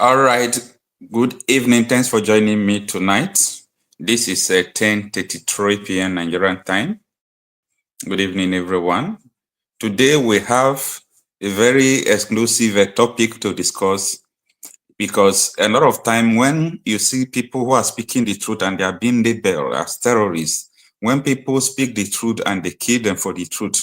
All right. Good evening. Thanks for joining me tonight. This is 10:33 p.m. Nigerian time. Good evening, everyone. Today we have a very exclusive topic to discuss, because a lot of time when you see people who are speaking the truth and they are being labeled as terrorists, when people speak the truth and they kill them for the truth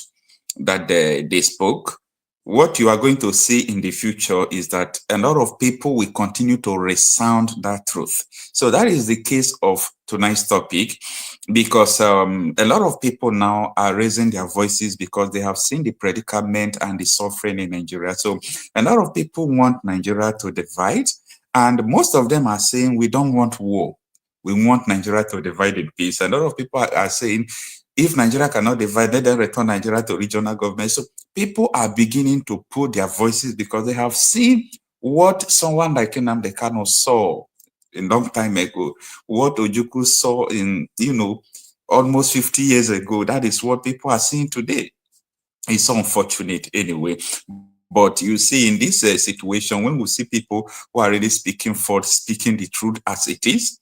that they spoke, what you are going to see in the future is that a lot of people will continue to resound that truth. So that is the case of tonight's topic, because a lot of people now are raising their voices because they have seen the predicament and the suffering in Nigeria. So a lot of people want Nigeria to divide, and most of them are saying we don't want war. We want Nigeria to divide in peace. A lot of people are saying, if Nigeria cannot divide, let them return Nigeria to regional government. So people are beginning to put their voices because they have seen what someone like Nnamdi Kanu saw a long time ago, what Ojukwu saw in, almost 50 years ago. That is what people are seeing today. It's unfortunate anyway. But you see, in this situation, when we see people who are really speaking forth, speaking the truth as it is,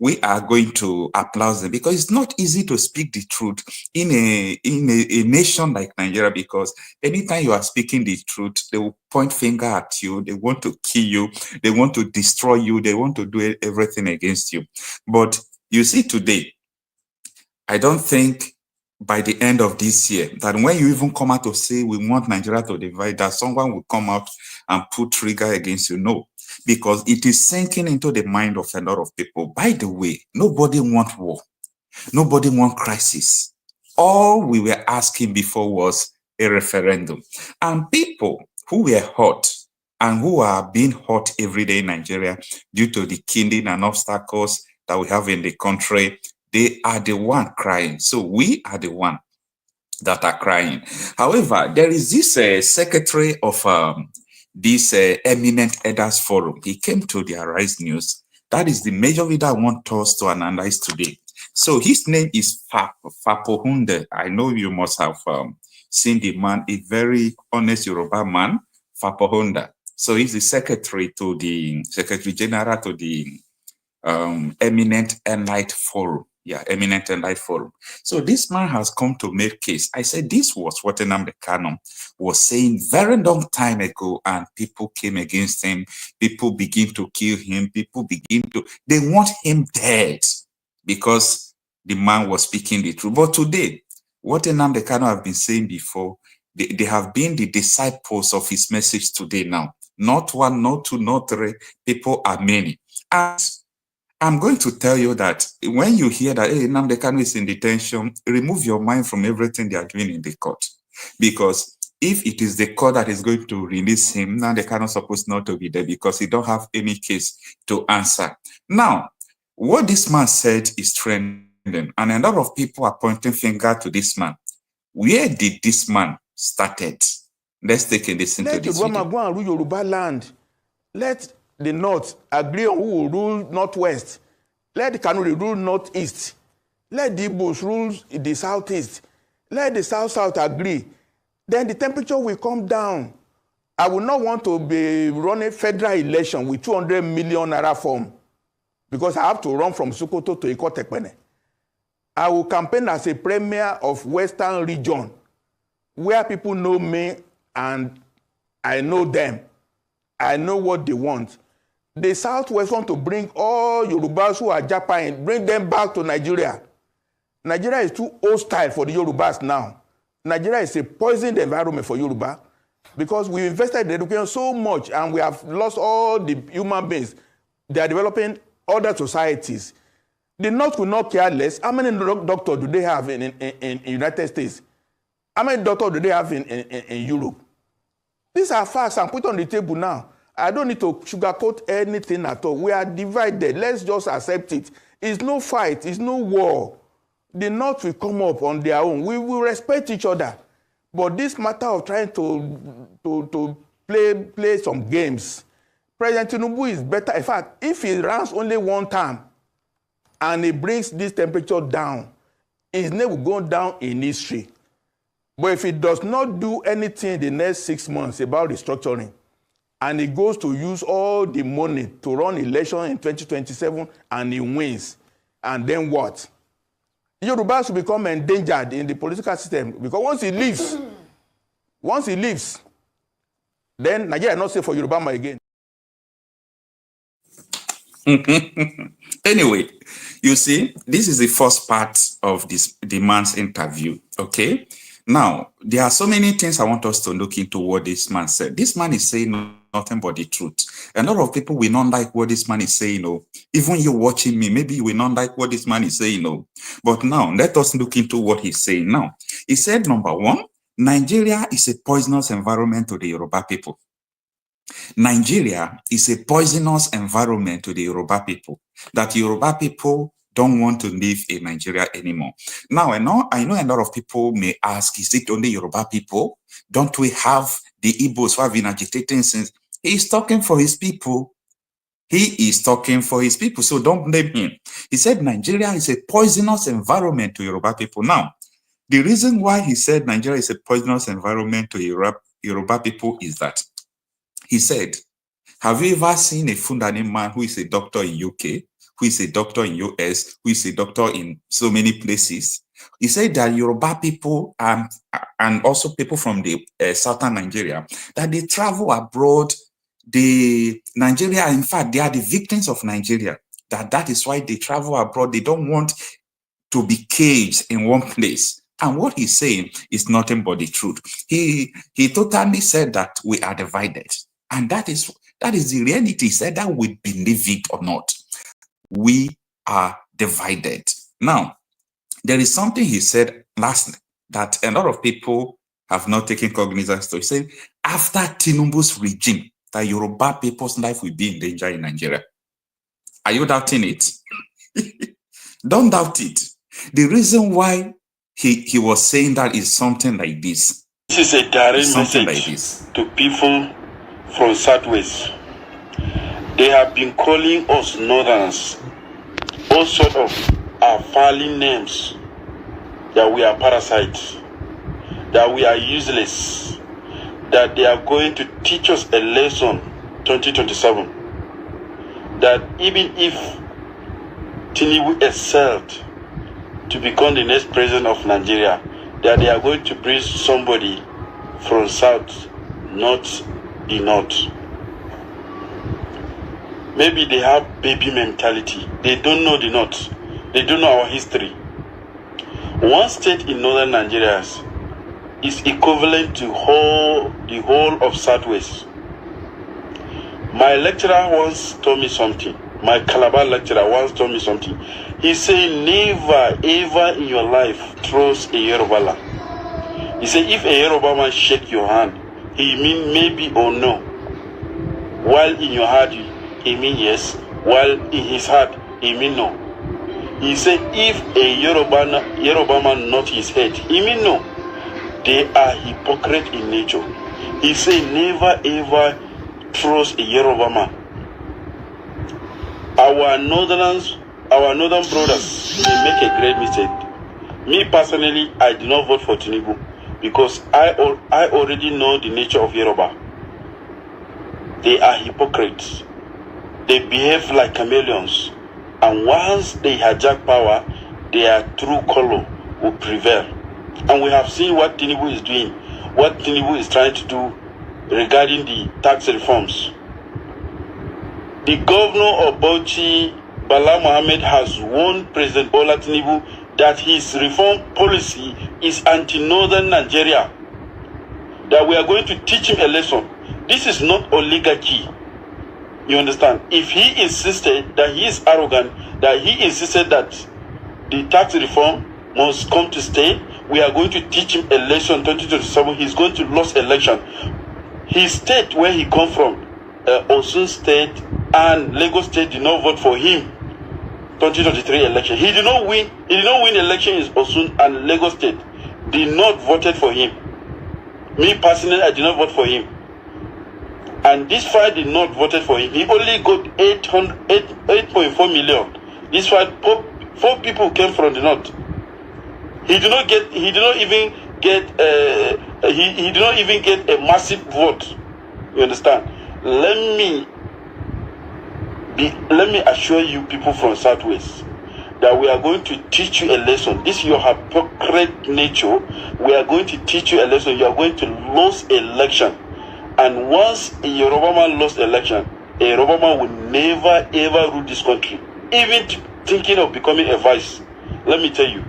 we are going to applaud them, because it's not easy to speak the truth in a nation like Nigeria, because anytime you are speaking the truth, they will point finger at you, they want to kill you, they want to destroy you, they want to do everything against you. But you see today, I don't think by the end of this year, that when you even come out to say we want Nigeria to divide, that someone will come out and put trigger against you. No. Because it is sinking into the mind of a lot of people. By the way, nobody wants war. Nobody wants crisis. All we were asking before was a referendum. And people who were hurt and who are being hurt every day in Nigeria due to the killing and obstacles that we have in the country, they are the one crying. So we are the one that are crying. However, there is this secretary of this Eminent Elders Forum. He came to the Arise News. That is the major video I want us to analyze today. So his name is Mapohunda. I know you must have seen the man, a very honest Yoruba man, Mapohunda. So he's the Secretary General to the Eminent Elders Forum. Yeah, Eminent Elders Forum. So this man has come to make case. I said this was what Nnamdi Kanu was saying very long time ago, and people came against him. People begin to kill him. They want him dead because the man was speaking the truth. But today, what Nnamdi Kanu have been saying before, they have been the disciples of his message today now. Not one, not two, not three. People are many. And I'm going to tell you that when you hear that, hey, Nnamdi Kanu is in detention, remove your mind from everything they are doing in the court. Because if it is the court that is going to release him, Nnamdi Kanu is supposed not to be there, because he don't have any case to answer. Now, what this man said is trending, and a lot of people are pointing finger to this man. Where did this man started? Let's take a listen to this video. Go and rule Yoruba land. Let the North agree on who will rule Northwest. Let the Kanuri rule Northeast. Let the Igbos rule the Southeast. Let the South agree. Then the temperature will come down. I will not want to be running federal election with 200 million naira form, because I have to run from Sokoto to Ikotekpene. I will campaign as a premier of Western region, where people know me and I know them. I know what they want. The Southwest want to bring all Yorubas who are Japan, bring them back to Nigeria. Nigeria is too hostile for the Yorubas now. Nigeria is a poisoned environment for Yoruba, because we invested in education so much and we have lost all the human beings. They are developing other societies. The North will not care less. How many doctors do they have in United States? How many doctors do they have in Europe? These are facts I'm put on the table now. I don't need to sugarcoat anything at all. We are divided. Let's just accept it. It's no fight. It's no war. The North will come up on their own. We will respect each other. But this matter of trying to play some games, President Tinubu is better. In fact, if he runs only one term and he brings this temperature down, his name will go down in history. But if he does not do anything in the next 6 months about restructuring, and he goes to use all the money to run election in 2027, and he wins. And then what? Yorubas will become endangered in the political system, because once he leaves, then Nigeria is not safe for Yorubama again. Anyway, you see, this is the first part of the man's interview, okay? Now, there are so many things I want us to look into what this man said. This man is saying nothing but the truth. A lot of people will not like what this man is saying, even you watching me, maybe you will not like what this man is saying, But now, let us look into what he's saying now. He said, number one, Nigeria is a poisonous environment to the Yoruba people. Nigeria is a poisonous environment to the Yoruba people, that Yoruba people don't want to live in Nigeria anymore. Now, I know a lot of people may ask, is it only Yoruba people? Don't we have the Igbos who have been agitating since? He's talking for his people. He is talking for his people, so don't blame him. He said Nigeria is a poisonous environment to Yoruba people. Now, the reason why he said Nigeria is a poisonous environment to Yoruba people is that he said, have you ever seen a Fullani man who is a doctor in UK, who is a doctor in US, who is a doctor in so many places? He said that Yoruba people and also people from the southern Nigeria, that they travel abroad. Nigeria, in fact, they are the victims of Nigeria. That is why they travel abroad. They don't want to be caged in one place. And what he's saying is nothing but the truth. He totally said that we are divided. And that is the reality. He said that we believe it or not. We are divided. Now, there is something he said last that a lot of people have not taken cognizance to. He said, after Tinubu's regime, that Yoruba people's life will be in danger in Nigeria. Are you doubting it? Don't doubt it. The reason why he was saying that is something like this. This is a direct message to people from Southwest. They have been calling us Northerners all sorts of failing names, that we are parasites, that we are useless, that they are going to teach us a lesson 2027, that even if Tinubu excelled to become the next president of Nigeria, that they are going to bring somebody from South, not the North. Maybe they have baby mentality. They don't know the North. They don't know our history. One state in northern Nigeria is equivalent to the whole of Southwest. My lecturer once told me something. My Calabar lecturer once told me something. He said, never ever in your life trust a Yoruba. He said, if a Yoruba man shake your hand, he mean maybe or no. While in your heart, he mean yes. While in his heart, he mean no. He said, if a Yoruba man nod his head, he mean no. They are hypocrite in nature. He said, never ever trust a Yoruba man. Our northern brothers, they make a great mistake. Me personally, I do not vote for Tinubu because I already know the nature of Yoruba. They are hypocrites. They behave like chameleons. And once they hijack power, their true color will prevail. And we have seen what Tinubu is doing, what Tinubu is trying to do regarding the tax reforms. The governor of Bauchi, Bala Mohammed, has warned President Bola Tinubu that his reform policy is anti-northern Nigeria, that we are going to teach him a lesson. This is not oligarchy. You understand? If he insisted that he is arrogant, that he insisted that the tax reform must come to stay, we are going to teach him a lesson 2027. He's going to lose election. His state where he come from, Osun State and Lagos State, did not vote for him 2023 election. He did not win election in Osun and Lagos State. Did not voted for him. Me personally, I did not vote for him. And this fight did not voted for him. He only got 8.4 million. This fight, four people came from the north. He did not even get a massive vote. You understand? Let me assure you people from Southwest that we are going to teach you a lesson. This is your hypocrite nature. We are going to teach you a lesson. You are going to lose election. And once a Yoruba man lost election, a Yoruba man will never ever rule this country. Even thinking of becoming a vice. Let me tell you,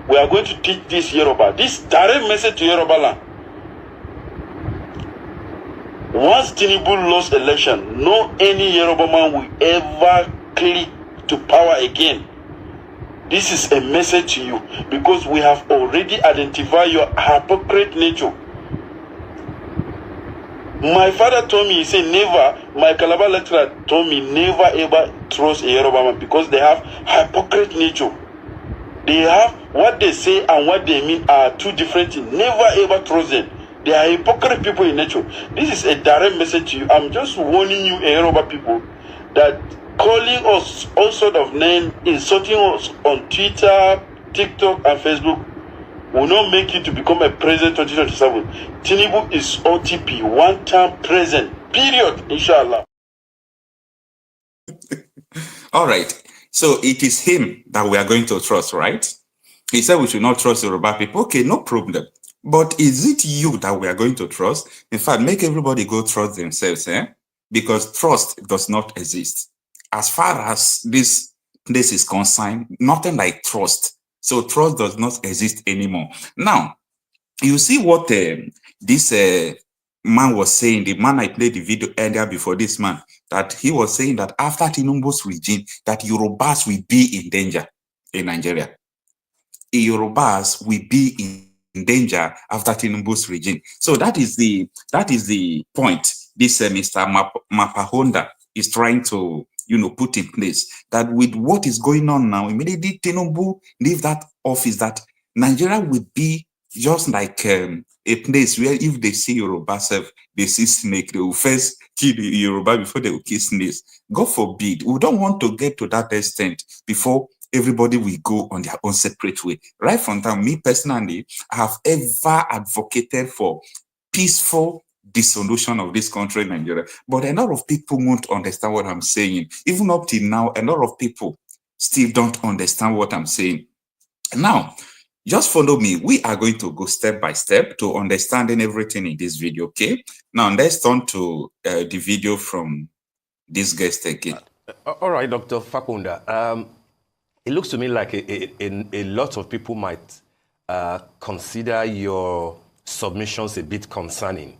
we are going to teach this Yoruba, this direct message to Yoruba land. Once Tinubu lost election, no any Yoruba man will ever click to power again. This is a message to you because we have already identified your hypocrite nature. My father told me, he said never, my Calabar lecturer told me never ever trust a Yoruba man because they have hypocrite nature. They have what they say and what they mean are two different things. Never ever trust them. They are hypocrite people in nature. This is a direct message to you. I'm just warning you, Yoruba people, that calling us all sort of names, insulting us on Twitter, TikTok, and Facebook will not make you to become a president 2027. Tinubu is OTP, one-time president, period, inshallah. All right. So it is him that we are going to trust, right? He said we should not trust Yoruba people. Okay, no problem. But is it you that we are going to trust? In fact, make everybody go trust themselves, because trust does not exist. As far as this place is concerned, nothing like trust. So trust does not exist anymore. Now, you see what this man was saying, the man I played the video earlier before this man, that he was saying that after Tinubu's regime, that Yorubas will be in danger in Nigeria. Yorubas will be in danger after Tinubu's regime. So that is the point this Mr. Mapohunda is trying to put in place, that with what is going on now, immediately Tinubu leave that office, that Nigeria will be just like a place where if they see Yoruba self, they see snake, they will first kill the Yoruba before they will kill snakes. God forbid. We don't want to get to that extent before everybody will go on their own separate way. Right from time, me personally, I have ever advocated for peaceful dissolution of this country, Nigeria. But a lot of people won't understand what I'm saying. Even up till now, a lot of people still don't understand what I'm saying. Now, just follow me. We are going to go step by step to understanding everything in this video, okay? Now, let's turn to the video from this guest again. All right, Dr. Fakunda. It looks to me like a lot of people might consider your submissions a bit concerning.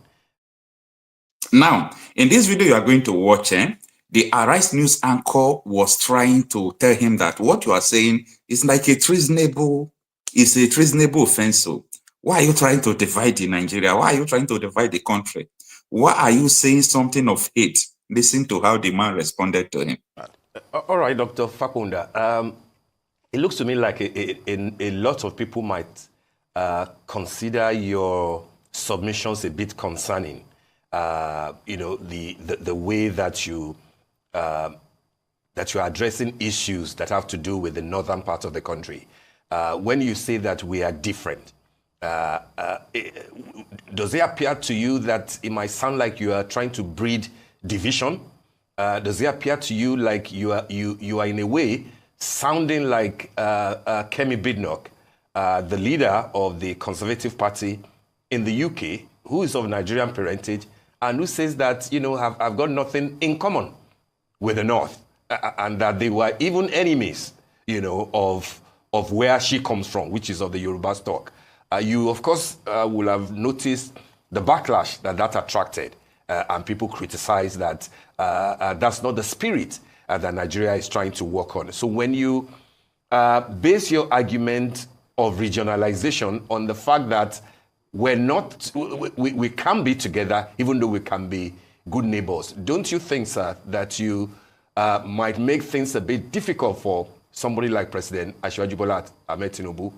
Now, in this video you are going to watch, the Arise News anchor was trying to tell him that what you are saying is like a treasonable offense. So why are you trying to divide Nigeria? Why are you trying to divide the country? Why are you saying something of hate? Listen to how the man responded to him. All right, Dr. Fakunda. It looks to me like a lot of people might consider your submissions a bit concerning. The way that you are addressing issues that have to do with the northern part of the country. When you say that we are different, does it appear to you that it might sound like you are trying to breed division? Does it appear to you like you are in a way sounding like Kemi Badenoch, the leader of the Conservative Party in the UK, who is of Nigerian parentage, and who says that, have got nothing in common with the North, and that they were even enemies, of where she comes from, which is of the Yoruba stock. You, of course, will have noticed the backlash that attracted, and people criticize that that's not the spirit that Nigeria is trying to work on. So when you base your argument of regionalization on the fact that we can be together, even though we can be good neighbors, don't you think, sir, that you might make things a bit difficult for somebody like President Asiwaju Bola Ahmed Tinubu,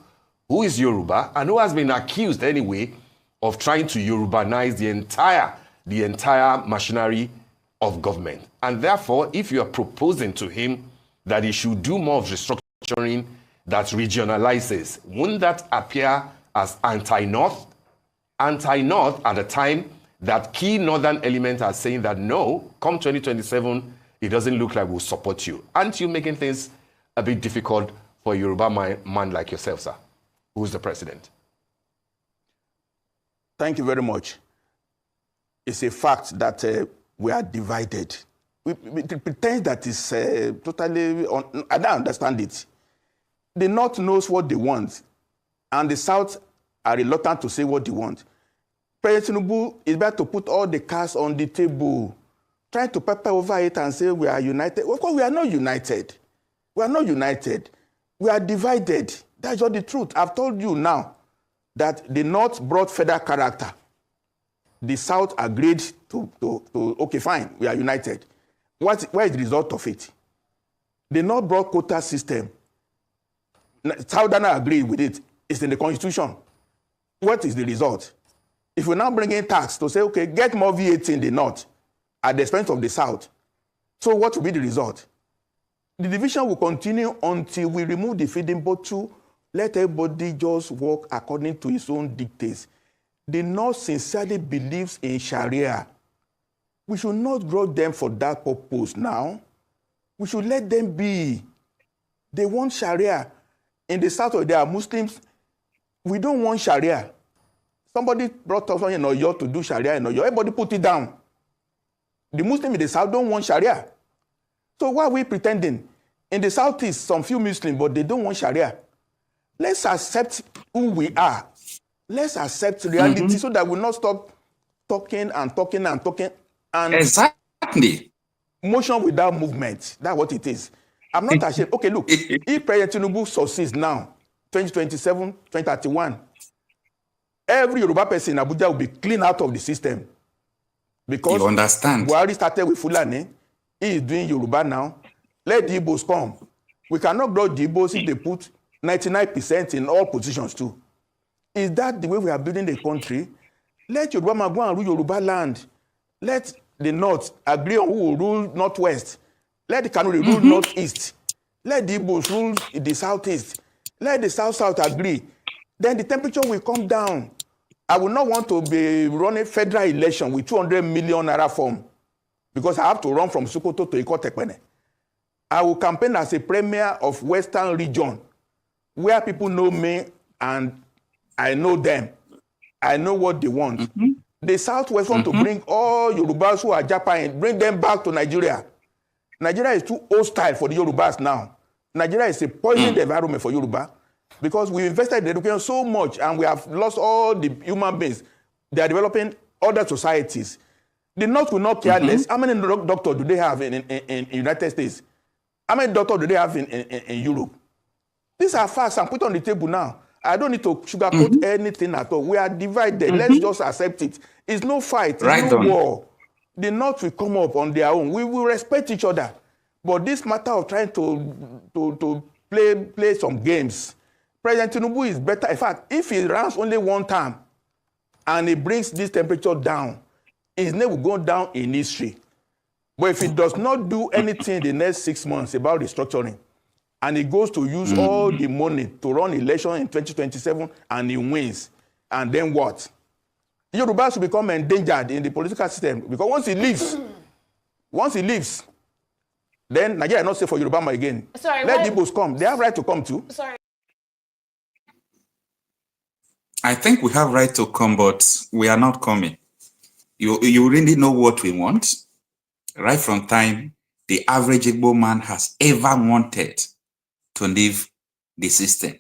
who is Yoruba and who has been accused anyway of trying to Yorubanize the entire machinery of government? And therefore, if you are proposing to him that he should do more of restructuring that regionalizes, wouldn't that appear as anti-North? Anti-North at a time that key northern elements are saying that no, come 2027, it doesn't look like we'll support you. Aren't you making things a bit difficult for a Yoruba man like yourself, sir, who's the president? Thank you very much. It's a fact that we are divided. We pretend that it's totally, I don't understand it. The North knows what they want, and the South are reluctant to say what they want. President Tinubu is about to put all the cards on the table, trying to pepper over it and say we are united. Of course, we are not united. We are not united. We are divided. That's just the truth. I've told you now that the North brought federal character. The South agreed to okay, fine, we are united. What is the result of it? The North brought quota system. Southern agreed with it. It's in the Constitution. What is the result? If we now bring in tax to say, okay, get more VAT in the North at the expense of the South, so what will be the result? The division will continue until we remove the feeding bottle, let everybody just work according to his own dictates. The North sincerely believes in Sharia. We should not grow them for that purpose now. We should let them be. They want Sharia. In the South, there are Muslims. We don't want Sharia. Somebody brought us in Oyo to do Sharia in Oyo. Everybody put it down. The Muslims in the South don't want Sharia. So why are we pretending? In the Southeast, some few Muslims, but they don't want Sharia. Let's accept who we are. Let's accept reality so that we'll not stop talking and talking and talking. And exactly. Motion without movement. That's what it is. I'm not ashamed. Okay, look, if President Tinubu succeeds now, 2027, 2031, every Yoruba person in Abuja will be cleaned out of the system. Because you understand. Buhari started with Fullani. He is doing Yoruba now. Let the Igbos come. We cannot grow the Igbos if they put 99% in all positions too. Is that the way we are building the country? Let Yoruba man go and rule Yoruba land. Let the North agree on who will rule Northwest. Let the Kanu rule Northeast. Let the Igbos rule the Southeast. Let the South agree. Then the temperature will come down. I will not want to be running federal election with 200 million naira form because I have to run from Sokoto to Ikotekpene. I will campaign as a premier of Western region where people know me and I know them. I know what they want. The Southwest want to bring all Yorubas who are Japan, bring them back to Nigeria. Nigeria is too hostile for the Yorubas now. Nigeria is a poisoned environment for Yoruba because we invested in education so much and we have lost all the human beings. They are developing other societies. The North will not care less. How many doctors do they have in United States? How many doctors do they have in Europe? These are facts and put on the table now. I don't need to sugarcoat anything at all. We are divided. Let's just accept it. It's no fight. It's no war. The North will come up on their own. We will respect each other. But this matter of trying to play some games, President Tinubu is better. In fact, if he runs only one time and he brings this temperature down, his name will go down in history. But if he does not do anything in the next 6 months about restructuring, and he goes to use all the money to run election in 2027 and he wins, and then what? Yorubas will become endangered in the political system because once he leaves, then Nigeria is not safe for Yoruba again. Sorry, let the Igbos come. They have right to come too. Sorry. I think we have right to come, but we are not coming. You really know what we want. Right from time the average Igbo man has ever wanted to leave the system.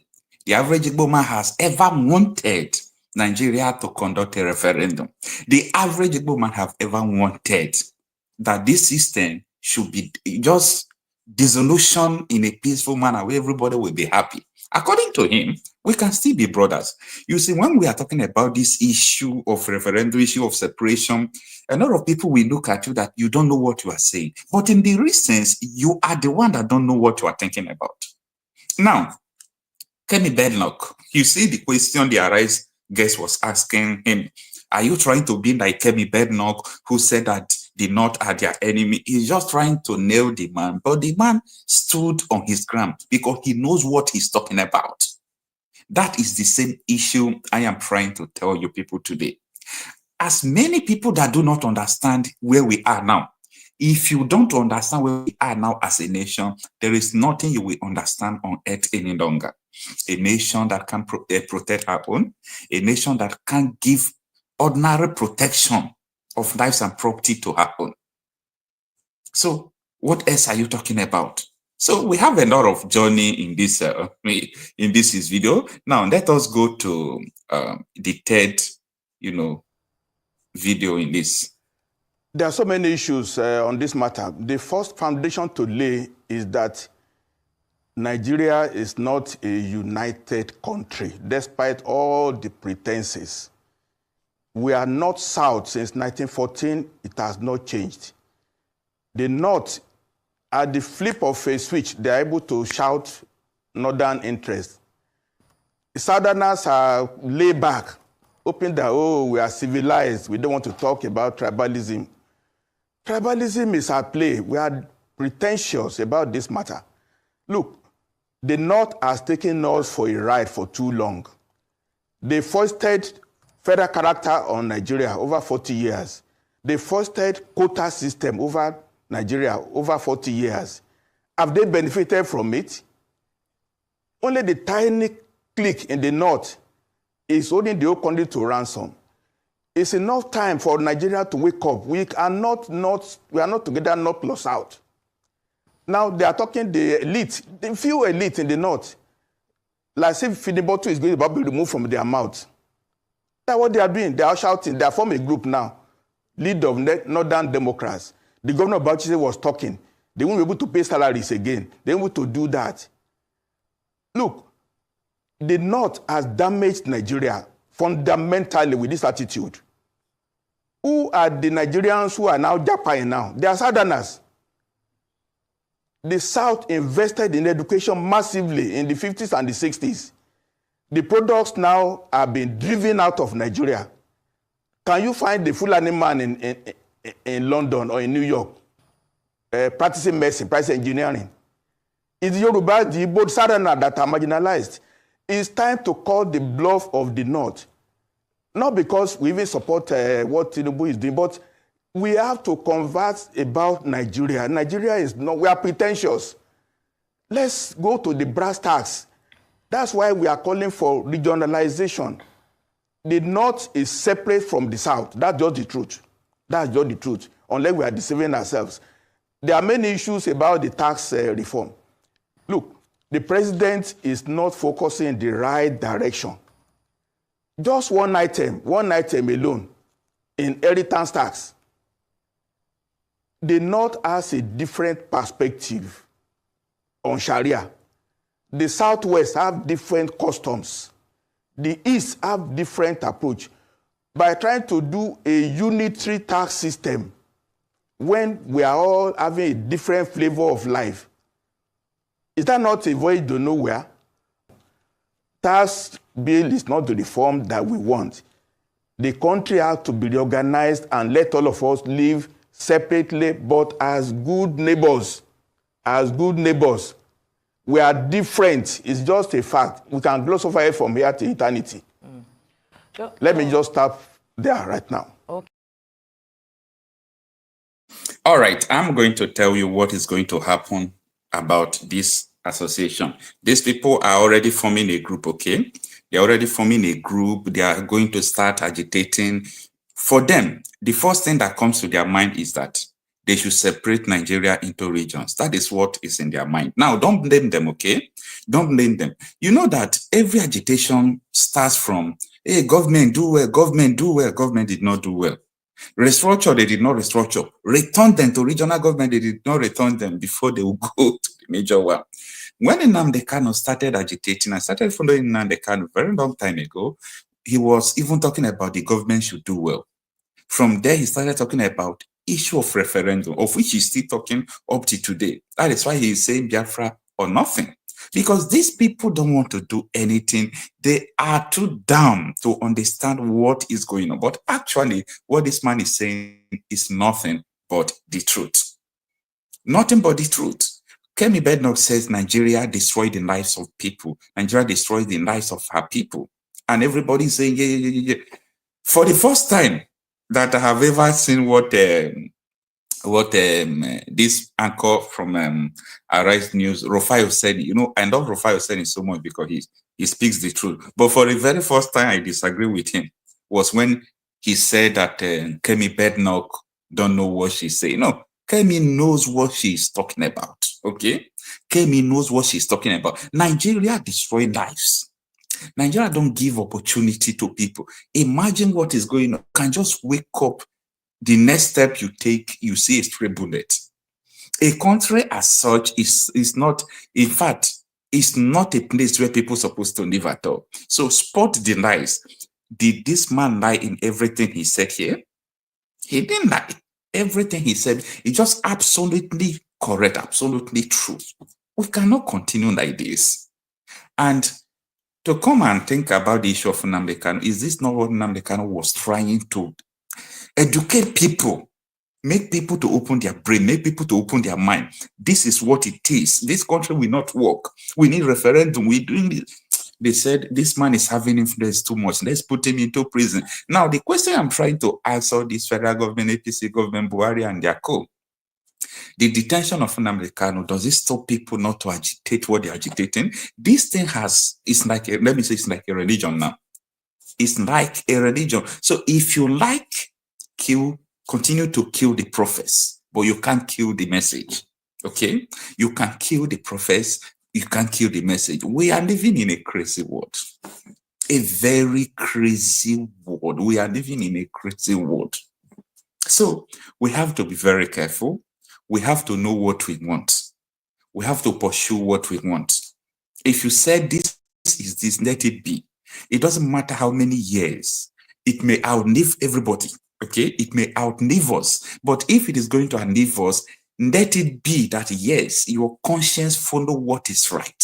The average Igbo man has ever wanted Nigeria to conduct a referendum. The average Igbo man have ever wanted that this system should be just dissolution in a peaceful manner where everybody will be happy. According to him, we can still be brothers. You see, when we are talking about this issue of referendum, issue of separation, a lot of people will look at you that you don't know what you are saying. But in the real sense, you are the one that don't know what you are thinking about. Now, Kemi Bednock, you see the question the Arise guest was asking him, are you trying to be like Kemi Bednock who said that the North are their enemy? He's just trying to nail the man, but the man stood on his ground because he knows what he's talking about. That is the same issue I am trying to tell you people today. as many people that do not understand where we are now. If you don't understand where we are now as a nation, there is nothing you will understand on earth any longer. A nation that can protect her own, a nation that can give ordinary protection of lives and property to her own. So what else are you talking about? So we have a lot of journey in this video. Now let us go to the third, video in this. There are so many issues on this matter. The first foundation to lay is that Nigeria is not a united country, despite all the pretenses. We are not South since 1914. It has not changed. The North, at the flip of a switch, they are able to shout Northern interest. The Southerners are laid back, hoping that, oh, we are civilized. We don't want to talk about tribalism. Tribalism is at play. We are pretentious about this matter. Look, the North has taken us for a ride for too long. They foisted federal character on Nigeria over 40 years. They foisted quota system over Nigeria over 40 years. Have they benefited from it? Only the tiny clique in the North is holding the whole country to ransom. It's enough time for Nigeria to wake up. We are not together, North plus South. Now they are talking the elite, the few elite in the North. Like if feeding bottle is going to be removed from their mouth. That's what they are doing. They are shouting. They are forming a group now. Lead of Northern Democrats. The governor of Bauchi was talking. They won't be able to pay salaries again. They won't be able to do that. Look, the North has damaged Nigeria fundamentally with this attitude. Who are the Nigerians who are now Japan now? They are Southerners. The South invested in education massively in the 50s and the 60s. The products now are being driven out of Nigeria. Can you find the Fullani man in London or in New York practicing medicine, practicing engineering? It's Yorubas, the Igbo, Southerners that are marginalized. It's time to call the bluff of the North. Not because we even support what Tinubu is doing, but we have to converse about Nigeria. Nigeria is not, we are pretentious. Let's go to the brass tacks. That's why we are calling for regionalization. The North is separate from the South. That's just the truth. That's just the truth, unless we are deceiving ourselves. There are many issues about the tax reform. Look, the president is not focusing in the right direction. Just one item alone, inheritance tax. The North has a different perspective on Sharia. The Southwest have different customs. The East have different approach. By trying to do a unitary tax system, when we are all having a different flavor of life, is that not a voyage to nowhere? Tax bill is not the reform that we want. The country has to be reorganized and let all of us live separately, but as good neighbors. As good neighbors. We are different. It's just a fact. We can gloss over it from here to eternity. Let me just stop there right now. Okay. All right, I'm going to tell you what is going to happen about this association. These people are already forming a group, okay? They're already forming a group. They are going to start agitating. For them, the first thing that comes to their mind is that they should separate Nigeria into regions. That is what is in their mind. Now, don't blame them, okay? Don't blame them. You know that every agitation starts from, hey, government, do well, government, do well. Government did not do well. Restructure, they did not restructure. Return them to regional government, they did not return them before they will go to the major one. When Nnamdi Kanu started agitating, I started following Nnamdi Kanu a very long time ago. He was even talking about the government should do well. From there, he started talking about issue of referendum, of which he's still talking up to today. That is why he is saying Biafra or nothing. Because these people don't want to do anything. They are too dumb to understand what is going on. But actually, what this man is saying is nothing but the truth. Nothing but the truth. Kemi Bednock says Nigeria destroyed the lives of people. Nigeria destroyed the lives of her people. And everybody's saying, yeah. For the first time, that I have ever seen what this anchor from Arise News, Rufai said. You know, I love Rufai Hussein so much because he speaks the truth. But for the very first time I disagree with him was when he said that Kemi Bednock don't know what she's saying. No, Kemi knows what she's talking about. Okay, Kemi knows what she's talking about. Nigeria destroy lives. Nigeria don't give opportunity to people. Imagine what is going on. You can just wake up. The next step you take, you see a stray bullet. A country as such is not, in fact, it's not a place where people are supposed to live at all. So spot the lies. Did this man lie in everything he said here? He didn't lie. Everything he said is just absolutely correct, absolutely true. We cannot continue like this. And to come and think about the issue of Nnamdi Kanu, is this not what Nnamdi Kanu was trying to educate people, make people to open their brain, make people to open their mind? This is what it is. This country will not work. We need referendum. We're doing this. They said this man is having influence too much. Let's put him into prison. Now, the question I'm trying to answer this federal government, APC government, Buhari and their co, the detention of Nnamdi Kanu, does it stop people not to agitate what they're agitating? This thing it's like, let me say, it's like a religion now. It's like a religion. So if you like, continue to kill the prophets, but you can't kill the message. Okay? You can kill the prophets, you can't kill the message. We are living in a crazy world. A very crazy world. We are living in a crazy world. So we have to be very careful. We have to know what we want. We have to pursue what we want. If you said this is this, let it be. It doesn't matter how many years. It may outlive everybody. Okay, it may outlive us, but if it is going to outlive us, let it be that yes, your conscience follow what is right.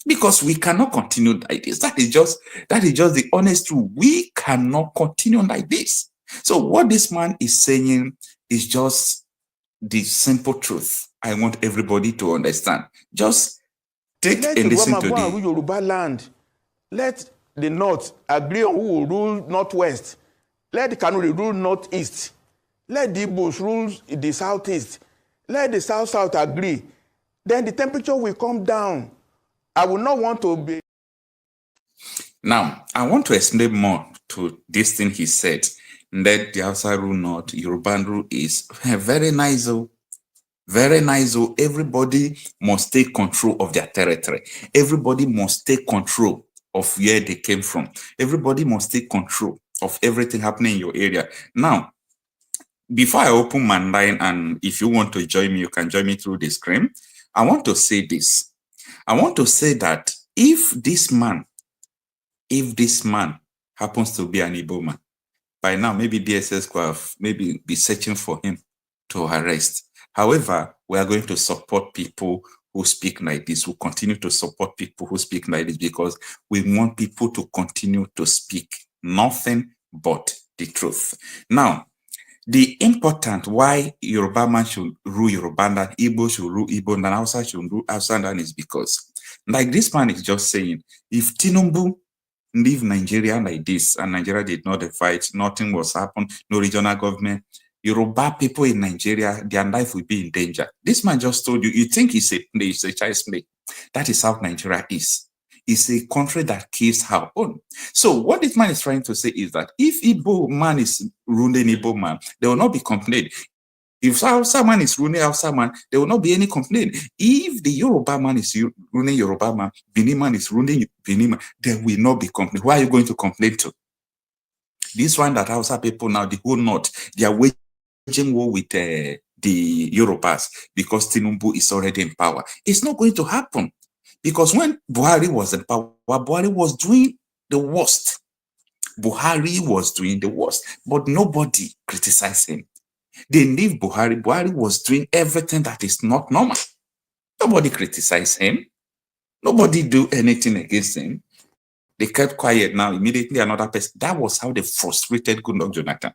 Because we cannot continue like this. That is just the honest truth. We cannot continue like this. So what this man is saying is just the simple truth. I want everybody to understand. Just take and listen to the Yoruba land. Let the North agree on who will rule Northwest. Let the Kanu rule Northeast. Let the Igbos rule the Southeast. Let the South agree. Then the temperature will come down. I will not want to be. Now, I want to explain more to this thing he said. Let the Hausa rule North, Yoruba rule East. Very nice. Very nice. Everybody must take control of their territory. Everybody must take control of where they came from. Everybody must take control of everything happening in your area. Now, before I open my line, and if you want to join me, you can join me through the screen. I want to say this. I want to say that if this man happens to be an Igbo man, by now maybe DSS could have maybe be searching for him to arrest. However, we are going to support people who speak like this. We continue to support people who speak like this because we want people to continue to speak nothing but the truth. Now, the important why Yoruba man should rule Yoruba land, Igbo should rule Igbo land, Hausa should rule Hausa land is because, like this man is just saying, if Tinubu leave Nigeria like this and Nigeria did not fight, nothing was happen, no regional government, Yoruba people in Nigeria, their life will be in danger. This man just told you, you think it's a child's play. That is how Nigeria is. It's a country that kills her own. So what this man is trying to say is that if Igbo man is ruling Igbo man, there will not be complaint. If Hausa man is ruling Hausa man, there will not be any complaint. If the Yoruba man is ruling Yoruba man, Benin man is ruling Benin man, there will not be complaint. Why are you going to complain to? This one that Hausa people now, the whole North, they are waging war with the Yorubas because Tinubu is already in power. It's not going to happen. Because when Buhari was in power, Buhari was doing the worst. Buhari was doing the worst, but nobody criticized him. They leave Buhari. Buhari was doing everything that is not normal. Nobody criticized him. Nobody do anything against him. They kept quiet. Now, immediately another person. That was how they frustrated Goodluck Jonathan.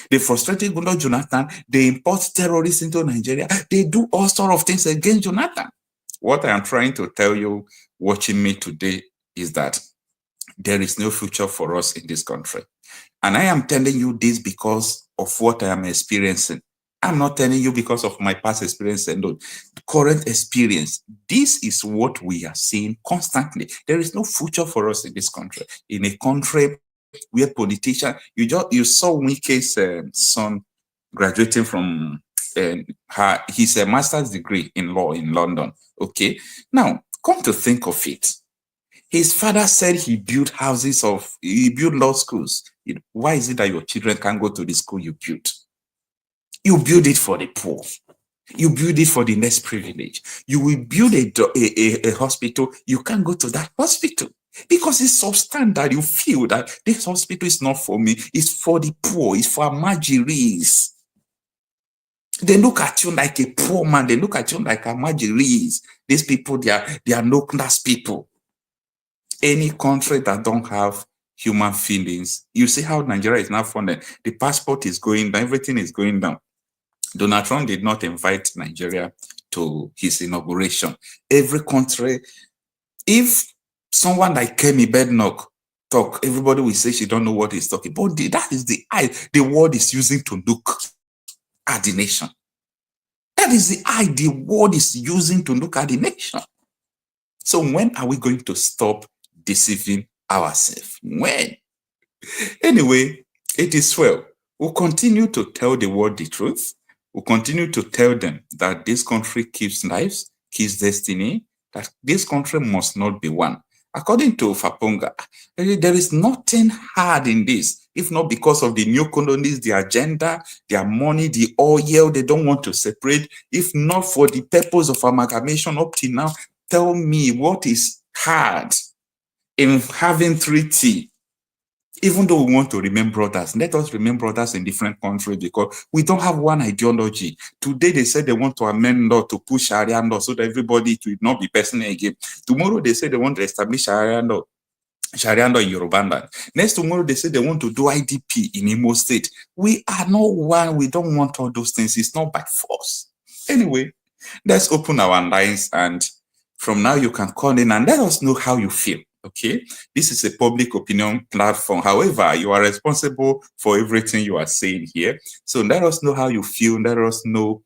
They frustrated Goodluck Jonathan. They import terrorists into Nigeria. They do all sorts of things against Jonathan. What I am trying to tell you watching me today is that there is no future for us in this country. And I am telling you this because of what I am experiencing. I'm not telling you because of my past experience and the current experience. This is what we are seeing constantly. There is no future for us in this country. In a country where politicians, you saw Wike's son graduating from his master's degree in law in London. Okay, now come to think of it, his father said he built he built law schools. Why is it that your children can't go to the school you built? You build it for the poor. You build it for the less privileged. You will build a hospital. You can't go to that hospital because it's substandard. You feel that this hospital is not for me. It's for the poor. It's for marginaries. They look at you like a poor man. They look at you like a marginaries. These people, they are no-class people. Any country that don't have human feelings, you see how Nigeria is now funded. The passport is going down. Everything is going down. Donald Trump did not invite Nigeria to his inauguration. Every country, if someone like Kemi Bednock talk, everybody will say she don't know what he's talking about. That is the eye the world is using to look at the nation. That is the eye the world is using to look at the nation. So when are we going to stop deceiving ourselves? When? Anyway, it is well. We'll continue to tell the world the truth. We'll continue to tell them that this country keeps lives, keeps destiny, that this country must not be one. According to Faponga, there is nothing hard in this, if not because of the new colonies, the agenda, their money, the oil, they don't want to separate. If not for the purpose of amalgamation up till now, tell me what is hard in having treaty. Even though we want to remain brothers, let us remain brothers in different countries because we don't have one ideology. Today, they said they want to amend law to push Sharia law so that everybody will not be personal again. Tomorrow, they say they want to establish Sharia law in Yoruba land. Next tomorrow, they say they want to do IDP in Imo State. We are not one. We don't want all those things. It's not by force. Anyway, let's open our lines, and from now, you can call in and let us know how you feel. Okay, this is a public opinion platform. However, you are responsible for everything you are saying here. So let us know how you feel. Let us know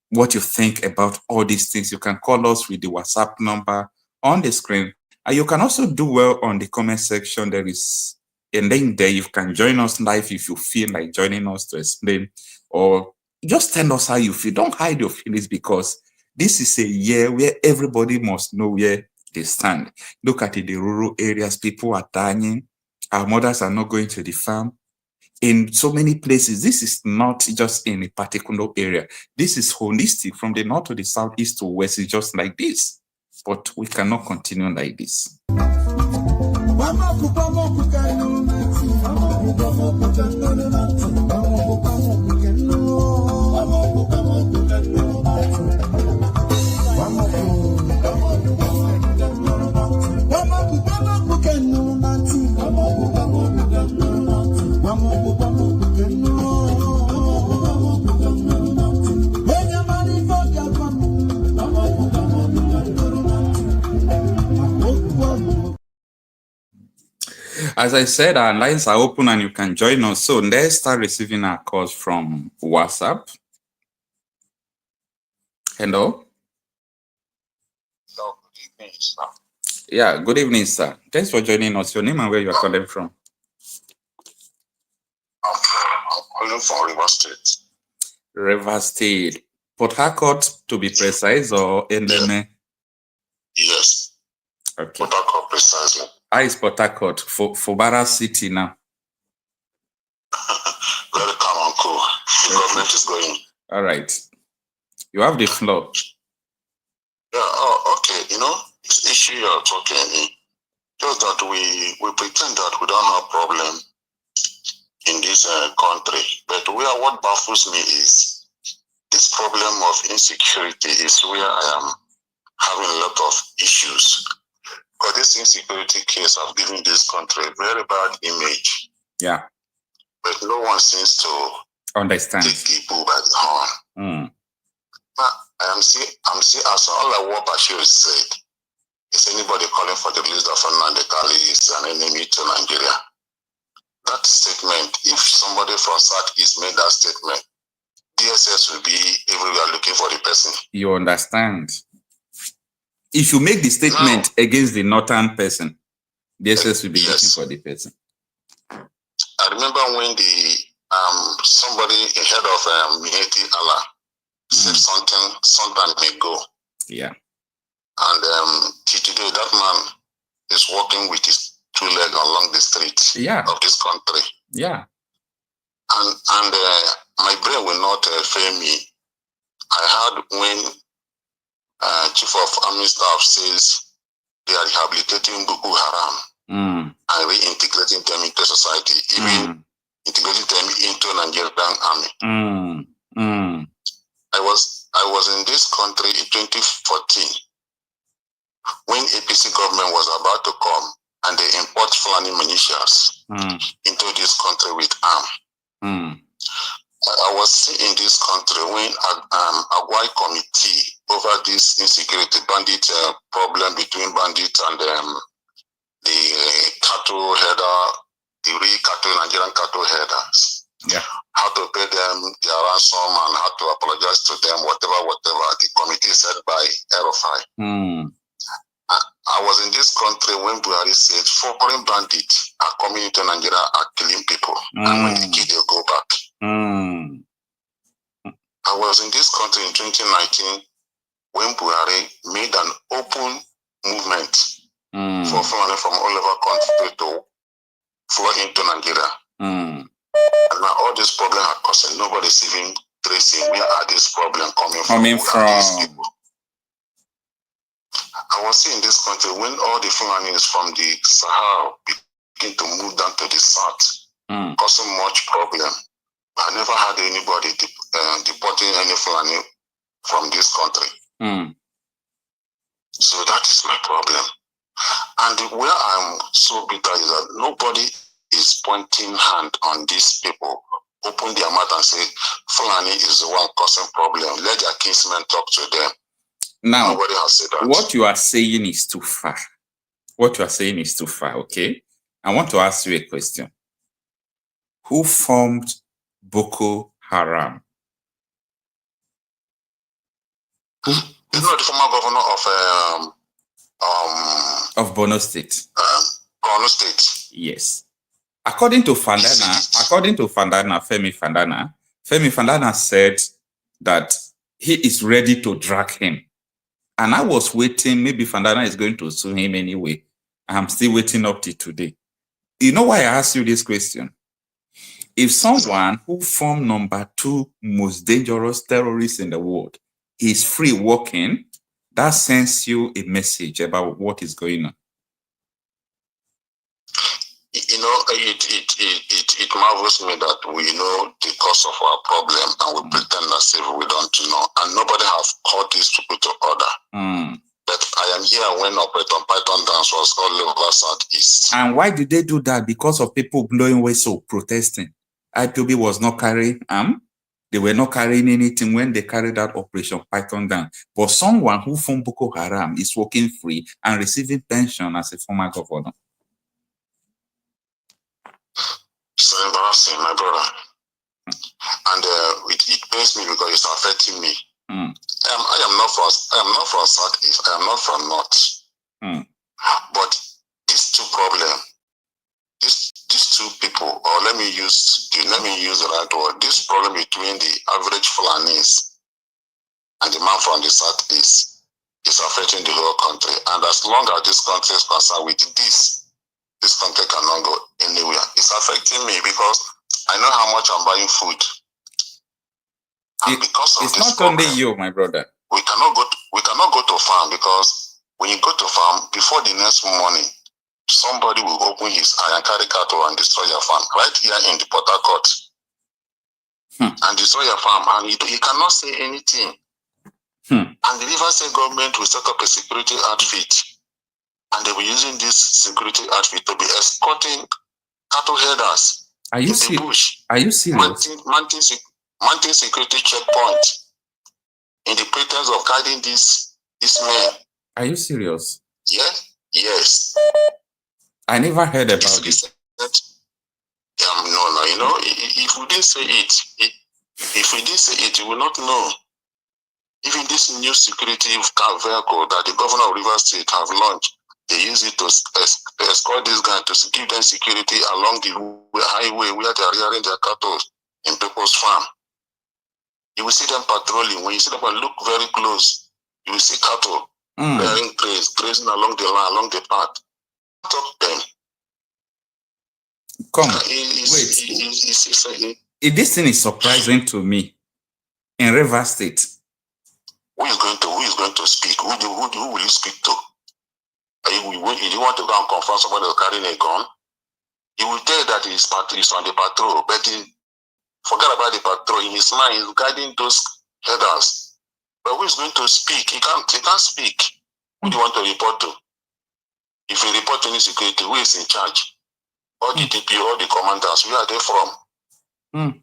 what you think about all these things. You can call us with the WhatsApp number on the screen. And you can also do well on the comment section. There is a link there. You can join us live if you feel like joining us to explain, or just tell us how you feel. Don't hide your feelings because this is a year where everybody must know where they stand. Look at it, the rural areas, people are dying. Our mothers are not going to the farm. In so many places, this is not just in a particular area. This is holistic from the north to the south, east to west. It's just like this. But we cannot continue like this. As I said, our lines are open and you can join us. So let's start receiving our calls from WhatsApp. Hello? Hello, good evening, sir. Yeah, good evening, sir. Thanks for joining us. Your name and where you are calling from? I'm calling from Rivers State. Rivers State. Port Harcourt, to be precise, or Endeme? Yes. Okay. Port Harcourt, precisely. How is Port Harcourt? Fubara City now? Very calm and cool. The government is going. All right. You have the floor. Yeah, oh, okay. You know, this issue you're talking in, just that we pretend that we don't have problem in this country. But what baffles me is this problem of insecurity is where I am having a lot of issues. Because this insecurity case have given this country a very bad image. Yeah. But no one seems to understand. take people by the horn. I'm see as all like what Bashir said, is anybody calling for the release of Nnamdi Kanu is an enemy to Nigeria. that statement, if somebody from Southeast made that statement, DSS will be everywhere looking for the person. You understand? If you make the statement against the northern person, DSS will be looking for the person. I remember when the somebody head of Mineti Allah said something some time ago. Yeah. And today that man is walking with his two legs along the street of this country. Yeah. And my brain will not fail me. I heard when Chief of Army Staff says they are rehabilitating Boko Haram and reintegrating them into society, even integrating them into Nigerian army. I was in this country in 2014 when APC government was about to come and they import Fullani militias into this country with arm. I was in this country when a white committee over this insecurity bandit problem between bandits and the cattle header, the real cattle, Nigerian cattle headers. Yeah. How to pay them their ransom and how to apologize to them, whatever. The committee said by Erofai. I was in this country when Buhari said foreign bandits are coming into Nigeria are killing people. And when they kill, they'll go back. I was in this country in 2019 when Buhari made an open movement for Fullani from all over country to flow into Nigeria. And now all these problems are causing nobody's even tracing where are these problems coming from. I was in this country when all the Fullanis from the Sahara begin to move down to the south, causing much problem. I never had anybody deporting any Fullani from this country. So that is my problem. And where I'm so bitter is that nobody is pointing hand on these people, open their mouth and say, Fullani is the one causing problem. Let their kinsmen talk to them. Now, nobody has said that. What you are saying is too far. Okay? I want to ask you a question. Who formed Boko Haram? You know the former governor of Borno State. Borno State. Yes. According to Fandana, Femi Fandana said that he is ready to drag him. And I was waiting, maybe Fandana is going to sue him anyway. I'm still waiting up till today. You know why I asked you this question? If someone who formed number 2 most dangerous terrorist in the world is free walking, that sends you a message about what is going on. You know, it marvels me that we know the cause of our problem and we pretend as if we don't know. And nobody has called these people to order. But I am here when Operation Python Dance was all over Southeast. And why did they do that? Because of people blowing whistle, protesting. IPOB was not carrying they were not carrying anything when they carried out Operation Python down. But someone who from Boko Haram is working free and receiving pension as a former governor. So embarrassing, my brother. And it pains me because it's affecting me. I am not from Southeast. I am not from North. But these two problems, these two people, or let me use the right word. This problem between the average Fullanis and the man from the Southeast is affecting the whole country. And as long as this country is concerned with this country cannot go anywhere. It's affecting me because I know how much I'm buying food. And because of it's this not problem, only you, my brother. We cannot go to farm because when you go to farm, before the next morning, somebody will open his eye and carry cattle and destroy your farm right here in the Port Harcourt. And destroy your farm, and you cannot say anything. And the River State government will set up a security outfit, and they were using this security outfit to be escorting cattle headers in the bush. Are you serious? Mounting security checkpoint in the pretense of guiding these men. Are you serious? Yeah. Yes. I never heard about this. No, you know, if we didn't say it, if we didn't say it, you will not know. Even this new security vehicle that the governor of Rivers State have launched, they use it to escort these guys to give them security along the highway where they are rearing their cattle in people's farm. You will see them patrolling. When you see them look very close, you will see cattle bearing grazing along the line, along the path. Stop them. Come, this thing is surprising to me. In Rivers State, who is going to speak? Who will you speak to? You want to go and confront somebody who's carrying a gun? He will tell you that he's on the patrol, but forget about the patrol. In his mind, he's guiding those headers. But who is going to speak? He can't speak. Who do you want to report to? If you report to any security, who is in charge? All the DP, all the commanders, where are they from? You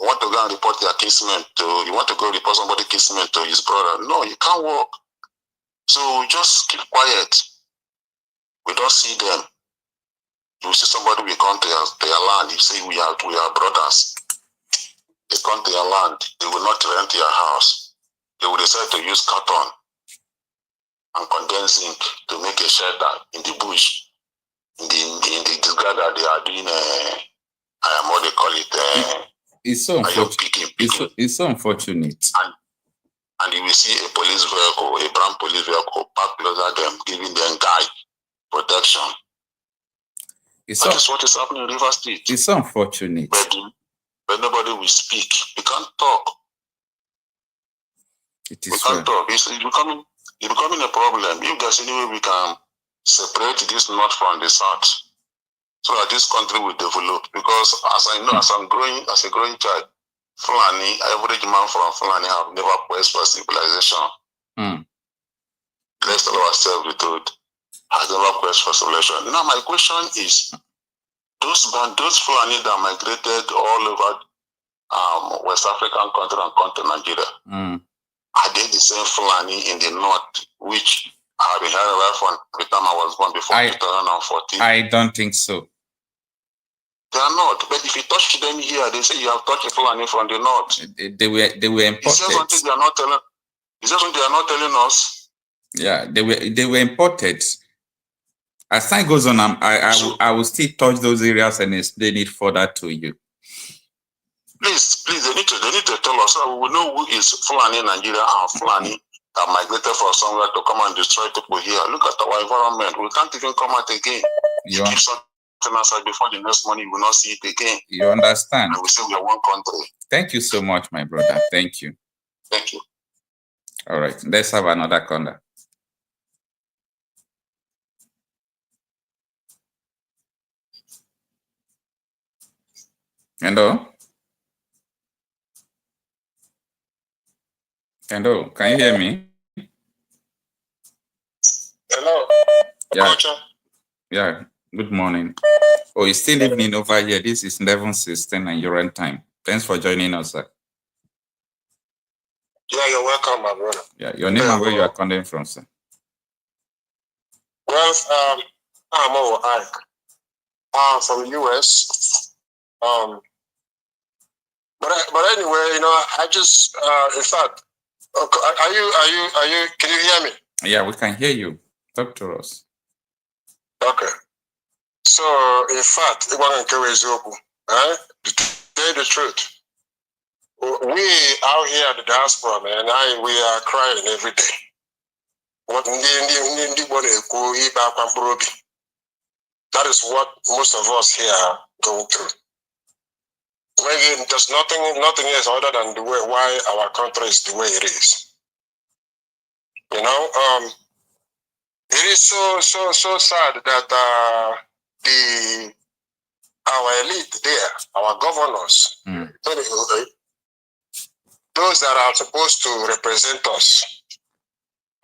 want to go and report their kinsman you want to go report somebody's kinsman to his brother? No, you can't walk. So just keep quiet. We don't see them. You see somebody will come to their land. You say we are brothers. They come to your land. They will not rent your house. They will decide to use carton and condensed zinc to make a shelter in the bush. In the disguise that they are doing what they call it. It's so unfortunate. It's so unfortunate. And you will see a police vehicle, a brown police vehicle, parked closer to them, giving them guide protection. That is what is happening in Rivers State. It's so unfortunate. But nobody will speak. We can't talk. It is. We can't talk. It's becoming a problem. If there's any way we can separate this north from the south, so that this country will develop. Because as I know, as a growing child, Fullani, average man from Fullani have never quest for civilization. Let's tell ourselves the truth. Has never quest for civilization. Now my question is, those Fullani that migrated all over West African country and come to Nigeria, are they the same Fullani in the north, which have been heard about from the time I was born before 2014? I don't think so. They are not. But if you touch them here, they say you have touched a Fullani from the north. They were imported. Is there something they are not telling us? Yeah, they were imported. As time goes on, I will still touch those areas and explain it further to you. Please, they need to tell us so we will know who is Fullani in Nigeria and Fullani that migrated from somewhere to come and destroy people here. Look at our environment. We can't even come out again. You keep something aside before the next morning, we will not see it again. You understand? And we say we are one country. Thank you so much, my brother. Thank you. Thank you. All right, let's have another caller. Hello? Hello, can you hear me? Hello. Yeah. Yeah. Good morning. Oh, it's still evening over here. This is 11:16 and your end time. Thanks for joining us, sir. Yeah, you're welcome, my brother. Yeah, your name and where you are calling from, sir. Well, I'm over Ike. From the US. But anyway, you know, I just in fact, are you can you hear me? Yeah, we can hear you. Talk to us. Okay. So in fact, to tell the truth. We out here at the diaspora, man, we are crying every day. That is what most of us here are going through. Maybe there's nothing else other than the way why our country is the way it is. You know, it is so sad that our elite there, our governors, those that are supposed to represent us,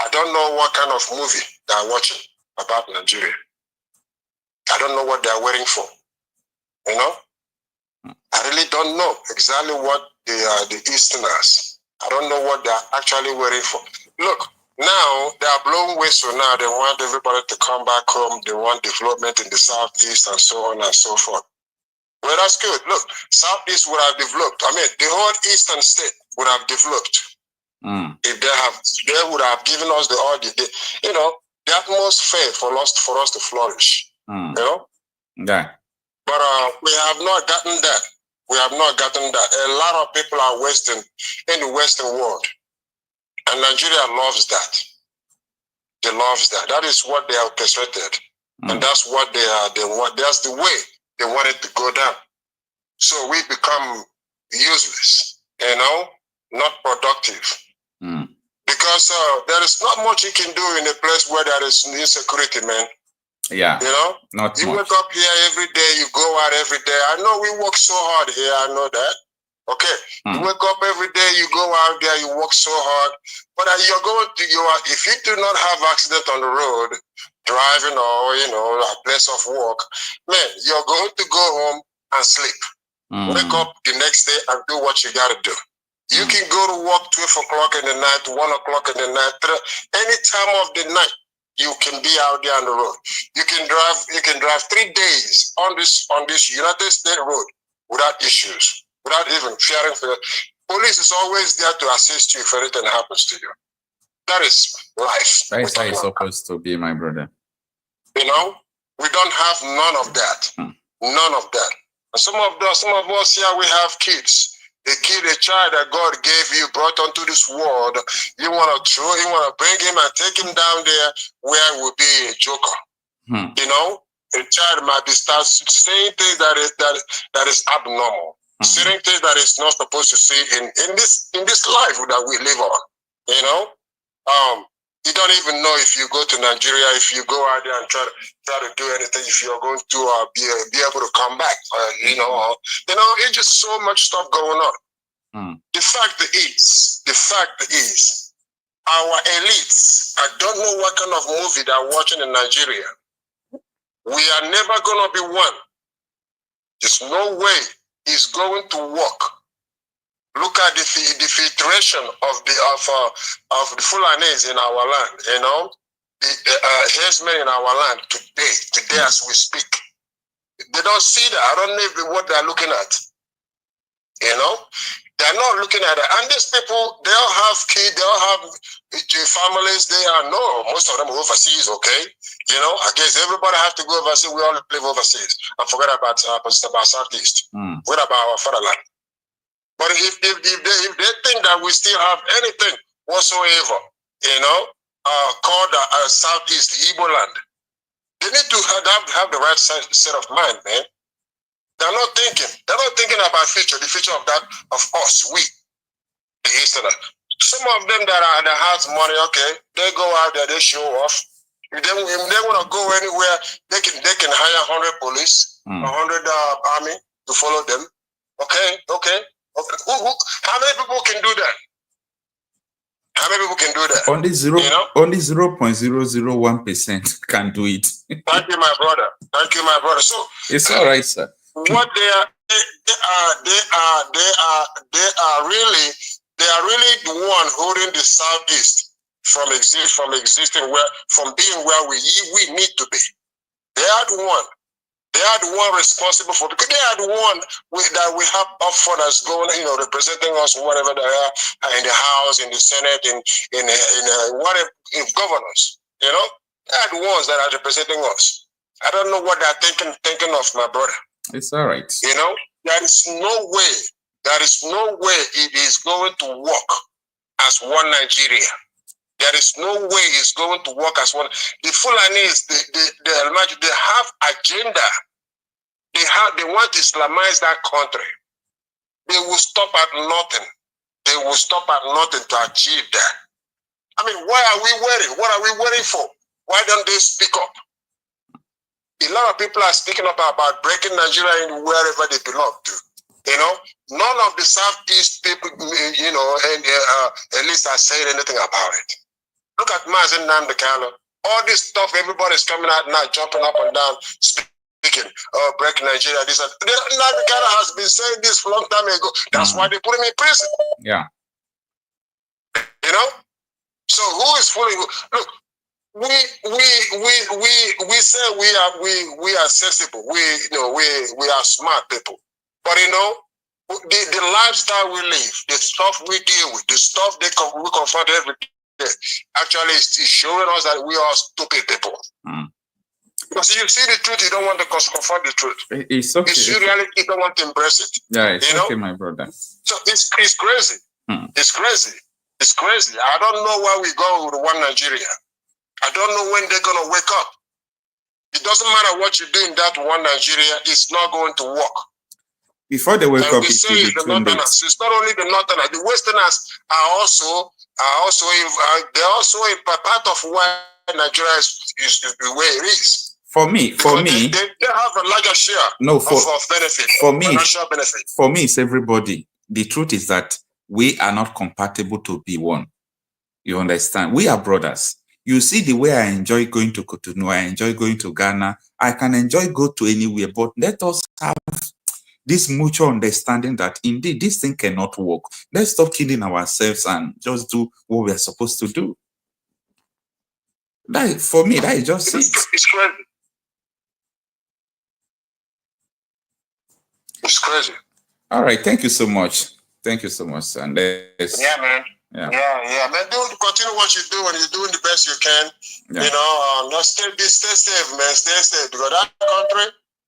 I don't know what kind of movie they are watching about Nigeria. I don't know what they are waiting for. You know, I really don't know exactly what the Easterners. I don't know what they are actually waiting for. Look, now they are blowing whistle. Now they want everybody to come back home. They want development in the southeast and so on and so forth. Well, that's good. Look, Southeast would have developed. I mean, the whole eastern state would have developed if they would have given us the atmosphere for us to flourish. You know? Yeah. But we have not gotten that. We have not gotten that. A lot of people are wasting in the Western world. And Nigeria loves that. They love that. That is what they have orchestrated. And that's what they want. That's the way they want it to go down. So we become useless, you know, not productive. Because there is not much you can do in a place where there is insecurity, man. Yeah. You know? Not you much. wake up here every day, you go out every day. I know we work so hard here, I know that. Okay. You wake up every day, you go out there, you work so hard. But if you do not have accident on the road, driving or, you know, a place of work, man, you're going to go home and sleep. Wake up the next day and do what you got to do. You can go to work 12 o'clock in the night, 1 o'clock in the night, any time of the night. You can be out there on the road. You can drive 3 days on this United States road without issues, without even fearing for it. Police is always there to assist you if anything happens to you. That is life. That is how it's supposed to be, my brother. You know, we don't have none of that. None of that. And some of us here, we have kids. A child that God gave you, brought onto this world, you want to bring him and take him down there where he will be a joker. You know, a child might be start saying things that is abnormal, saying things that is not supposed to see in this life that we live on. You know, you don't even know if you go to Nigeria, if you go out there and try to do anything, if you're going to be able to come back. It's just so much stuff going on. The fact is, our elites, I don't know what kind of movie they're watching in Nigeria. We are never going to be one. There's no way it's going to work. Look at the filtration of the Fullanis in our land, you know, the herdsmen in our land today as we speak. They don't see that. I don't know what they're looking at. You know, they're not looking at it. And these people, they all have kids, they all have families. Most of them are overseas, okay? You know, I guess everybody have to go overseas. We all live overseas. And forget about Southeast. What about our fatherland? But if they think that we still have anything whatsoever, you know, called Southeast Igbo land, they need to have the right set of mind, man. They're not thinking about the future of us, we, the Easterners. Some of them that has money, okay, they go out there, they show off. If they want to go anywhere, they can hire 100 police, 100 army to follow them. Okay. How many people can do that? How many people can do that? Only 0.001% can do it. Thank you, my brother. So it's all right, sir. What they are really the one holding the Southeast from being where we need to be. They are the one. They are the one responsible for, because they are the one that we have up for us going, you know, representing us, whatever they are, in the House, in the Senate, in whatever, in governors. You know, they are the ones that are representing us. I don't know what they're thinking of, my brother. It's all right. You know, there is no way it is going to work as one Nigeria. There is no way it's going to work as one. The Fullanis, they have agenda. They want to Islamize that country. They will stop at nothing. They will stop at nothing to achieve that. I mean, why are we waiting? What are we waiting for? Why don't they speak up? A lot of people are speaking up about breaking Nigeria in wherever they belong to. You know, none of the Southeast people, you know, and at least are saying anything about it. Look at Nnamdi Kanu. All this stuff, everybody's coming out now, jumping up and down, speaking, break Nigeria, this and Nnamdi Kanu has been saying this for a long time ago. That's why they put him in prison. Yeah. You know? So who is fooling? Look, we say we are sensible. We are smart people. But the lifestyle we live, the stuff we deal with, the stuff we confront every day, actually is showing us that we are stupid people. Because you see the truth, you don't want to confront the truth. It's okay. You see reality, you don't want to embrace it. Yeah, it's okay, my brother. So it's crazy. It's crazy. It's crazy. I don't know where we go with one Nigeria. I don't know when they're going to wake up. It doesn't matter what you do in that one Nigeria, it's not going to work. Before they wake up, it's the Northerners. It's not only the Northerners. The Westerners are also a part of why Nigeria is the way it is. For me, they have a larger share of benefit. For me, financial benefit. For me, it's everybody. The truth is that we are not compatible to be one. You understand? We are brothers. You see the way I enjoy going to Cotonou, I enjoy going to Ghana. I can enjoy go to anywhere, but let us have this mutual understanding that indeed this thing cannot work. Let's stop killing ourselves and just do what we are supposed to do. That, for me, that is just it. It's crazy. It's crazy. All right, thank you so much. Thank you so much. And yeah, man. Yeah, man. Continue what you're doing. You're doing the best you can. Yeah. Stay safe, man. Stay safe. Because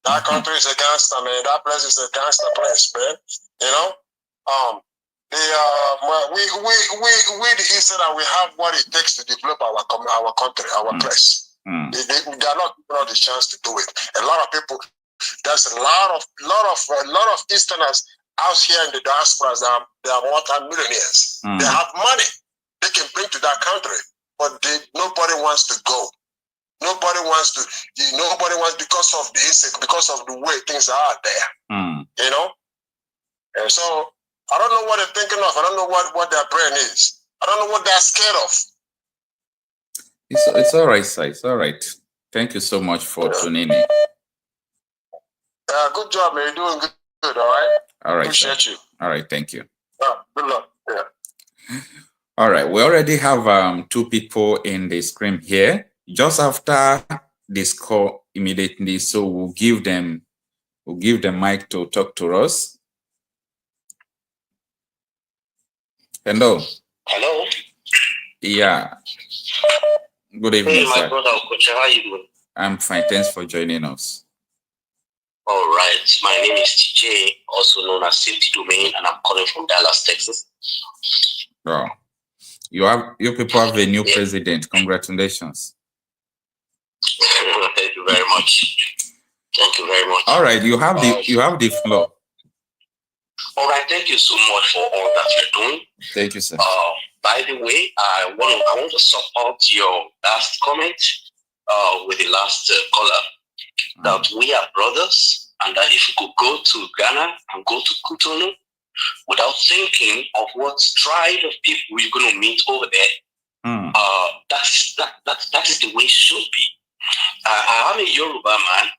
that country is a gangster, man. That place is a gangster place, man. We the Eastern, we have what it takes to develop our country, our place. They are not given the chance to do it. A lot of people. There's a lot of Easterners out here in the diaspora that they are multi-millionaires. They have money they can bring to that country, but nobody wants to go. Nobody wants because of the way things are there. And so I don't know what they're thinking of. I don't know what their brain is. I don't know what they're scared of. It's all right, sir. It's all right. Thank you so much for tuning in. Good job, man. You're doing good, all right? All right. Appreciate you. All right, thank you. Good luck. Yeah. All right, we already have two people in the screen here. Just after this call immediately, so we'll give them mic to talk to us. Hello. Hello. Yeah. Good evening, my sir. brother Okocha, how you doing? I'm fine. Thanks for joining us. All right. My name is TJ, also known as Safety Domain, and I'm calling from Dallas, Texas. Oh, you people have a new president. Congratulations. Thank you very much. Thank you very much. All right, you have the floor. All right. Thank you so much for all that you're doing. Thank you, sir. By the way, I want to support your last comment with the last caller. That we are brothers, and that if we could go to Ghana and go to Cotonou without thinking of what tribe of people we're going to meet over there, that is the way it should be. I'm a Yoruba man,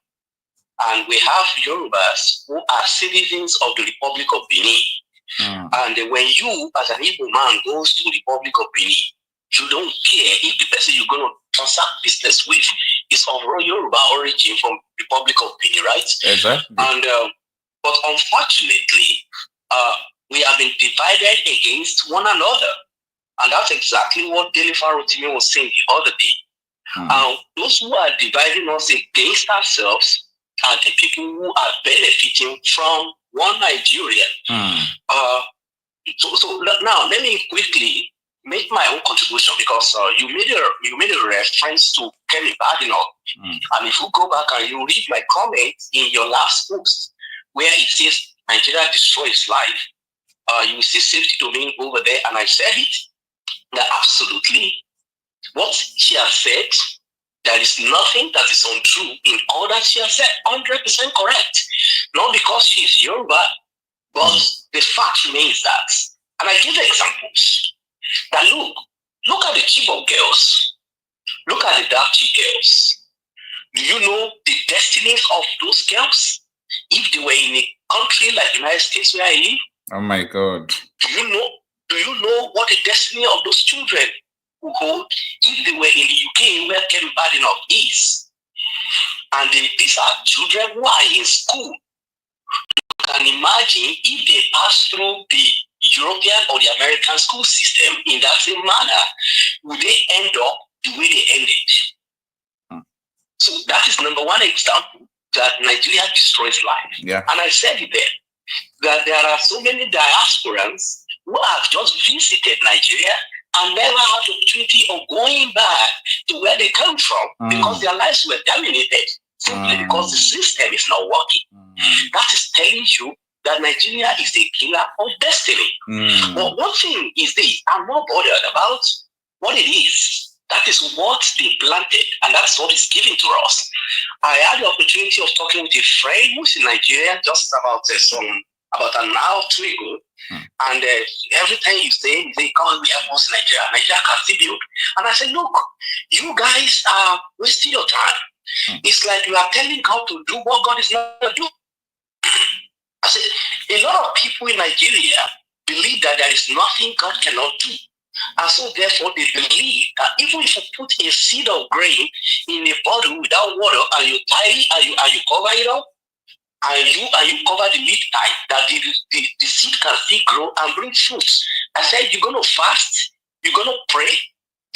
and we have Yorubas who are citizens of the Republic of Benin. And when you, as an Igbo man, goes to the Republic of Benin, you don't care if the person you're going to transact business with is of Yoruba origin from the Republic of Benin, right? Exactly. And but unfortunately, we have been divided against one another, and that's exactly what Delifa Rotimi was saying the other day. Those who are dividing us against ourselves are the people who are benefiting from one Nigeria. So now let me quickly make my own contribution, because you made a reference to Kenny Badenoch. And if you go back and you read my comment in your last post where it says Nigeria destroys life, you will see Safety Domain over there, and I said it, that absolutely what she has said, there is nothing that is untrue in all that she has said. 100% correct. Not because she is Yoruba, but the fact remains that, and I give examples. That look at the Chibok girls. Look at the Dapchi girls. Do you know the destinies of those girls? If they were in a country like the United States where I live? Oh my God. Do you know what the destiny of those children Google if they were in the UK where Kevin Badenoch is. And these are children who are in school. You can imagine if they pass through the European or the American school system in that same manner, would they end up the way they ended? So that is number one example that Nigeria destroys life. Yeah. And I said it there, that there are so many diasporans who have just visited Nigeria and never had the opportunity of going back to where they come from because their lives were terminated simply because the system is not working. That is telling you that Nigeria is a killer of destiny. But one thing is this, I'm not bothered about what it is. That is what they planted, and that's what is given to us. I had the opportunity of talking with a friend who's in Nigeria just about an hour or two ago, and every time you say, "Come, we have most Nigeria can still build." And I said, "Look, you guys are wasting your time. It's like you are telling God to do what God is not going to do." I said, a lot of people in Nigeria believe that there is nothing God cannot do. And so therefore they believe that even if you put a seed of grain in a bottle without water and you tie it and you cover it up and you cover the lid tight, that the seed can still grow and bring fruits. I said, you're gonna fast, you're gonna pray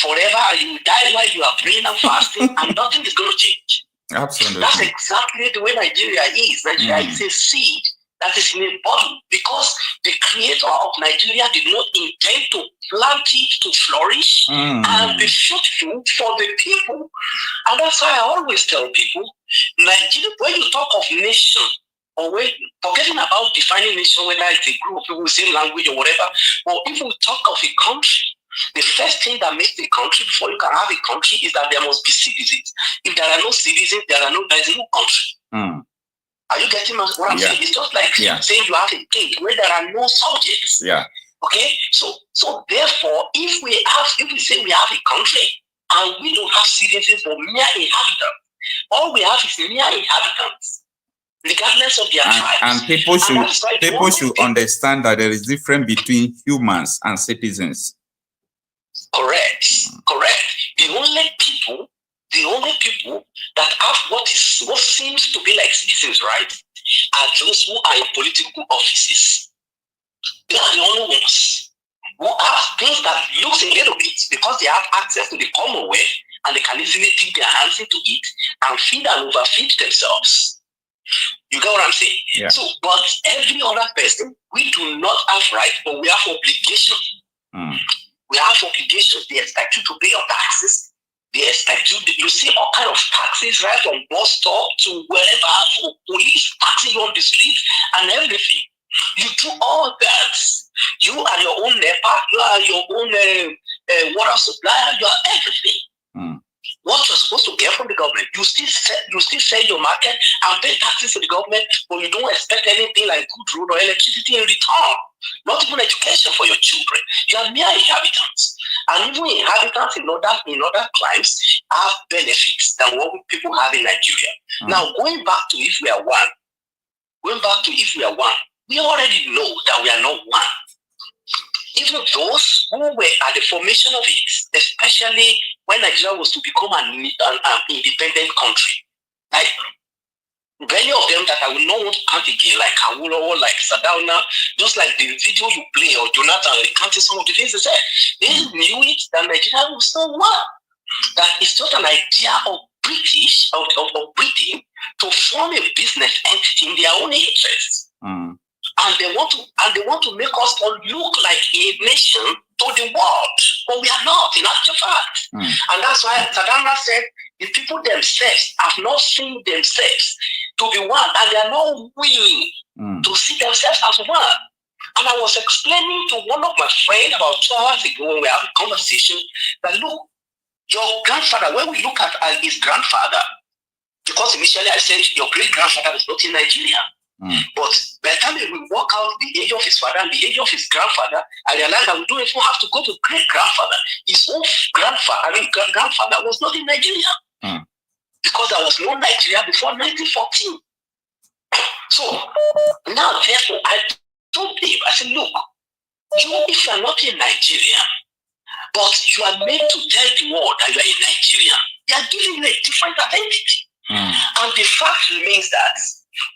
forever, and you will die while you are praying and fasting, and nothing is gonna change. Absolutely. That's exactly the way Nigeria is. Nigeria is a seed that is in a bottle because the creator of Nigeria did not intend to plant it to flourish and be fruitful for the people. And that's why I always tell people, Nigeria, when you talk of nation, or when forgetting about defining nation, whether it's a group of people with the same language or whatever, or if we talk of a country, the first thing that makes the country before you can have a country is that there must be citizens. If there are no citizens, there is no country. Are you getting what I'm saying? It's just like saying you have a king where there are no subjects. Yeah. Okay. So therefore, if we say we have a country and we don't have citizens or mere inhabitants, all we have is mere inhabitants, regardless of their tribes. And people should understand that there is difference between humans and citizens. Correct. The only people that have what seems to be like citizens, right, are those who are in political offices. They are the only ones who have things that looks a little bit because they have access to the commonwealth and they can easily dip their hands into it and feed and overfeed themselves. You get what I'm saying? Yeah. So, but every other person, we do not have rights, but we have obligation. We have obligations. They expect you to pay your taxes. They expect you see all kind of taxes, right, from bus stop to wherever, for police taxing you on the street and everything. You do all that. You are your own NEPA, you are your own water supplier, you are everything. What you're supposed to get from the government, you still sell your market and pay taxes to the government, but you don't expect anything like good road or electricity in return. Not even education for your children. You are mere inhabitants. And even inhabitants in other climes have benefits than what people have in Nigeria. Now, going back to if we are one, we already know that we are not one. Even those who were at the formation of it, especially when Nigeria was to become an independent country, like many of them that I will not want to count again, like Awolowo, like Sadauna, just like the video you play, or Jonathan recounting some of the things they said, they knew it that Nigeria was not one. That it's just an idea of British, of Britain, to form a business entity in their own interests. And they want to make us all look like a nation to the world, but we are not in actual fact. And that's why Sadana said the people themselves have not seen themselves to be one, and they are not willing to see themselves as one. And I was explaining to one of my friends about 2 hours ago when we had a conversation that look, your grandfather, when we look at his grandfather, because initially I said your great grandfather is not in Nigeria. But by the time we work out the age of his father and the age of his grandfather, I realized that we don't even have to go to great grandfather. His own grandfather was not in Nigeria. Because there was no Nigeria before 1914. So now, therefore, I told him, I said, look, if you are not in Nigeria, But you are made to tell the world that you are a Nigerian. They are giving you a different identity. And the fact remains that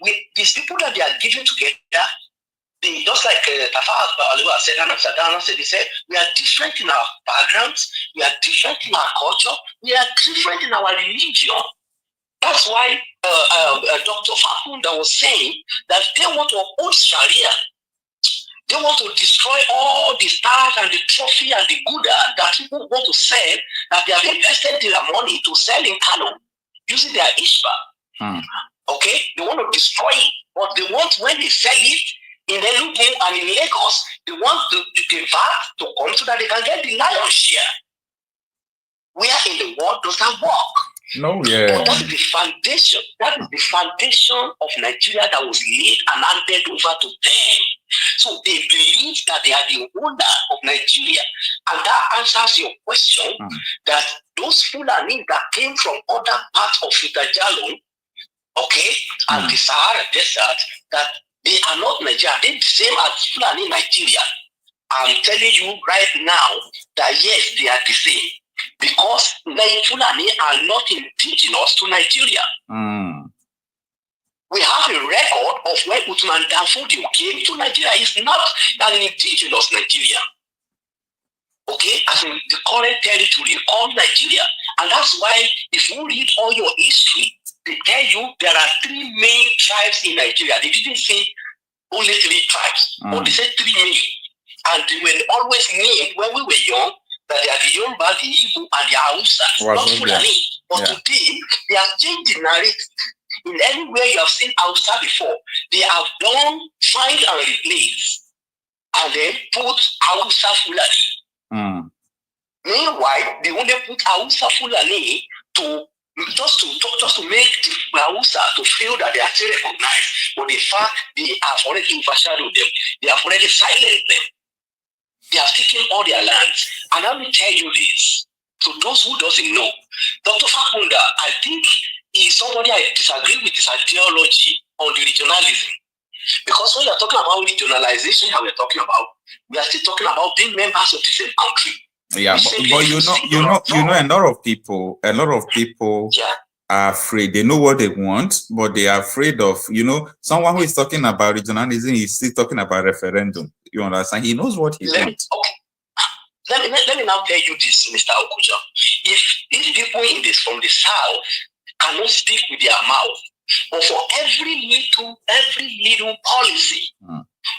with these people that they are giving together, they, just like Tafa said, they said, we are different in our backgrounds, we are different in our culture, we are different in our religion. That's why Dr. Mapohunda was saying that they want to uphold Sharia. They want to destroy all the stars and the trophy and the Buddha that people want to sell, that they have invested their money to sell in Kano using their Ishba. Okay? They want to destroy it. But they want, when they sell it in Enugu and in Lagos, they want the VAT to come so that they can get the lion's share. Where in the world does that work? No, yeah. But that is the foundation. That is the foundation of Nigeria that was laid and handed over to them. So they believe that they are the owner of Nigeria. And that answers your question that those Fullani that came from other parts of Jalon, okay, and the Sahara Desert, that they are not Nigeria. They're the same as Fullani Nigeria. I'm telling you right now that yes, they are the same. Because the Fullani are not indigenous to Nigeria. We have a record of when Uthman Danfodio came to Nigeria. He's not an indigenous Nigerian. Okay, as in the current territory called Nigeria. And that's why if you read all your history, they tell you there are 3 main tribes in Nigeria. They didn't say only 3 tribes, but they said 3 main. And they were always named when we were young that they are the Yoruba, the Igbo, and the Hausa, not Fullani. But today, they have changed the narrative. In anywhere you have seen Hausa before, they have done find and replace, and then put Hausa Fullani. Meanwhile, they only put Hausa Fullani to just to make the Hausa to feel that they are still recognized. But in fact, they have already overshadowed them. They have already silenced them. They have taken all their lands. And let me tell you this, to those who doesn't know, Dr. Mapohunda, I think, is somebody I disagree with his ideology on the regionalism. Because when you're talking about regionalization that we're talking about, we are still talking about being members of the same country. Yeah, but you know, a lot of people are afraid. They know what they want, but they are afraid of, someone who is talking about regionalism is still talking about referendum. You understand? He knows what he wants. Okay. Let me now tell you this, Mr. Okuja. If these people from the South cannot speak with their mouth, but for every little policy,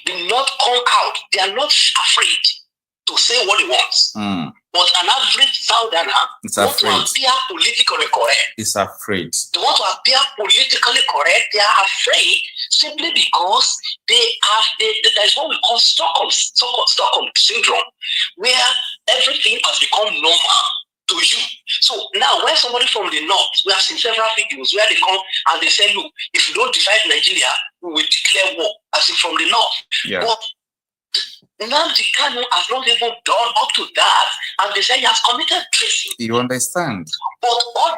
do not come out. They are not afraid to say what they want. But an average Southerner wants to appear politically correct. It's afraid. They want to appear politically correct. They are afraid simply because there's what we call Stockholm syndrome, where everything has become normal to you. So now when somebody from the north, we have seen several videos where they come and they say, look, if you don't divide Nigeria, we will declare war, as in from the north. Yeah. But Nnamdi Kanu has not even done up to that, and they say he has committed treason. You understand? But all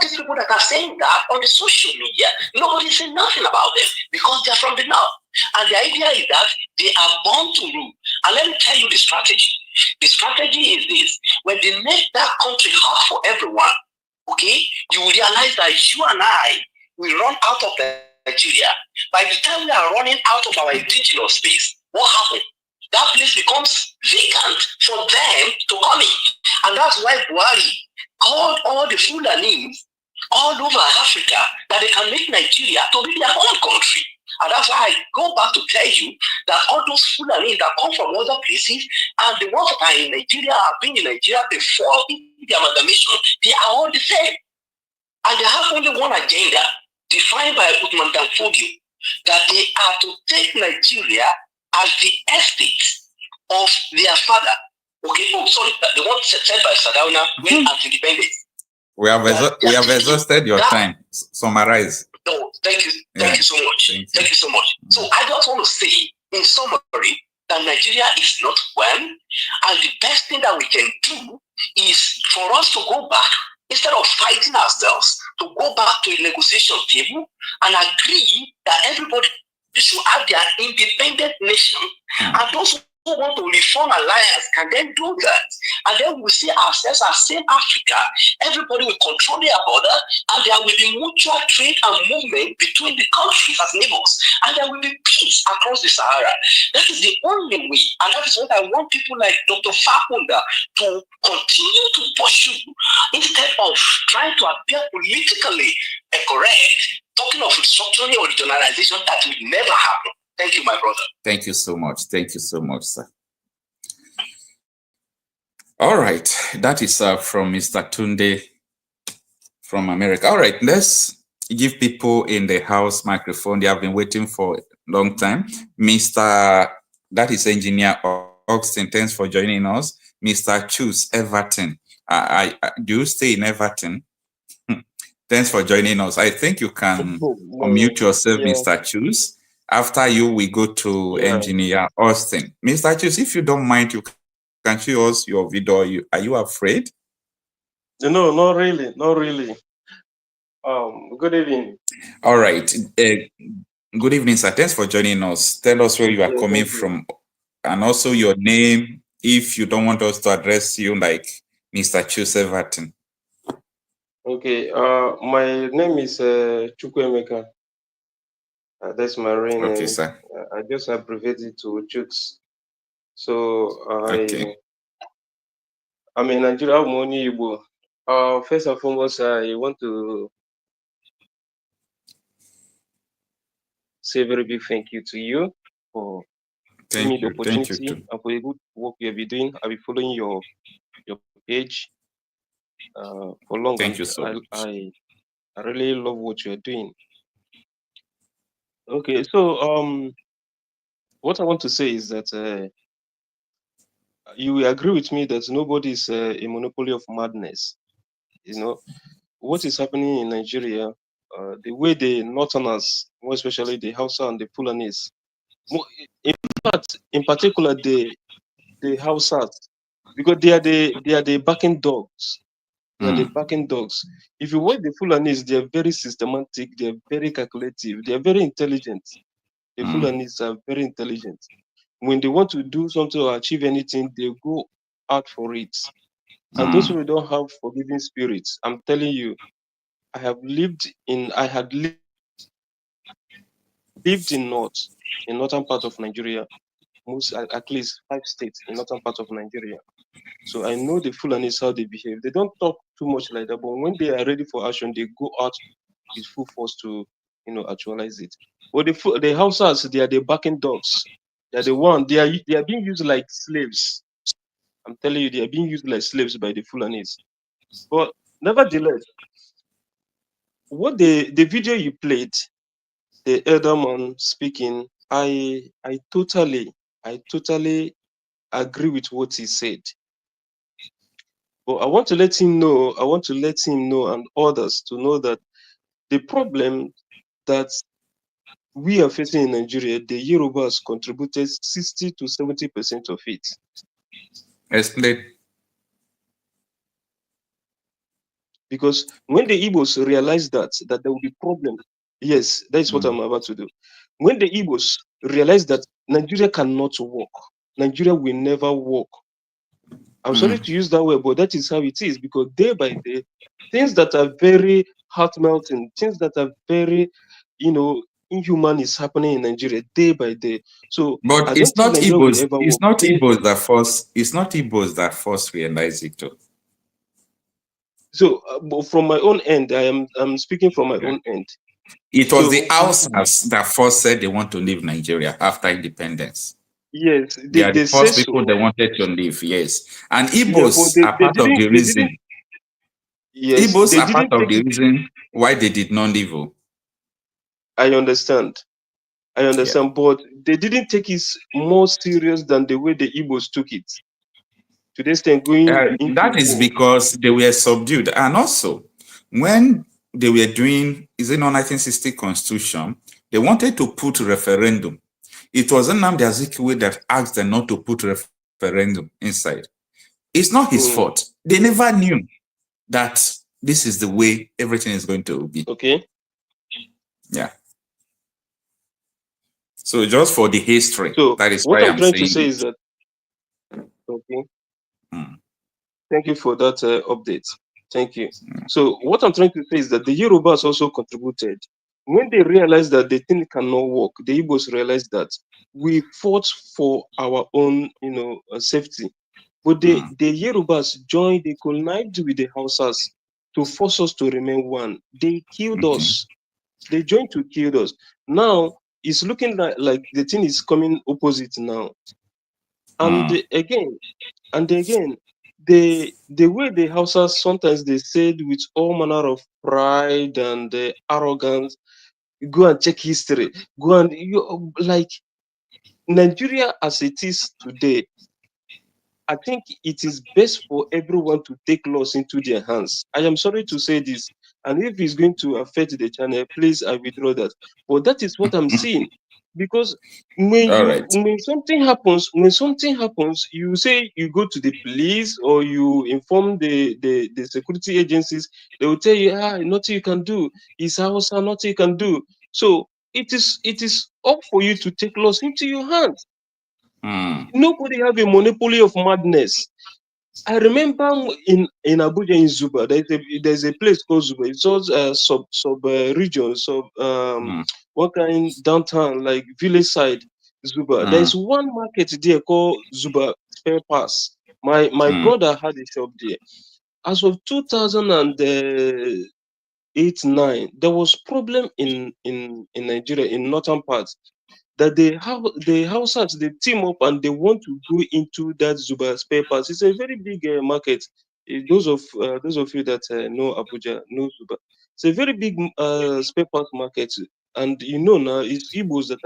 these people that are saying that on the social media, nobody saying nothing about them because they are from the north. And the idea is that they are born to rule. And let me tell you the strategy. The strategy is this: when they make that country hot for everyone, okay, you will realize that you and I will run out of Nigeria. By the time we are running out of our indigenous space, what happened? That place becomes vacant for them to come in. And that's why Buhari called all the Fullanis all over Africa that they can make Nigeria to be their own country. And that's why I go back to tell you that all those Fullanis that come from other places and the ones that are in Nigeria have been in Nigeria before the amalgamation, they are all the same. And they have only one agenda, defined by Uthman Danfodio, that they are to take Nigeria as the estate of their father. Okay, the one said by Sadauna when anti-independence. We have exhausted your time. Summarize. No, thank you so much. Thank you so much. So I just want to say, in summary, that Nigeria is not one, and the best thing that we can do is for us to go back, instead of fighting ourselves, to go back to a negotiation table and agree that everybody should have their independent nation, and those want to reform alliance can then do that. And then we see ourselves as same Africa. Everybody will control their border, and there will be mutual trade and movement between the countries as neighbors. And there will be peace across the Sahara. That is the only way. And that is what I want people like Dr. Mapohunda to continue to pursue, instead of trying to appear politically correct, talking of restructuring or regionalization. That will never happen. Thank you, my brother. Thank you so much. Thank you so much, sir. All right. That is from Mr. Tunde from America. All right. Let's give people in the house microphone. They have been waiting for a long time. That is Engineer Austin. Thanks for joining us. Mr. Choose Everton. Do you stay in Everton? Thanks for joining us. I think you can unmute yourself, yeah. Mr. Choose. After you, we go to Engineer Austin. Mr. Choose, if you don't mind, you can show us your video. Are you afraid? No, not really. Not really. Good evening. All right. Good evening, sir. Thanks for joining us. Tell us where you are coming from, and also your name, if you don't want us to address you like Mr. Choose Everton. Okay. My name is Chukwuemeka. That's my real name. Okay, sir. I just abbreviate it to Chooks. So I'm in Nigeria. I'm only Igbo. First and foremost, I want to say a very big thank you to you for giving me the opportunity and for the good work you have been doing. I'll be following your page for long. Thank you so much. I really love what you're doing. Okay, so what I want to say is that you will agree with me that nobody is a monopoly of madness. You know what is happening in Nigeria, the way the Northerners, more especially the Hausa and the Fullanis, in particular the Hausas, because they are the backing dogs. They are the backing dogs. If you watch the Fullanis, they are very systematic, they are very calculative, they are very intelligent. The Fullanis are very intelligent. When they want to do something or achieve anything, they go out for it. And those who don't have forgiving spirits, I'm telling you, I had lived in northern part of Nigeria, at least 5 states in northern part of Nigeria. So I know the Fullanis, how they behave. They don't talk too much like that, but when they are ready for action, they go out with full force to, actualize it. But the Hausas, they are the backing dogs. They are the one. They are being used like slaves. I'm telling you, they are being used like slaves by the Fullanis. But nevertheless, what the video you played, the elder man speaking, I totally agree with what he said. But I want to let him know, and others to know that the problem that we are facing in Nigeria, the Yorubas contributed 60 to 70% of it. Explain. Because when the Igbos realized that there will be problem, yes, that is what I'm about to do. When the Igbos realized that Nigeria cannot work, Nigeria will never work. I'm sorry to use that word, but that is how it is, because day by day, things that are very heart-melting, things that are very, inhuman is happening in Nigeria day by day. So, but it's not Igbos. It's not Igbos that force. It's not Igbos that force realize it too. So, from my own end, I'm speaking from my own end. It was the Hausas that first said they want to leave Nigeria after independence. Yes, they are the first people that wanted to leave. Yes, and Igbos are part of the reason. Yes, Igbos are part of the reason why they did not leave. I understand, but they didn't take it more serious than the way the Igbos took it. To this extent, that is because they were subdued, and also when they were doing, is it not 1960 Constitution? They wanted to put referendum. It was Nnamdi Kanu that asked them not to put referendum inside. It's not his fault. They never knew that this is the way everything is going to be. Okay. Yeah. So just for the history, so that is what why I'm trying to say is that Okay. Mm. Thank you for that update. Thank you. So what I'm trying to say is that the Yorubas also contributed. When they realized that the thing cannot work, the Igbos realized that we fought for our own, safety. But the Yorubas joined, they connived with the Hausas to force us to remain one. They killed Okay. us. They joined to kill us. Now it's looking like the thing is coming opposite now. And again, the way the Hausas sometimes they said with all manner of pride and arrogance, go and check history, go and like Nigeria as it is today. I think it is best for everyone to take laws into their hands. I am sorry to say this, and if it's going to affect the channel, please I withdraw that. But that is what I'm seeing, because All right. when something happens, you say you go to the police or you inform the security agencies. They will tell you, nothing you can do. It's Hausa, nothing you can do. So it is up for you to take laws into your hands. Nobody have a monopoly of madness. I remember in Abuja, in Zuba, there's a place called Zuba. It's all sub region, what kind downtown, like village side Zuba. There's one market there called Zuba Spare Parts. My brother had a shop there. As of 2008-9, there was problem in Nigeria, in northern parts, that the Hausas, they team up and they want to go into that Zuba Spare Parts. It's a very big market. Those of you that know Abuja know Zuba. It's a very big spare parts market, and now it's Igbos that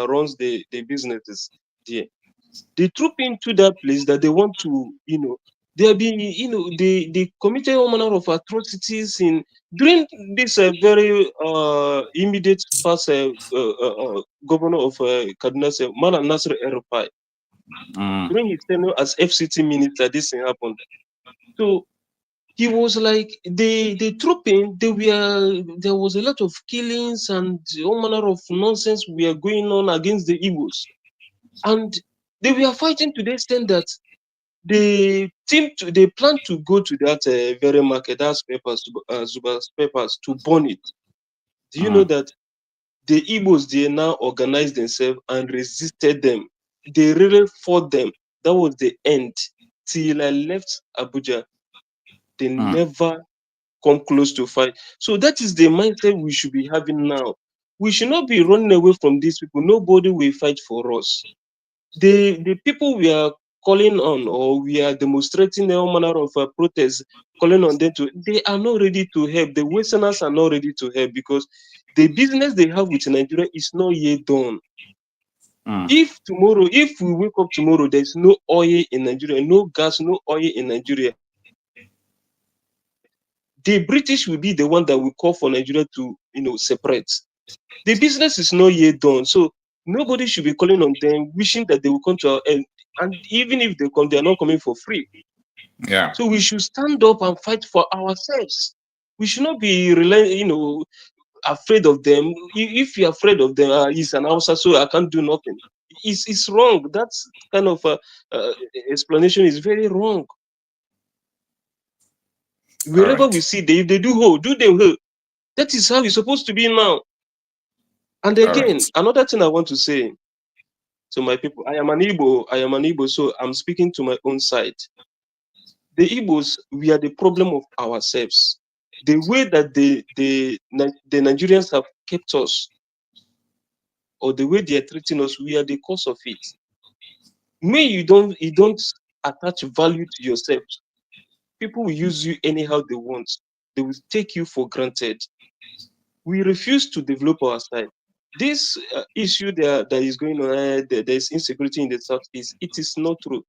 runs the businesses there. They troop into that place that they want to, they have been, they committed all manner of atrocities during this very immediate past governor of Kaduna, Malam Nasir El-Rufai. During his tenure as FCT minister, this thing happened. So he was like, they troop in, there was a lot of killings and all manner of nonsense were going on against the Igbos. And they were fighting to the extent that they plan to go to that very market, that's Zuba Papers, to burn it. Do you know that the Igbos, they now organized themselves and resisted them? They really fought them. That was the end. Till I left Abuja, they never come close to fight. So that is the mindset we should be having now. We should not be running away from these people. Nobody will fight for us. The people we are calling on, or we are demonstrating all manner of protests, calling on them they are not ready to help. The Westerners are not ready to help, because the business they have with Nigeria is not yet done. If we wake up tomorrow, there's no oil in Nigeria, no gas, no oil in Nigeria, the British will be the one that will call for Nigeria to, separate. The business is not yet done. So nobody should be calling on them, wishing that they will come to our end. And even if they come, they are not coming for free. Yeah. So we should stand up and fight for ourselves. We should not be afraid of them. If you're afraid of them, he's an Hausa, so I can't do nothing. It's wrong. That kind of explanation is very wrong. Wherever we see if they do them. That is how it's supposed to be now. And again, another thing I want to say to my people, I am an Igbo, so I'm speaking to my own side. The Igbos, we are the problem of ourselves. The way that the Nigerians have kept us, or the way they are treating us, we are the cause of it. When you don't attach value to yourself, people will use you anyhow they want. They will take you for granted. We refuse to develop our side. This issue that is going on, there's insecurity in the Southeast, it is not true.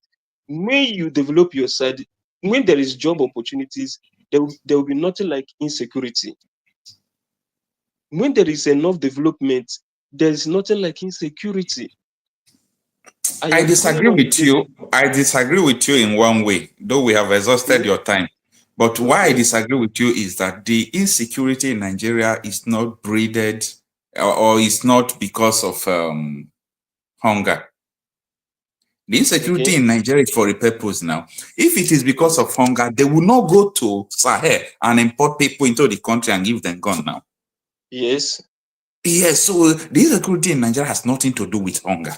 When you develop your side, when there is job opportunities, there will be nothing like insecurity. When there is enough development, there is nothing like insecurity. I disagree with you. I disagree with you in one way, though we have exhausted your time. But why I disagree with you is that the insecurity in Nigeria is not breeded or is not because of hunger. The insecurity in Nigeria is for a purpose now. If it is because of hunger, they will not go to Sahel and import people into the country and give them gun now. Yes. Yes, so the insecurity in Nigeria has nothing to do with hunger.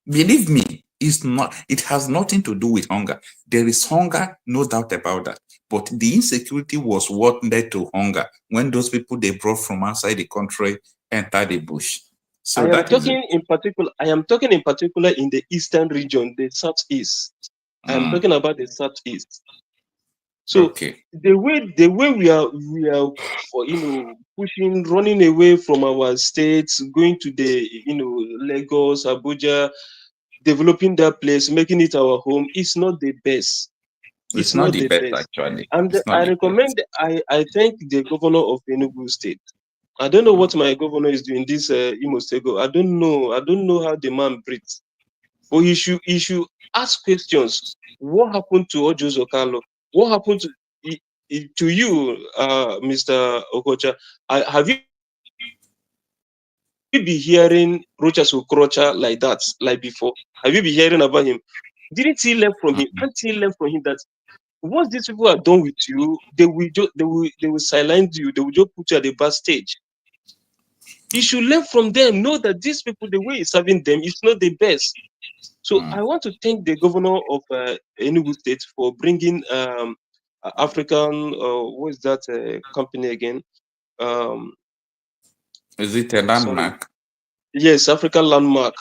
Believe me, it's not. It has nothing to do with hunger. There is hunger, no doubt about that. But the insecurity was what led to hunger when those people they brought from outside the country entered the bush. So I am that is talking in particular in the eastern region, the southeast. I am talking about the southeast. So okay. the way we are pushing, running away from our states, going to the Lagos, Abuja, developing that place, making it our home, is not the best. It's not the best actually. And I thank the governor of Enugu State. I don't know what my governor is doing this Imo State. I don't know how the man breathes. But he should ask questions. What happened to Ojo Zokalo? What happened to you, Mr. Okocha? Have you been hearing Rochas Okrocha like that, like before? Have you been hearing about him? Didn't he learn from him? Can't he learn from him that once these people are done with you, they will silence you. They will just put you at the bad stage. You should learn from them. Know that these people, the way he's serving them, is not the best. So I want to thank the governor of Enugu State for bringing African, what is that company again? Is it a landmark? Sorry. Yes, African Landmark.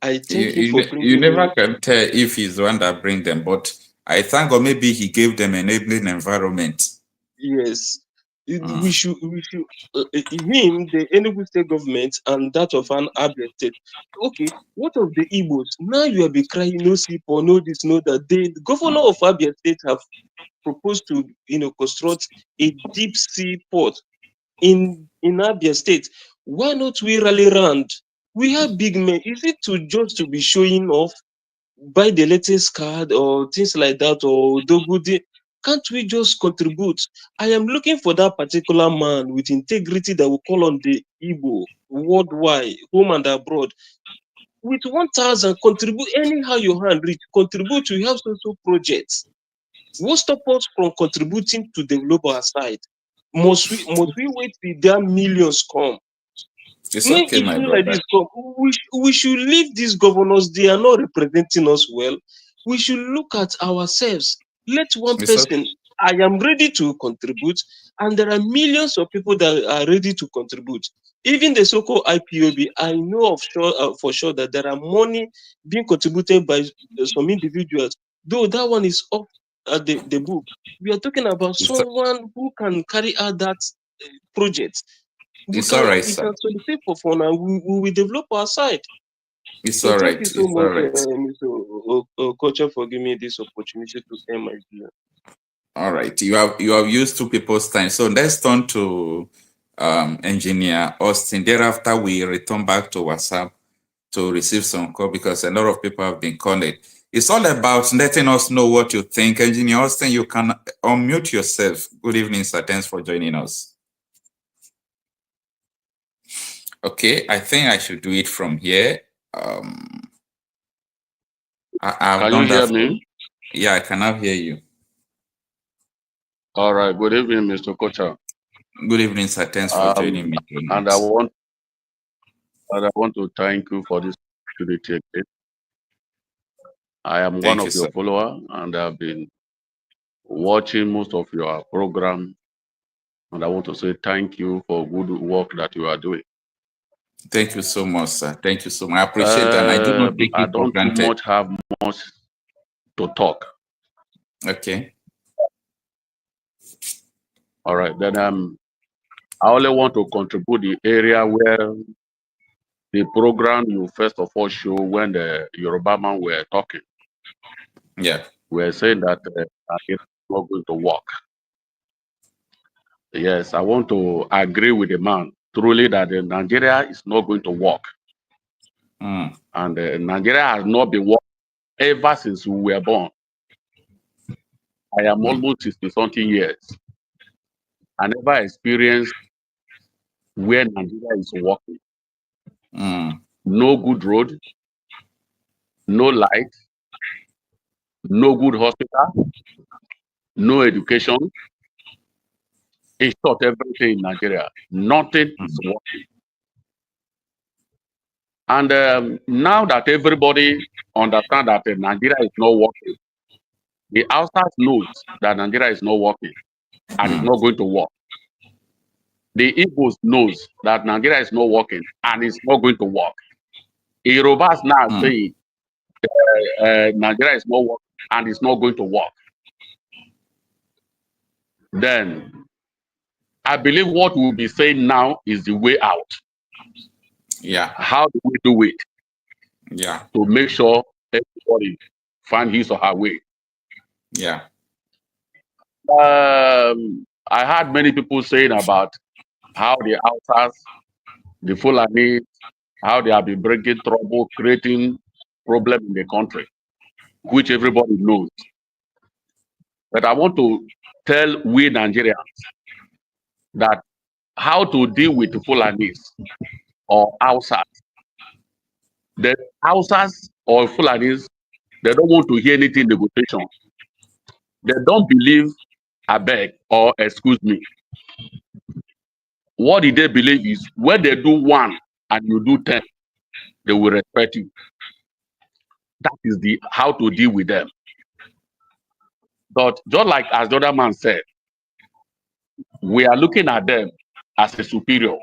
I thank him for bringing. You never can tell if he's the one that bring them, but I thank God maybe he gave them enabling environment. Yes. We should him, the Enugu State government, and that of an Abia State. Okay, what of the Igbos? Now you have been crying, no sleep or no this, no that. The governor of Abia State have proposed to construct a deep sea port in Abia State. Why not we rally round? We have big men. Is it just to be showing off, buy the latest card or things like that, or Dogudi? Can't we just contribute? I am looking for that particular man with integrity that will call on the Igbo worldwide, home and abroad. With 1,000, contribute anyhow your hand reach. Contribute. We have social projects. What stop us from contributing to develop our side? Must we wait till their millions come? It's okay, my brother. Like this, we should leave these governors. They are not representing us well. We should look at ourselves. Let one person. I am ready to contribute, and there are millions of people that are ready to contribute. Even the so-called IPOB, I know for sure that there are money being contributed by some individuals. Though that one is off the book. We are talking about someone who can carry out that project. It's all right, sir. We can solicit for fun and we will develop our side. It's all right. Thank you so much, Mr. Okocha, for giving me this opportunity to share my view. All right. You have used 2 people's time. So let's turn to Engineer Austin. Thereafter, we return back to WhatsApp to receive some call because a lot of people have been calling. It's all about letting us know what you think. Engineer Austin, you can unmute yourself. Good evening, sir. Thanks for joining us. Okay, I think I should do it from here. Can you hear me? Yeah, I cannot hear you. All right. Good evening, Mr. Kocha. Good evening, sir. Thanks for joining me. And I want to thank you for this opportunity. I am one of your followers, and I've been watching most of your program. And I want to say thank you for good work that you are doing. Thank you so much, sir. Thank you so much. I appreciate that. And I do not take it for granted. Have much to talk. Okay. All right. Then I only want to contribute the area where the program you first of all show when the Yoruba man were talking. Yeah. We were saying that it's not going to work. Yes, I want to agree with the man truly that Nigeria is not going to work. And Nigeria has not been working ever since we were born. I am almost 60-something years. I never experienced where Nigeria is working. No good road, no light, no good hospital, no education. In short, everything in Nigeria, nothing is working. And now that everybody understands that Nigeria is not working, the outsiders knows that Nigeria is not working and it's not going to work. The Igbos knows that Nigeria is not working and it's not going to work. Yorubas now saying Nigeria is not working and it's not going to work. Then I believe what we'll be saying now is the way out. Yeah. How do we do it? Yeah. To make sure everybody find his or her way. Yeah. I heard many people saying about how the outsiders, the Fullani, how they have been bringing trouble, creating problem in the country, which everybody knows. But I want to tell we Nigerians that how to deal with the Fulanis or outsiders. The outsiders or Fulanis, they don't want to hear anything negotiation. They don't believe I beg or excuse me. What did they believe is when they do one and you do 10, they will respect you. That is the how to deal with them. But just like as the other man said, we are looking at them as a superior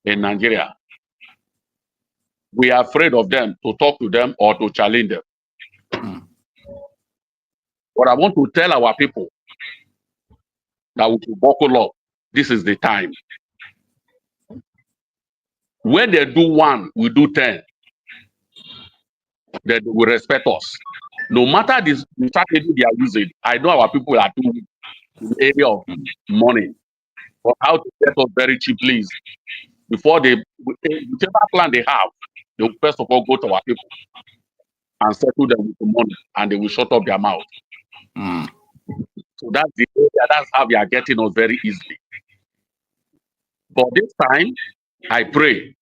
in Nigeria. We are afraid of them to talk to them or to challenge them. But I want to tell our people that we should buckle up. This is the time. When they do one, we do 10. They will respect us. No matter this strategy they are using, I know our people are doing in the area of money, but how to get us very cheaply before they, whichever plan they have, they will first of all go to our people and settle them with the money, and they will shut up their mouth. So that's the area, that's how they are getting us very easily. But this time, I pray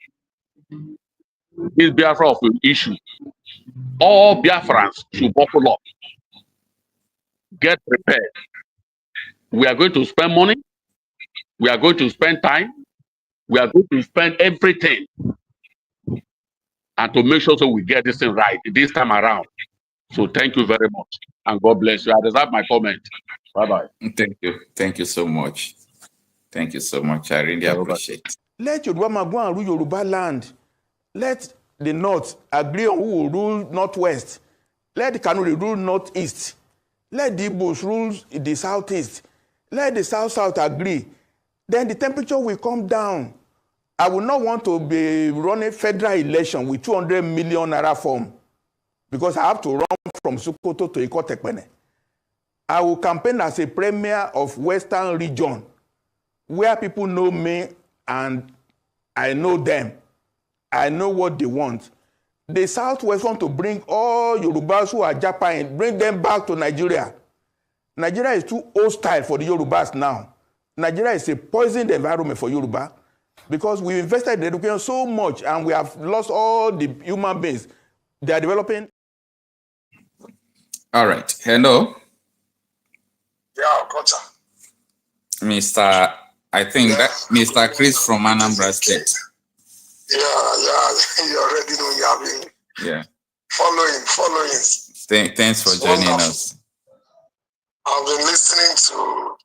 this Biafra of an issue. All Biafrans should buckle up. Get prepared. We are going to spend money. We are going to spend time. We are going to spend everything. And to make sure so we get this thing right this time around. So thank you very much. And God bless you. I reserve my comment. Bye-bye. Thank you. Thank you so much. Thank you so much. I really appreciate it. Let Yoruba go and rule Yoruba land. Let the North agree on who will rule Northwest. Let the Kanu rule Northeast. Let the Igbos rule the Southeast. Let the South agree. Then the temperature will come down. I will not want to be running federal election with 200 million naira form because I have to run from Sokoto to Ikotekpene. I will campaign as a premier of Western region where people know me and I know them. I know what they want. The Southwest want to bring all Yorubas who are Japan, bring them back to Nigeria. Nigeria is too hostile for the Yorubas now. Nigeria is a poisoned environment for Yoruba because we invested in education so much and we have lost all the human beings. They are developing. All right. Hello. Yeah, gotcha. I think that Mr. Chris from Anambra State. Yeah, you already know you have been following. Thanks for joining us. I've been listening to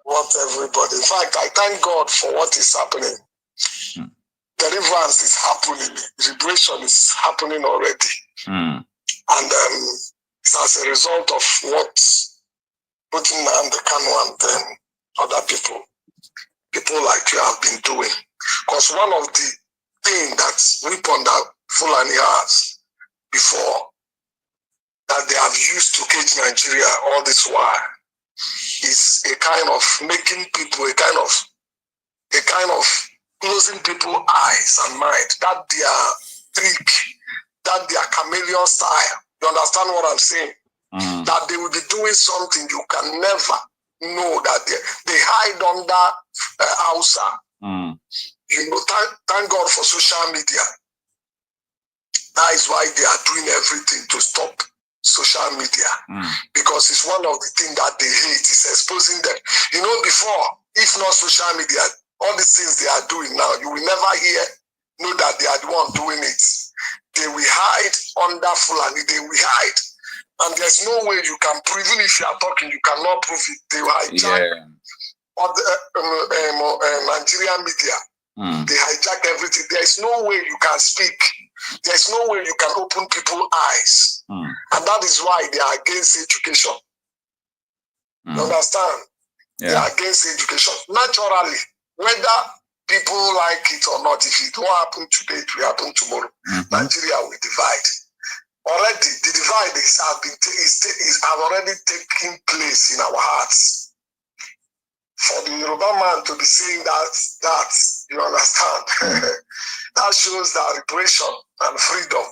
what everybody, in fact, I thank God for what is happening. Deliverance is happening, liberation is happening already. And it's as a result of what putting Nnamdi Kanu and then other people like you have been doing. Because one of the things that weapon that Fullani has before that they have used to cage Nigeria all this while is a kind of making people a kind of closing people's eyes and mind. That their trick, that their chameleon style. You understand what I'm saying? That they will be doing something you can never know that they hide under Hausa. You know, thank God for social media. That is why they are doing everything to stop social media. Because it's one of the things that they hate, is exposing them. You know, before, if not social media, all these things they are doing now, you will never know that they are the one doing it. They will hide under Fullani, they will hide. And there's no way you can prove, even if you are talking, you cannot prove it. They will hijack all the Nigerian media. They hijack everything. There's no way you can speak. There's no way you can open people's eyes. And that is why they are against education. You understand? They are against education. Naturally, whether people like it or not, if it don't happen today, it will happen tomorrow. Nigeria will divide. Already, the divide has already taken place in our hearts. For the Yoruba man to be saying that you understand, that shows that liberation and freedom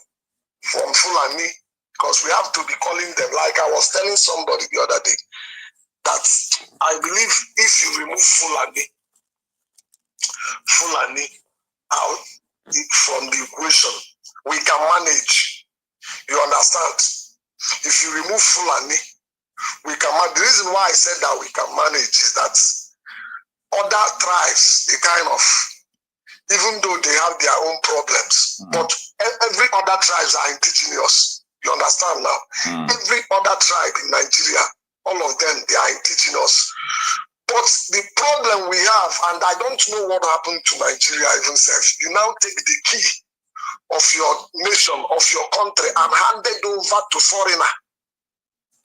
from Fullani, because we have to be calling them, like I was telling somebody the other day, that I believe if you remove Fullani out from the equation, we can manage. You understand? If you remove Fullani, we can manage. The reason why I said that we can manage is that other tribes, they kind of, even though they have their own problems, but every other tribes are indigenous. You understand now? Every other tribe in Nigeria, all of them, they are indigenous. But the problem we have, and I don't know what happened to Nigeria even self, you now take the key of your nation, of your country, and hand it over to foreigner.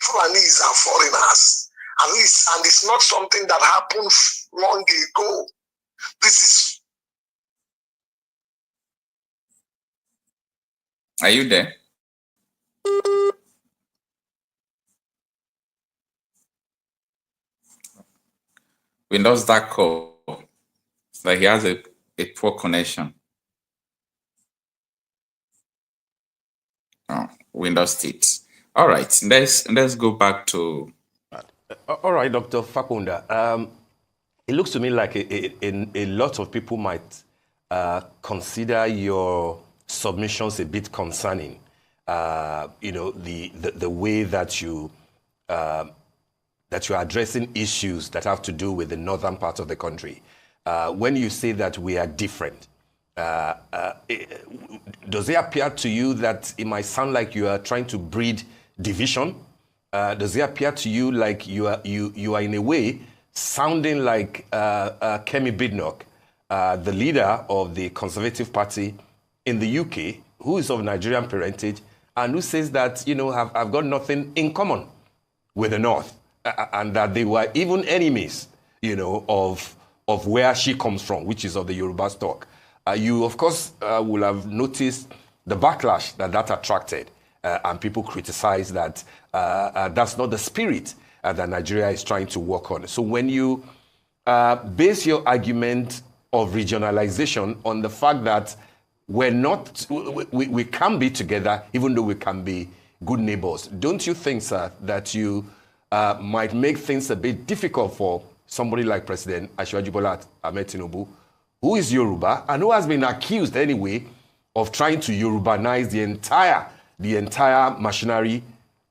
Fullanis are foreigners. At least, and it's not something that happened long ago. This is. Are you there? We lost that call. Like he has a poor connection. Oh, we lost it. All right, let's go back to. All right, Dr. Mapohunda. It looks to me like a lot of people might consider your submissions a bit concerning. You know, the way that you're addressing issues that have to do with the northern part of the country. When you say that we are different, does it appear to you that it might sound like you are trying to breed division? Does it appear to you like you are in a way sounding like Kemi Badenoch, the leader of the Conservative Party in the UK, who is of Nigerian parentage, and who says that, you know, have got nothing in common with the North, and that they were even enemies, you know, of where she comes from, which is of the Yoruba stock. You, of course, will have noticed the backlash that attracted, and people criticize that that's not the spirit that Nigeria is trying to work on. So when you base your argument of regionalization on the fact that we can be together, even though we can be good neighbors, don't you think, sir, that you might make things a bit difficult for somebody like President Asiwaju Bola Ahmed Tinubu, who is Yoruba and who has been accused anyway of trying to Yorubanize the entire machinery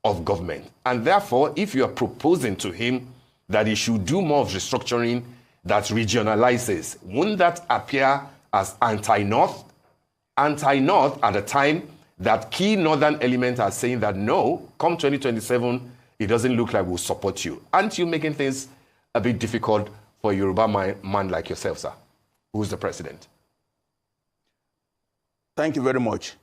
of government? And therefore, if you are proposing to him that he should do more of restructuring that regionalizes, wouldn't that appear as anti-North? Anti-North at a time that key Northern elements are saying that no, come 2027, it doesn't look like we'll support you. Aren't you making things a bit difficult for a Yoruba man like yourself, sir, who's the president? Thank you very much.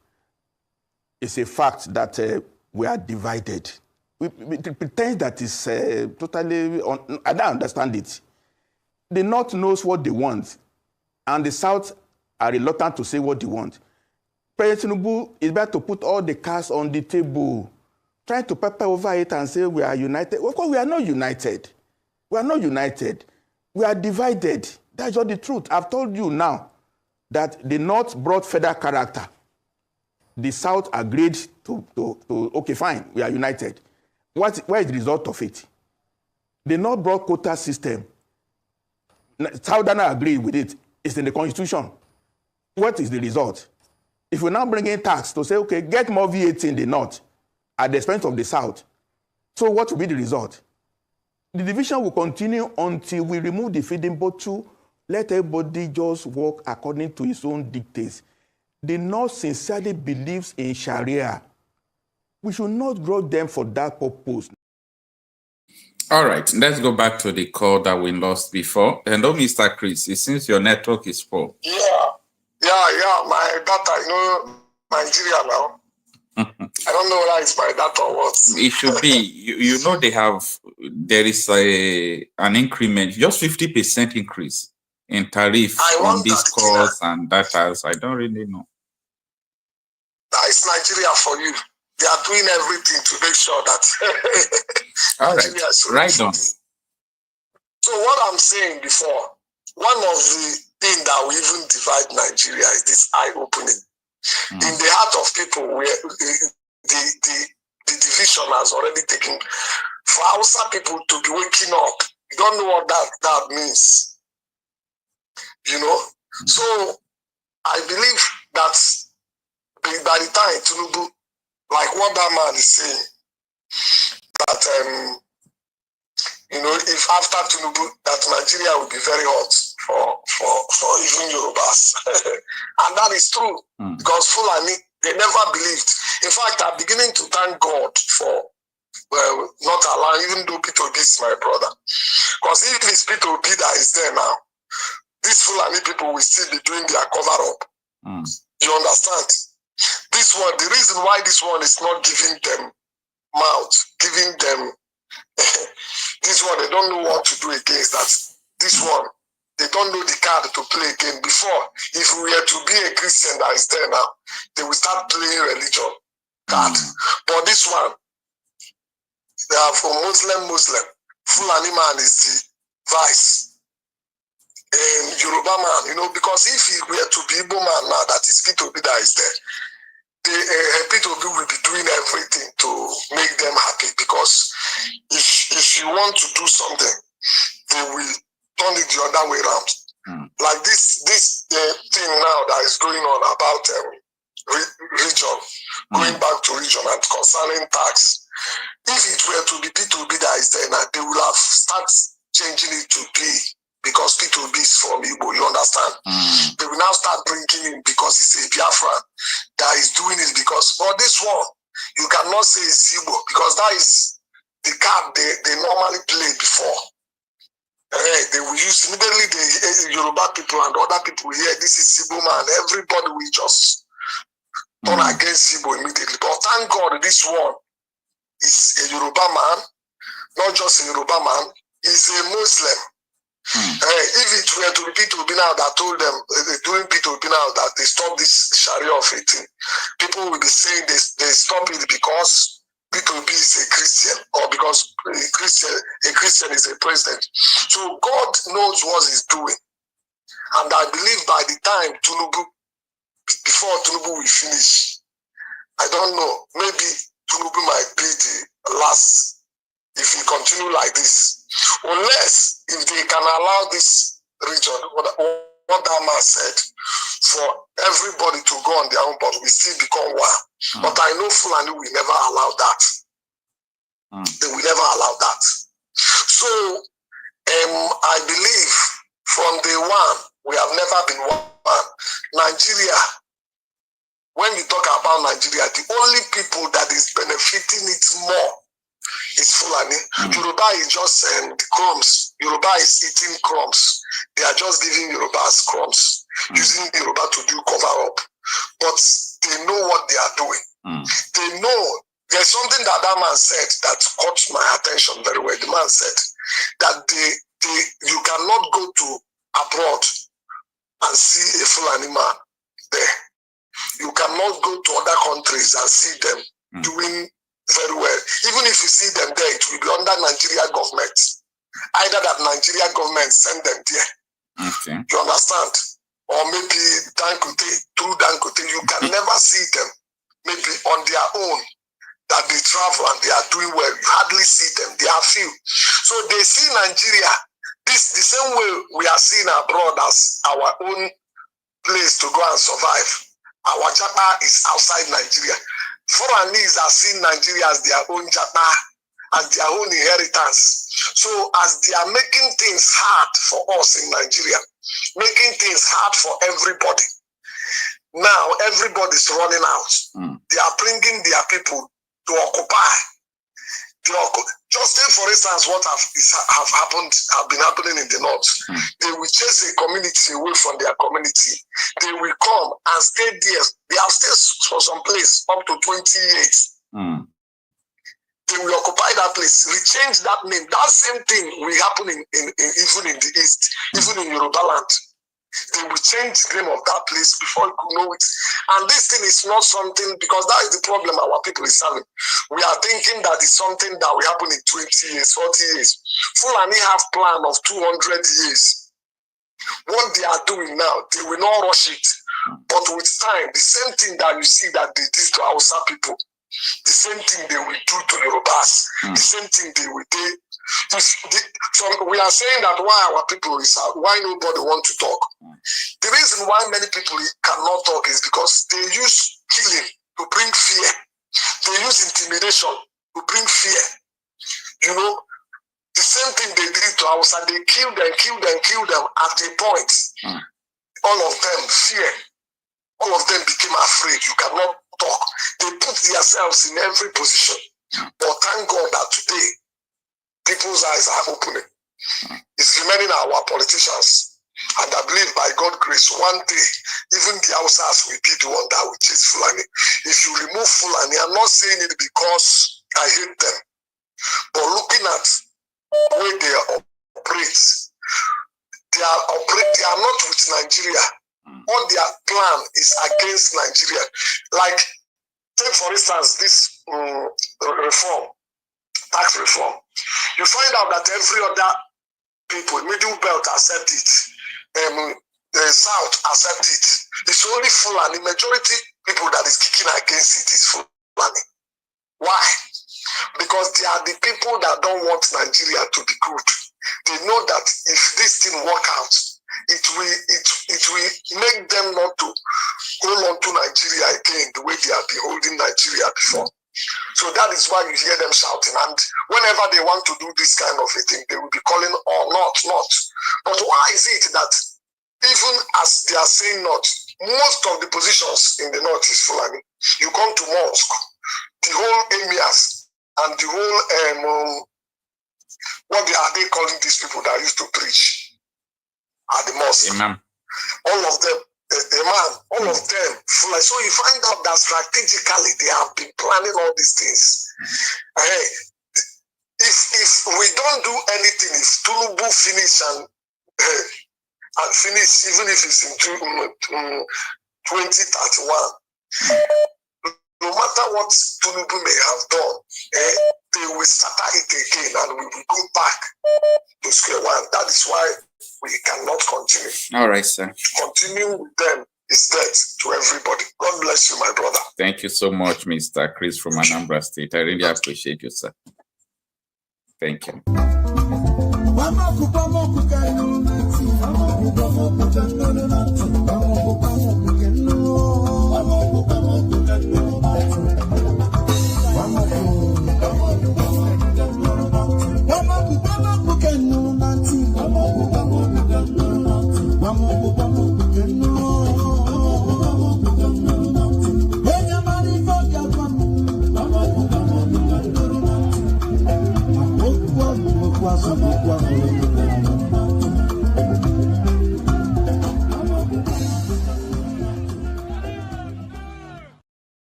It's a fact that we are divided. We pretend that it's totally, I don't understand it. The North knows what they want, and the South are reluctant to say what they want. President Tinubu is better to put all the cards on the table, trying to pepper over it and say we are united. Of course, we are not united. We are not united. We are divided. That's just the truth. I've told you now that the North brought federal character. The South agreed to okay, fine, we are united. Where is the result of it? The North brought quota system. Southerners agreed with it. It's in the Constitution. What is the result? If we now bring in tax to say, okay, get more VAT in the north at the expense of the south, so what will be the result? The division will continue until we remove the feeding bottle, let everybody just work according to his own dictates. The North sincerely believes in Sharia. We should not grow them for that purpose. All right, let's go back to the call that we lost before. Hello, Mr. Chris. It seems your network is poor. Yeah, my data, Nigeria now. I don't know whether it's my data or what. It should be. You know there is an increment, just 50% increase in tariff on these calls and data. I don't really know. That is Nigeria for you. They are doing everything to make sure that all right, right on. So what I'm saying before, one of the things that will even divide Nigeria is this eye-opening. In the heart of people, where the division has already taken. For Hausa people to be waking up, you don't know what that means. So I believe that by the time Tinubu, like what that man is saying, that if after Tinubu, that Nigeria will be very hot for even Yorubas. And that is true, because Fullani, they never believed. In fact, I'm beginning to thank God for not allowing, even though P2B is my brother. Because if it's P2B that is there now, these Fullani people will still be doing their cover-up. You understand? This one, the reason why this one is not giving them mouth, giving them this one, they don't know what to do against that. This one, they don't know the card to play again. Before, if we were to be a Christian that is there now, they will start playing religion card. But this one, they are for Muslim. Fulani man is the vice. And Yoruba man, because if he were to be Igbo man now, that is P2B that is there, the P2B will be doing everything to make them happy, because if you want to do something, they will turn it the other way around. Like this thing now that is going on about region, going back to region and concerning tax. If it were to be P2B that is there now, they will have started changing it to P, because P2B is from Igbo, you understand? They will now start bringing in, because it's a Biafra that is doing it, because for this one, you cannot say it's Igbo, because that is the card they normally play before. They will use immediately the Yoruba people and other people here, this is Igbo man, everybody will just turn against Igbo immediately. But thank God this one is a Yoruba man, not just a Yoruba man, he's a Muslim. If it were to be P2B now that told them, during P2B now that they stop this Sharia of 18, people will be saying they stop it because P2B is a Christian, or because a Christian is a president. So God knows what he's doing. And I believe by the time before Tinubu will finish, I don't know, maybe Tinubu might be the last if he continue like this. Unless if they can allow this region, what that man said, for everybody to go on their own, but we still become one. But I know Fulani will never allow that. They will never allow that. So I believe from day one, we have never been one. Nigeria, when you talk about Nigeria, the only people that is benefiting it more is Fulani. Yoruba is just crumbs. Yoruba is eating crumbs. They are just giving Yorubas crumbs, using Yoruba to do cover up. But they know what they are doing. They know. There's something that man said that caught my attention very well. The man said that you cannot go to abroad and see a Fulani man there. You cannot go to other countries and see them doing very well. Even if you see them there, it will be under Nigeria government. Either that Nigeria government send them there. Okay. You understand? Or maybe through Dangote, you can never see them. Maybe on their own, that they travel and they are doing well. You hardly see them. They are few. So they see Nigeria, the same way we are seeing abroad as our own place to go and survive. Our Japa is outside Nigeria. Foreigners are seeing Nigeria as their own Japa, as their own inheritance. So as they are making things hard for us in Nigeria, making things hard for everybody, now everybody's running out. They are bringing their people to occupy. Just take for instance what have been happening in the north. They will chase a community away from their community. They will come and stay there. They have stayed for some place up to 20 years. They will occupy that place, rechange that name. That same thing will happen in even in the east, even in Yoruba land. They will change the name of that place before you could know it. And this thing is not something, because that is the problem our people is having. We are thinking that it's something that will happen in 20 years, 40 years. Fullani have plan of 200 years. What they are doing now, they will not rush it. But with time, the same thing that you see that they did to Hausa people, the same thing they will do to Yorubas, the same thing they will do. So we are saying that why our people is out, why nobody want to talk. The reason why many people cannot talk is because they use killing to bring fear. They use intimidation to bring fear. You know, the same thing they did to us, and they killed them at a point. All of them fear. All of them became afraid. You cannot talk. They put themselves in every position. But thank God that today, people's eyes are opening. It's remaining our politicians. And I believe by God's grace, one day, even the Hausas will be the one that will chase Fullani. If you remove Fullani, I'm not saying it because I hate them, but looking at the way they operate, they are not with Nigeria. All their plan is against Nigeria. Like, take for instance, this reform, tax reform. You find out that every other people, middle belt accept it, the south accept it. It's only Fullani, majority people that is kicking against it is Fullani. Why? Because they are the people that don't want Nigeria to be good. They know that if this thing work out, it will make them not to hold on to Nigeria again the way they have been holding Nigeria before. So that is why you hear them shouting. And whenever they want to do this kind of a thing, they will be calling, oh, not. But why is it that even as they are saying not, most of the positions in the north is Fullani? You come to mosque, the whole emirs and the whole, what are they calling these people that used to preach at the mosque? Imam. All of them. Imam, all of them, Fullani. So you find out that strategically they have been planning all these things. Hey, if we don't do anything, if Tinubu finish and finish, even if it's in 2031, no matter what Tinubu may have done, they will start it again and we will go back to square one. That is why we cannot continue. All right, sir. Continue with them is death to everybody. God bless you, my brother. Thank you so much, Mr. Chris from Anambra State. I really appreciate you, sir. Thank you.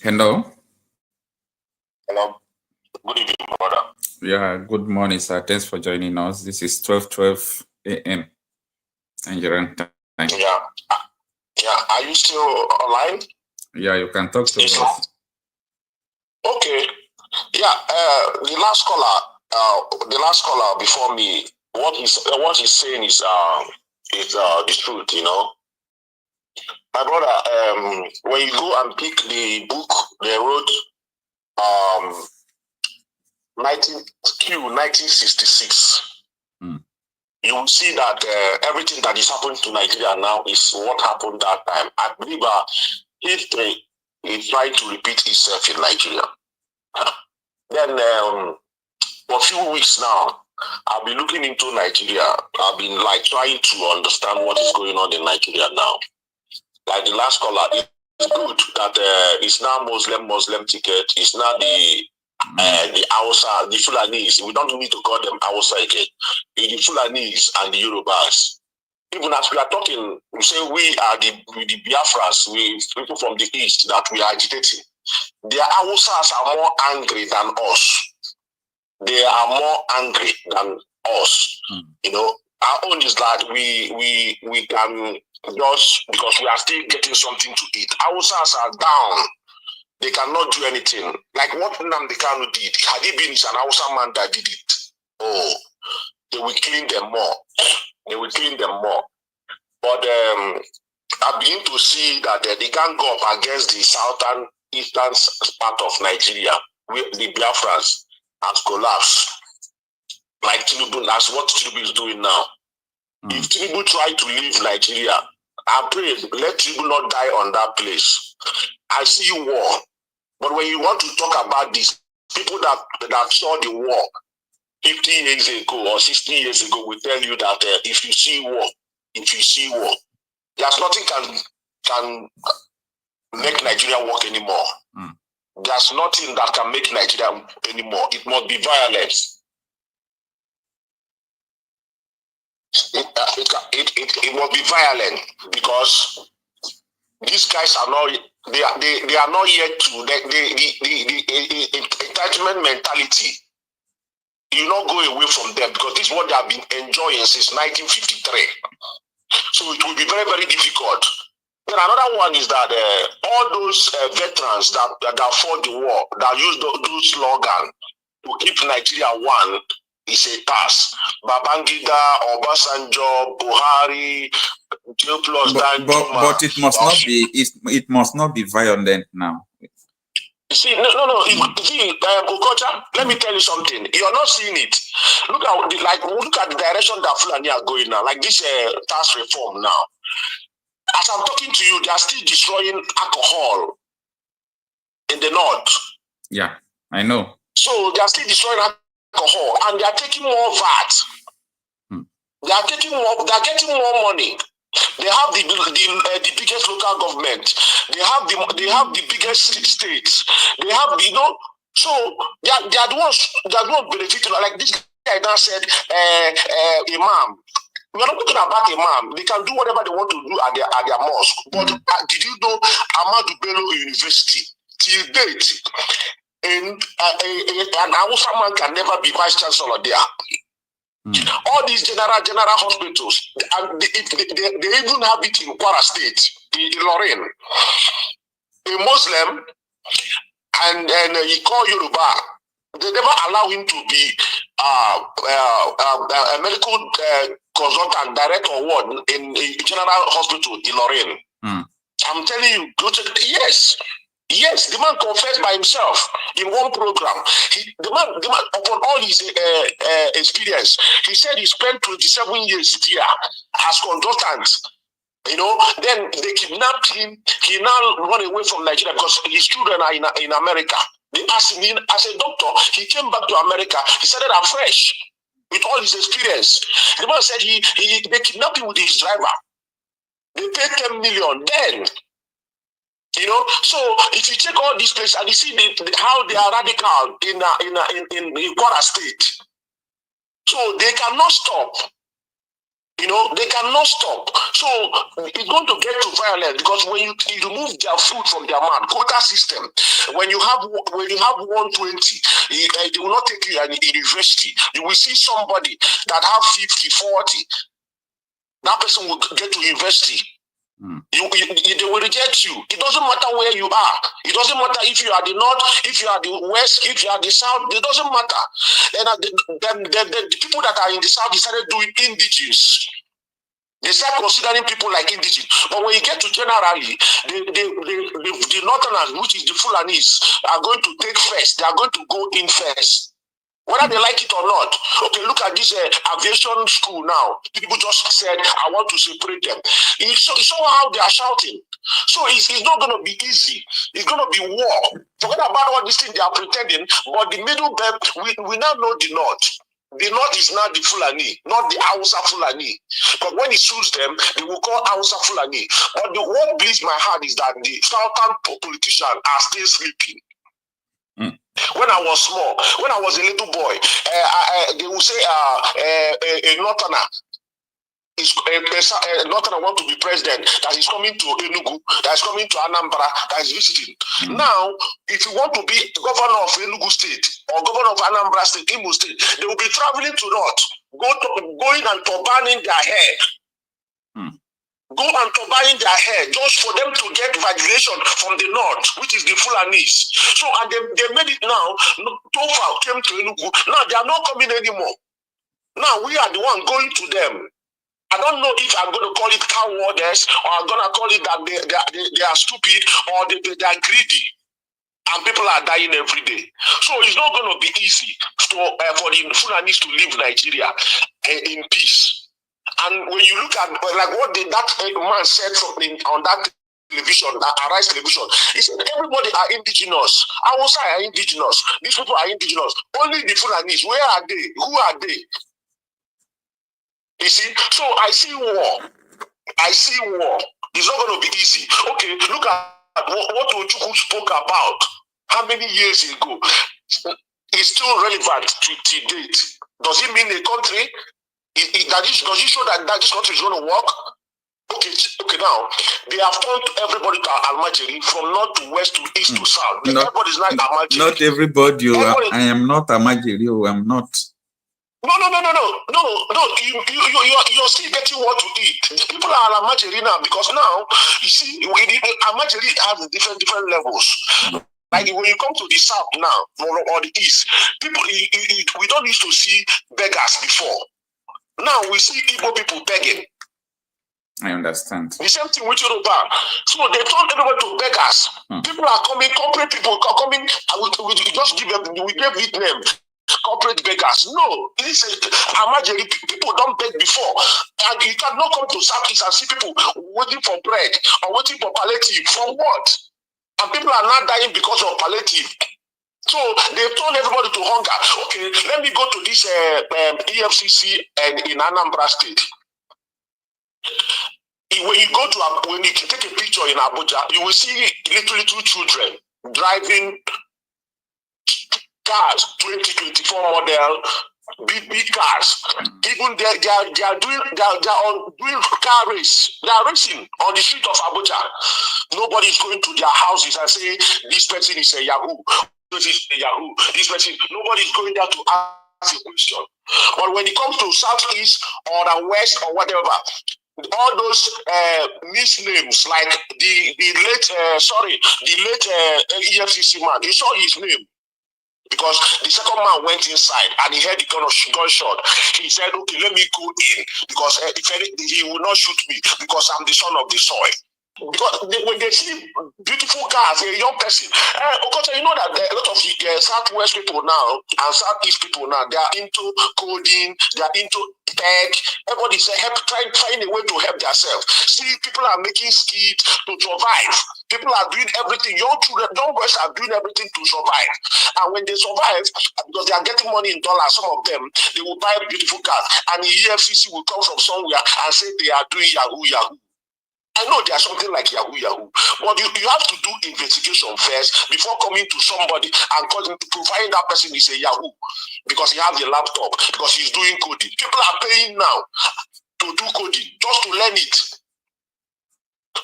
Hello. Hello. Good evening, brother. Yeah, good morning, sir. Thanks for joining us. This is 12:12 a.m. Nigerian time. Yeah. Are you still online? Yeah, you can talk to us. Okay. Yeah. The last caller before me, what he's saying is the truth. You know, my brother. When you go and pick the book they wrote, 1966. you will see that everything that is happening to Nigeria now is what happened that time. I believe history is trying to repeat itself in Nigeria. Then for a few weeks now, I've been looking into Nigeria. I've been like trying to understand what is going on in Nigeria now. Like the last caller, it's good that it's now Muslim ticket. It's now the Hausa, the Fullanis. We don't need to call them Hausa again. The Fullanis and the Yorubas. Even as we are talking, we say we are the Biafras, we people from the east that we are agitating. Their Hausas are more angry than us. They are more angry than us. You know, our own is that we can just, because we are still getting something to eat. Hausas are down. They cannot do anything. Like what Nnamdi Kanu did. Had he been an Hausa man that did it, oh, they will clean them more. They will clean them more. But I begin to see that they can't go up against the southern, eastern part of Nigeria, where the Biafrans has collapsed. Like Tinubu, that's what Tinubu is doing now. If Tinubu try to leave Nigeria, I pray, let Tinubu not die on that place. I see war. But when you want to talk about this, people that saw the war 50 years ago or 60 years ago will tell you that if you see war, there's nothing can make Nigeria work anymore. There's nothing that can make Nigeria anymore. It must be violence. It must be violent, because these guys are not. They are not yet to the entitlement mentality. You not go away from them, because this is what they have been enjoying since 1953. So it will be very, very difficult. Then another one is that all those veterans that fought the war, that use those slogans to keep Nigeria one, is a task. Babangida, Obasanjo, Buhari, but it must not be. It must not be violent now. See, no. Okocha, let me tell you something. You're not seeing it. Look at the direction that Fullani are going now. Like this tax reform now. As I'm talking to you, they are still destroying alcohol in the north. Yeah, I know. So they are still destroying alcohol, and they are taking more VAT. They are getting more money. They have the biggest local government. They have the biggest states. They have so they are the ones benefiting. Like this guy now said, Imam. We are not talking about Imam. They can do whatever they want to do at their mosque. But did you know Ahmadu Bello University till date, and an Hausa man can never be vice chancellor there. All these general hospitals, and they even have it in Kwara State, in Lorraine. A Muslim, and he called Yoruba. They never allow him to be a medical consultant, director or what in a general hospital in Lorraine. I'm telling you, go to Yes, the man confessed by himself in one program. The man, upon all his experience, he said he spent 27 years there as consultant. Then they kidnapped him. He now run away from Nigeria because his children are in America. They asked him as a doctor. He came back to America. He started afresh with all his experience. The man said they kidnapped him with his driver. They paid 10 million then. So if you take all these places and you see how they are radical in Kwara State, so they cannot stop. They cannot stop. So it's going to get to violence, because when you remove their food from their mouth, quota system. When you have 120, they will not take you in university. You will see somebody that have 50, 40. That person will get to university. They will reject you. It doesn't matter where you are. It doesn't matter if you are the north, if you are the west, if you are the south. It doesn't matter. Then the people that are in the south decided doing indigenous. They start considering people like indigenous. But when you get to generally, the northerners, which is the Fullanis, are going to take first. They are going to go in first. whether they like it or not. Okay, look at this aviation school now. People just said, I want to separate them. You saw how they are shouting. So it's not going to be easy. It's going to be war. Forget about all these things they are pretending, but the middle belt, we now know the North. The North is now the Fullani, not the Hausa Fullani. But when it suits them, they will call Hausa Fullani. But what bleeds my heart is that the southern politicians are still sleeping. When I was small, when I was a little boy, they would say a northerner is northerner want to be president, that is coming to Enugu, that is coming to Anambra, that is visiting. Now, if you want to be governor of Enugu State or governor of Anambra State, Imo State, they will be traveling to North, going and turbaning their hair. Go and turbaning their hair just for them to get validation from the North, which is the Fulanis. So, and they made it now. Tofa came to Enugu. Now they are not coming anymore. Now we are the one going to them. I don't know if I'm going to call it cowardice or I'm going to call it that they are stupid or they are greedy. And people are dying every day. So it's not going to be easy for the Fulanis to leave Nigeria in peace. And when you look at like what that man said on that television, that Arise television, he said everybody are indigenous. Hausa are indigenous. These people are indigenous. Only the Fulanis, where are they? Who are they? You see? So I see war. I see war. It's not going to be easy. Okay, look at what Ojukwu spoke about how many years ago. It's still relevant to date. Does it mean a country? Does it show that this country is going to work? Okay, now, they have turned everybody to Almajiri from north to west to east to south. Everybody's like Almajiri. Not everybody. I am not Almajiri. I'm not. No. You're still getting what to eat. The people are Almajiri now because now, you see, Almajiri has different levels. Like when you come to the south now, or the east, people, we don't used to see beggars before. Now we see Igbo people begging. I understand. The same thing with Yoruba. So they told everybody to beggars. People are coming, corporate people are coming. We just give them, we gave it name. Corporate beggars. No, listen, Amajiri, people don't beg before. And you cannot come to Southeast and see people waiting for bread or waiting for palliative. For what? And people are not dying because of palliative. So they've told everybody to hunger. Okay, let me go to this EFCC and in Anambra State. When you take a picture in Abuja, you will see little children driving cars, 2024 model, big cars. Even they are doing car race. They are racing on the street of Abuja. Nobody is going to their houses and say this person is a Yahoo. This is a Yahoo. This person. Nobody is going there to ask a question. But when it comes to Southeast or the West or whatever, all those misnames like the late EFCC man, you saw his name. Because the second man went inside and he heard the gunshot. He said, okay, let me go in because if anything, he will not shoot me because I'm the son of the soil. Because when they see beautiful cars, a young person, you know that a lot of Southwest people now and Southeast people now, they are into coding, they are into tech. Everybody's trying a way to help themselves. See, people are making skits to survive. People are doing everything. Young boys are doing everything to survive. And when they survive, because they are getting money in dollars, some of them, they will buy beautiful cars. And the EFCC will come from somewhere and say they are doing Yahoo. I know there's something like Yahoo, but you have to do investigation first before coming to somebody and providing that person is a Yahoo because he has a laptop, because he's doing coding. People are paying now to do coding, just to learn it.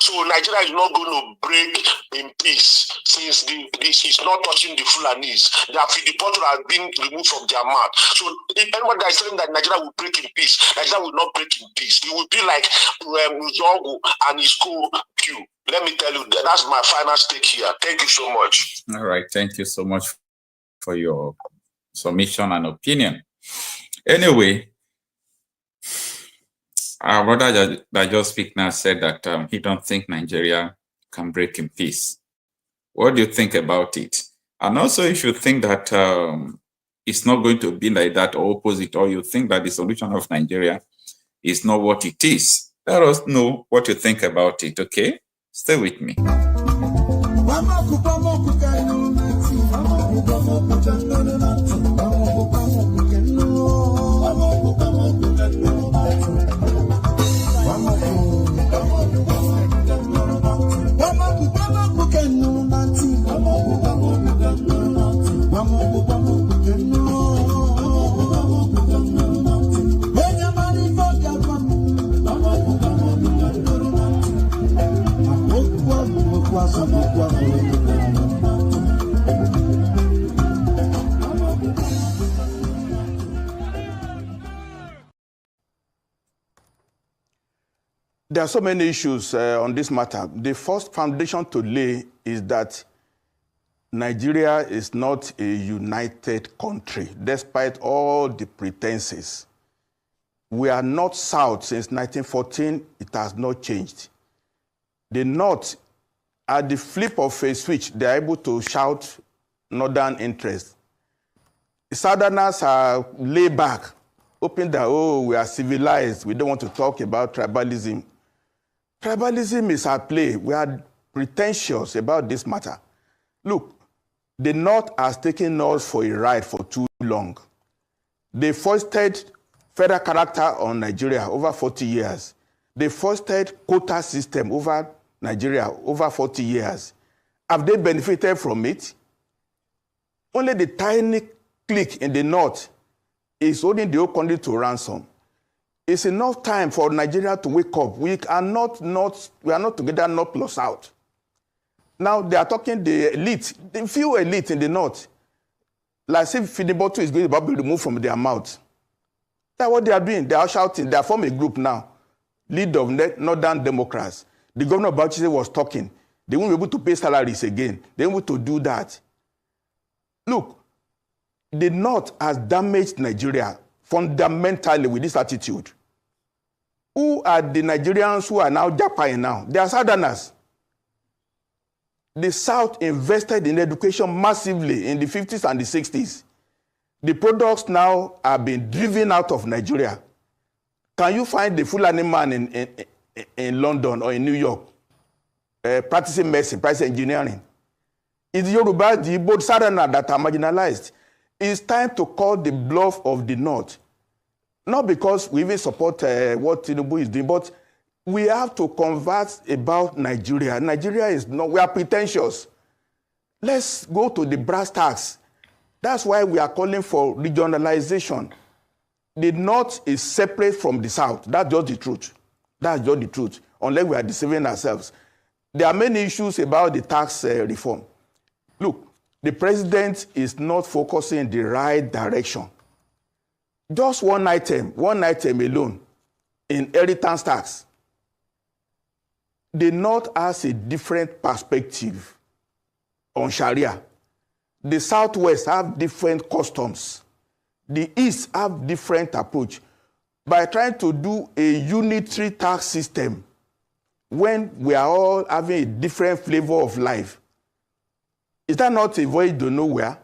So Nigeria is not going to break in peace since this is not touching the Fulanis. The bottle has been removed from their mouth. So if anyone that is saying that Nigeria will break in peace, Nigeria will not break in peace. It will be like Zongo and his co-Q. Let me tell you, that's my final stake here. Thank you so much. All right. Thank you so much for your submission and opinion. Anyway, our brother that just speak now said that he don't think Nigeria can break in peace. What do you think about it? And also, you should think that it's not going to be like that or opposite, or you think that the solution of Nigeria is not what it is. Let us know what you think about it, okay? Stay with me. There are so many issues on this matter. The first foundation to lay is that Nigeria is not a united country, despite all the pretenses. We are not South since 1914. It has not changed. The North, at the flip of a switch, they are able to shout Northern interest. The Southerners are laid back, hoping that, oh, we are civilized. We don't want to talk about tribalism. Tribalism is at play. We are pretentious about this matter. Look, the North has taken us for a ride for too long. They foisted federal character on Nigeria over 40 years. They foisted quota system over Nigeria over 40 years. Have they benefited from it? Only the tiny clique in the North is holding the whole country to ransom. It's enough time for Nigeria to wake up. We are not together, not plus out. Now they are talking the elite, the few elite in the North. Like if feeding bottle is going to be removed from their mouth. That's what they are doing. They are shouting. They are forming a group now. Lead of Northern Democrats. The governor of Bauchi was talking. They won't be able to pay salaries again. They won't be able to do that. Look, the North has damaged Nigeria fundamentally with this attitude. Who are the Nigerians who are now Japan now? They are Southerners. The South invested in education massively in the 50s and the 60s. The products now are being driven out of Nigeria. Can you find the Fullani man in London or in New York practicing medicine, practicing engineering? It's Yorubas, the Igbo, Southerners that are marginalized. It's time to call the bluff of the North. Not because we even support what Tinubu is doing, but we have to converse about Nigeria. Nigeria is not, we are pretentious. Let's go to the brass tacks. That's why we are calling for regionalization. The North is separate from the South. That's just the truth. That's just the truth, unless we are deceiving ourselves. There are many issues about the tax reform. Look, the president is not focusing in the right direction. Just one item alone, inheritance tax. The North has a different perspective on Sharia. The Southwest have different customs. The East have different approach. By trying to do a unitary tax system, when we are all having a different flavor of life, is that not a voyage to nowhere?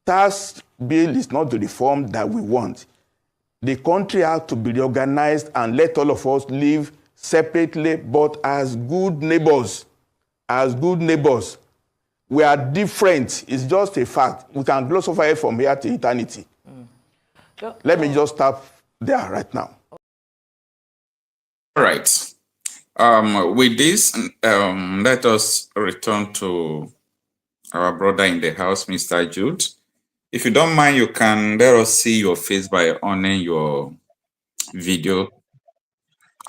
Tax bill is not the reform that we want. The country has to be reorganized and let all of us live separately, but as good neighbors. As good neighbors. We are different. It's just a fact. We can gloss over it from here to eternity. Let me just stop there right now. All right. With this, let us return to our brother in the house, Mr. Jude. If you don't mind, you can let us see your face by on your video,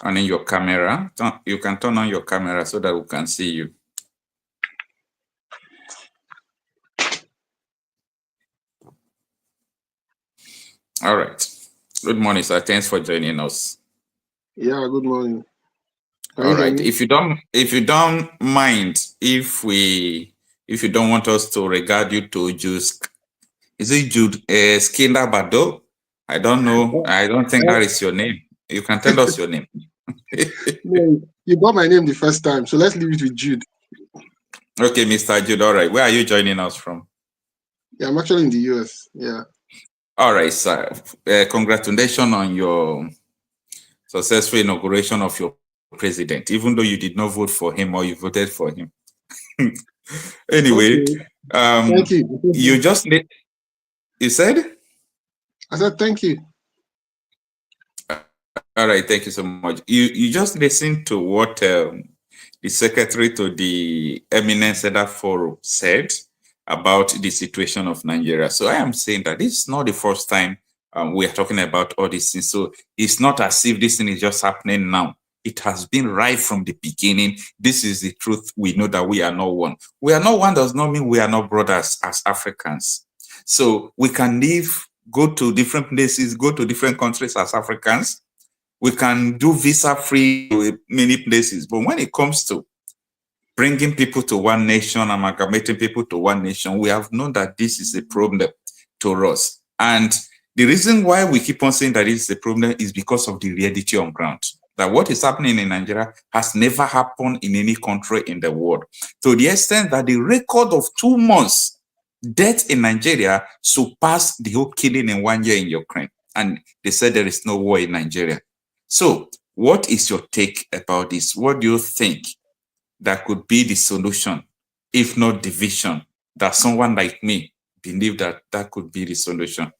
on your camera. You can turn on your camera so that we can see you. All right. Good morning, sir. Thanks for joining us. Yeah, good morning. All right. If you don't mind, if you don't want us to regard you to Jude, is it Jude Skinner Bado? I don't know. I don't think that is your name. You can tell us your name. No, you got my name the first time, so let's leave it with Jude. Okay, Mr. Jude. All right. Where are you joining us from? Yeah, I'm actually in the US. Yeah. All right, sir. Congratulations on your successful inauguration of your president, even though you did not vote for him or you voted for him. Anyway, Okay. Thank you. You just you said? I said thank you. All right, thank you so much. You just listened to what the secretary to the Eminent Elders Forum said about the situation of Nigeria. So I am saying that this is not the first time we are talking about all these things. So it's not as if this thing is just happening now. It has been right from the beginning. This is the truth. We know that we are not one. We are not one does not mean we are not brothers as Africans. So we can live, go to different places, go to different countries as Africans. We can do visa-free to many places. But when it comes to bringing people to one nation, amalgamating people to one nation, we have known that this is a problem to us. And the reason why we keep on saying that it's a problem is because of the reality on ground. That what is happening in Nigeria has never happened in any country in the world. To the extent that the record of 2 months death in Nigeria surpassed the whole killing in 1 year in Ukraine. And they said there is no war in Nigeria. So what is your take about this? What do you think that could be the solution, if not division, that someone like me believe that that could be the solution?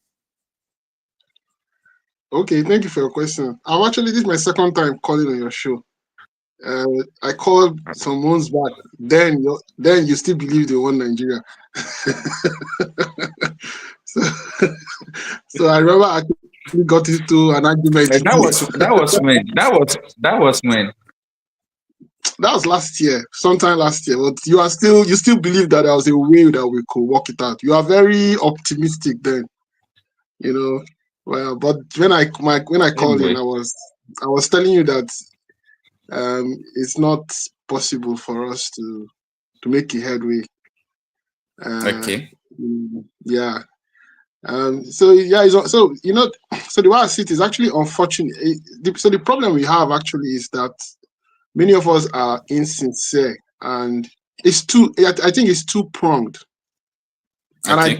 Okay, thank you for your question. This is my second time calling on your show. I called some months back. Then you still believe they won Nigeria. so I remember I got into an argument. And that was when. That was last year, sometime last year. But you still believe that there was a way that we could work it out. You are very optimistic then, you know. Well, but when I called in, I was telling you that it's not possible for us to make a headway. Okay. Yeah. So the way I see it is actually unfortunate. So the problem we have actually is that many of us are insincere, and I think it's two-pronged. And okay.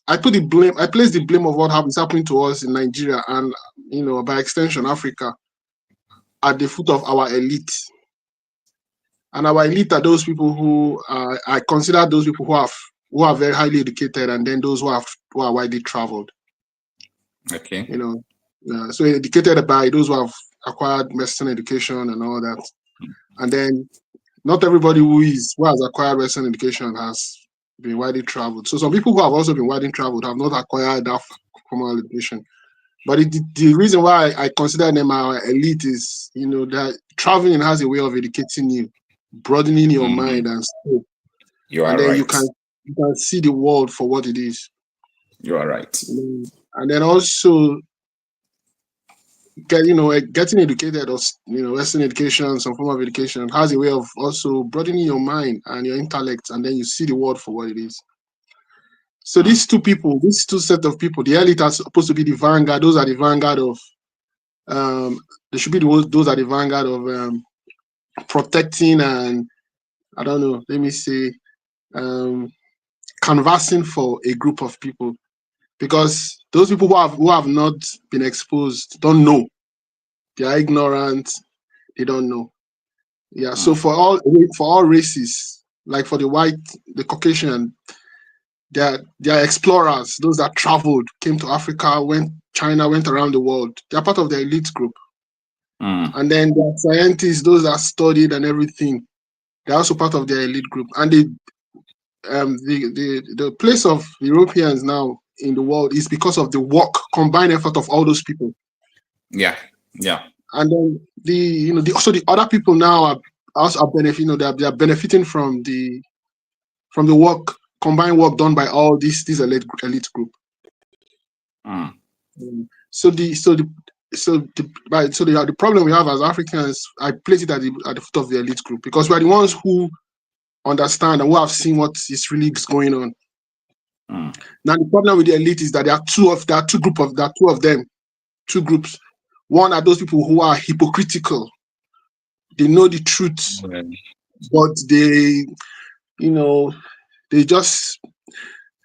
I place the blame of what is happening to us in Nigeria and by extension Africa at the foot of our elite. And our elite are those people who I consider those people who are very highly educated, and then those who are widely traveled. Okay. So educated by those who have acquired Western education and all that. And then not everybody who has acquired Western education has been widely traveled. So some people who have also been widely traveled have not acquired that formal education. But the reason why I consider them our elite is, that traveling has a way of educating you, broadening your mind and scope. You are and then right. You can see the world for what it is. You are right. And then also getting educated, or Western education, some form of education, has a way of also broadening your mind and your intellect, and then you see the world for what it is. So these two set of people, the elite are supposed to be the vanguard. Those are the vanguard of they should be those are the vanguard of protecting and let me say canvassing for a group of people, because those people who have not been exposed don't know. They are ignorant. They don't know. Yeah. So for all races, like for the white, the Caucasian, they are explorers. Those that traveled, came to Africa, went around the world. They are part of the elite group. And then the scientists, those that studied and everything, they're also part of the elite group. And the place of Europeans now in the world is because of the combined effort of all those people. Yeah. And then the other people now are also benefiting. They are benefiting from the combined work done by all this elite group. So the problem we have as Africans, I place it at the foot of the elite group, because we are the ones who understand and who have seen what is really going on. Now the problem with the elite is that there are two groups. One are those people who are hypocritical. They know the truth, but they just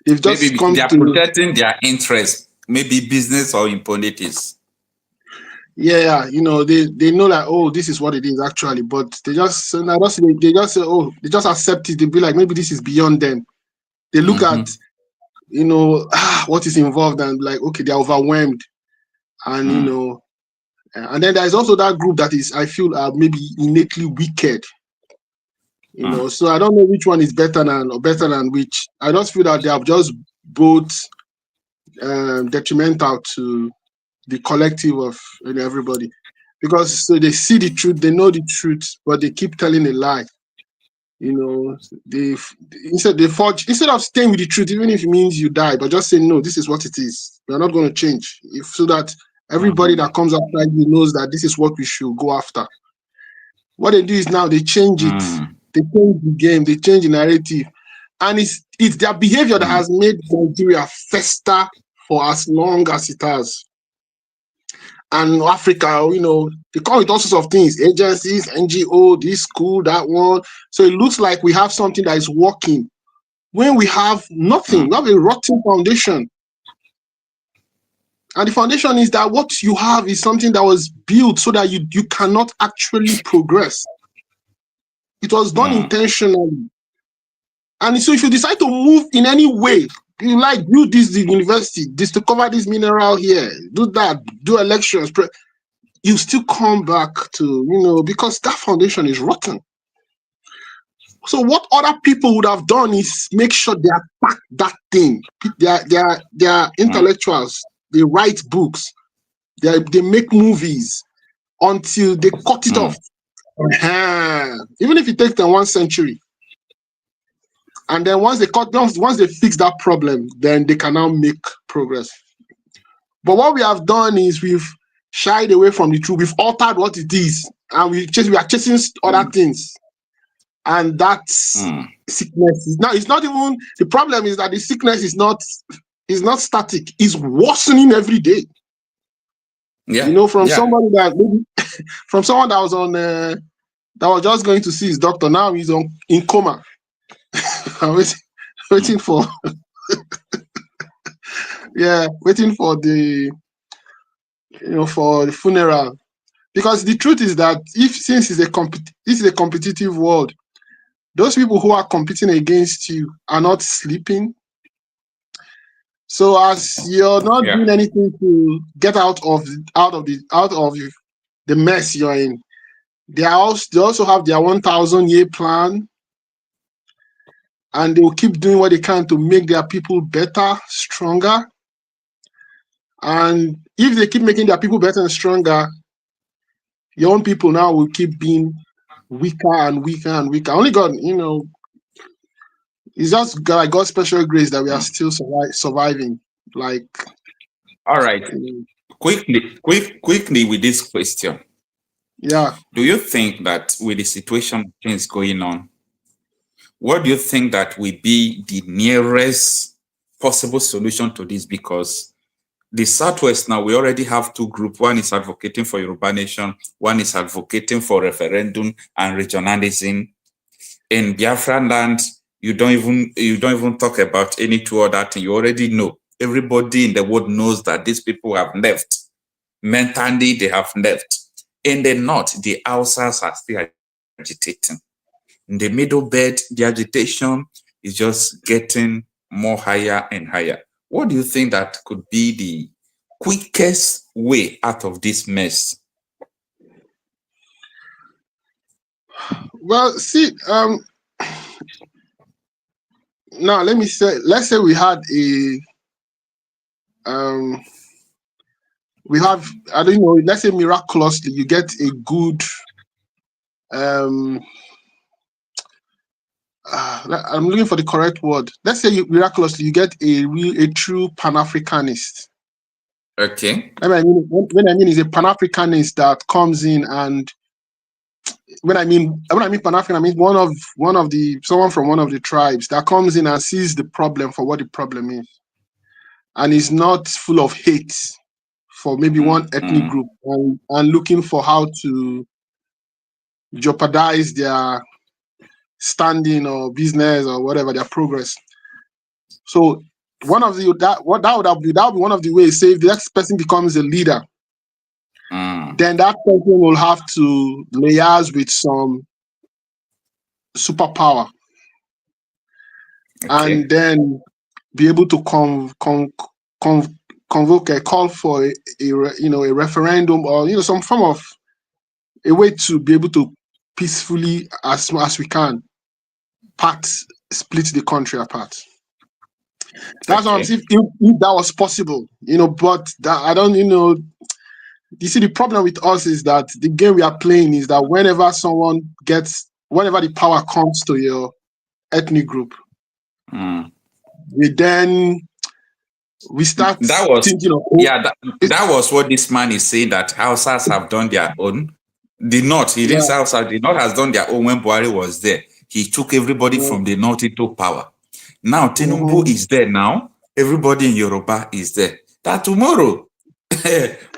they've just maybe come they are to protecting their interests, maybe business or in politics. yeah, you know, they know like, oh, this is what it is actually, but they just say, oh, they just accept it. They be like, maybe this is beyond them. They look at, you know, what is involved and like, okay, they're overwhelmed, and you know, and then there's also that group that is, I feel, maybe innately wicked. You know, so I don't know which one is better than which. I just feel that they are just both detrimental to the collective of everybody, because so they see the truth, they know the truth, but they keep telling a lie. You know, instead of staying with the truth, even if it means you die, but just say no, this is what it is. We're not going to change, so that everybody that comes outside you knows that this is what we should go after. What they do is now they change it, they change the game, they change the narrative, and it's their behavior that has made Nigeria fester for as long as it has. And Africa, you know, they call it all sorts of things, agencies, NGO, this school, that one. So it looks like we have something that is working when we have nothing. We have a rotten foundation. And the foundation is that what you have is something that was built so that you cannot actually progress. It was done intentionally. And so if you decide to move in any way, you like do this, the university, this to cover this mineral here, do that, do elections, you still come back to, you know, because that foundation is rotten. So what other people would have done is make sure they attack that thing. They are intellectuals. They write books. They make movies until they cut it off. Even if it takes them 1 century. And then once they fix that problem, then they can now make progress. But what we have done is we've shied away from the truth. We've altered what it is, and we are chasing other things. And that's sickness. Now it's not even the problem is that the sickness is not static. It's worsening every day. Yeah, you know, from somebody that maybe from someone that was on that was just going to see his doctor. Now he's in coma. I'm waiting for waiting for the for the funeral, because the truth is that since this is a competitive world, those people who are competing against you are not sleeping. So as you're not doing anything to get out of the mess you're in, they also have their 1,000-year plan. And they will keep doing what they can to make their people better, stronger. And if they keep making their people better and stronger, your own people now will keep being weaker and weaker and weaker. Only God, you know, it's just like God's special grace that we are still surviving. Like, all right, quickly with this question. Yeah. Do you think that with the situation things going on, what do you think that will be the nearest possible solution to this? Because the Southwest now, we already have two groups. One is advocating for Yoruba nation. One is advocating for referendum and regionalism. In Biafra land, you don't even talk about any two other things. You already know. Everybody in the world knows that these people have left. Mentally, they have left. In the North, the Hausas are still agitating. In the middle belt, the agitation is just getting more higher and higher. What do you think that could be the quickest way out of this mess? Well, see, now let's say we had I don't know, let's say miraculously you get a good I'm looking for the correct word. Let's say miraculously you get a true Pan-Africanist. Okay. When I mean is a Pan-Africanist that comes in, and when I mean Pan-African, I mean someone from one of the tribes that comes in and sees the problem for what the problem is, and is not full of hate for maybe one ethnic group and looking for how to jeopardize their standing or business or whatever, their progress. So one of the that would be one of the ways. Say if the next person becomes a leader, then that person will have to liaise with some superpower, and then be able to convoke a call for a referendum, or some form of a way to be able to peacefully, as we can, split the country apart. That's what I'm saying. If that was possible, but that I don't, you see, the problem with us is that the game we are playing is that whenever the power comes to your ethnic group, we start thinking of that was what this man is saying, that Hausas have done their own. The North, he didn't say Hausa, the North has done their own. When Buhari was there, he took everybody from the North into power. Now Tinubu is there now. Everybody in Yoruba is there. That tomorrow,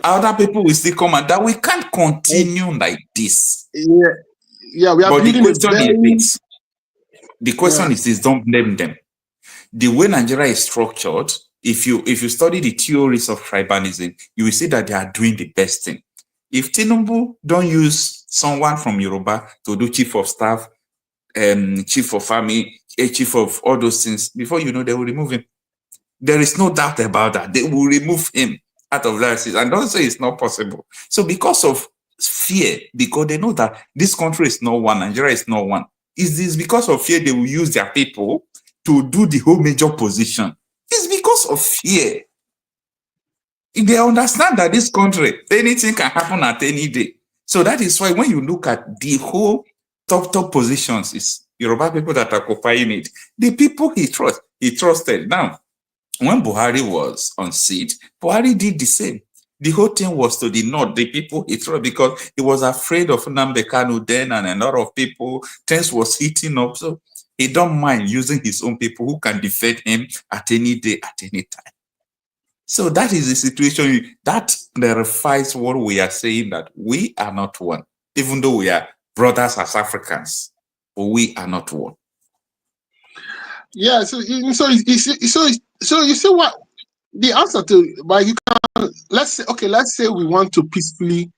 other people will still come, and that we can't continue like this. Yeah, we are but building the question is this: don't blame them. The way Nigeria is structured, if you study the theories of tribalism, you will see that they are doing the best thing. If Tinubu don't use someone from Yoruba to do chief of staff, chief of army, chief of all those things, before you know, they will remove him. There is no doubt about that. They will remove him out of that system. And don't say it's not possible. So because of fear, because they know that this country is not one, Nigeria is not one, is this because of fear they will use their people to do the whole major position? It's because of fear. They understand that this country, anything can happen at any day. So that is why when you look at the whole top positions, it's Yoruba people that are occupying it. The people he trusted. Now, when Buhari was on seat, Buhari did the same. The whole thing was to the North, the people he trusted, because he was afraid of Nnamdi Kanu then, and a lot of people, things was heating up. So he don't mind using his own people who can defend him at any day, at any time. So that is the situation that clarifies what we are saying, that we are not one, even though we are brothers as Africans, but we are not one. Yeah. So you see what the answer to, but you can, let's say we want to peacefully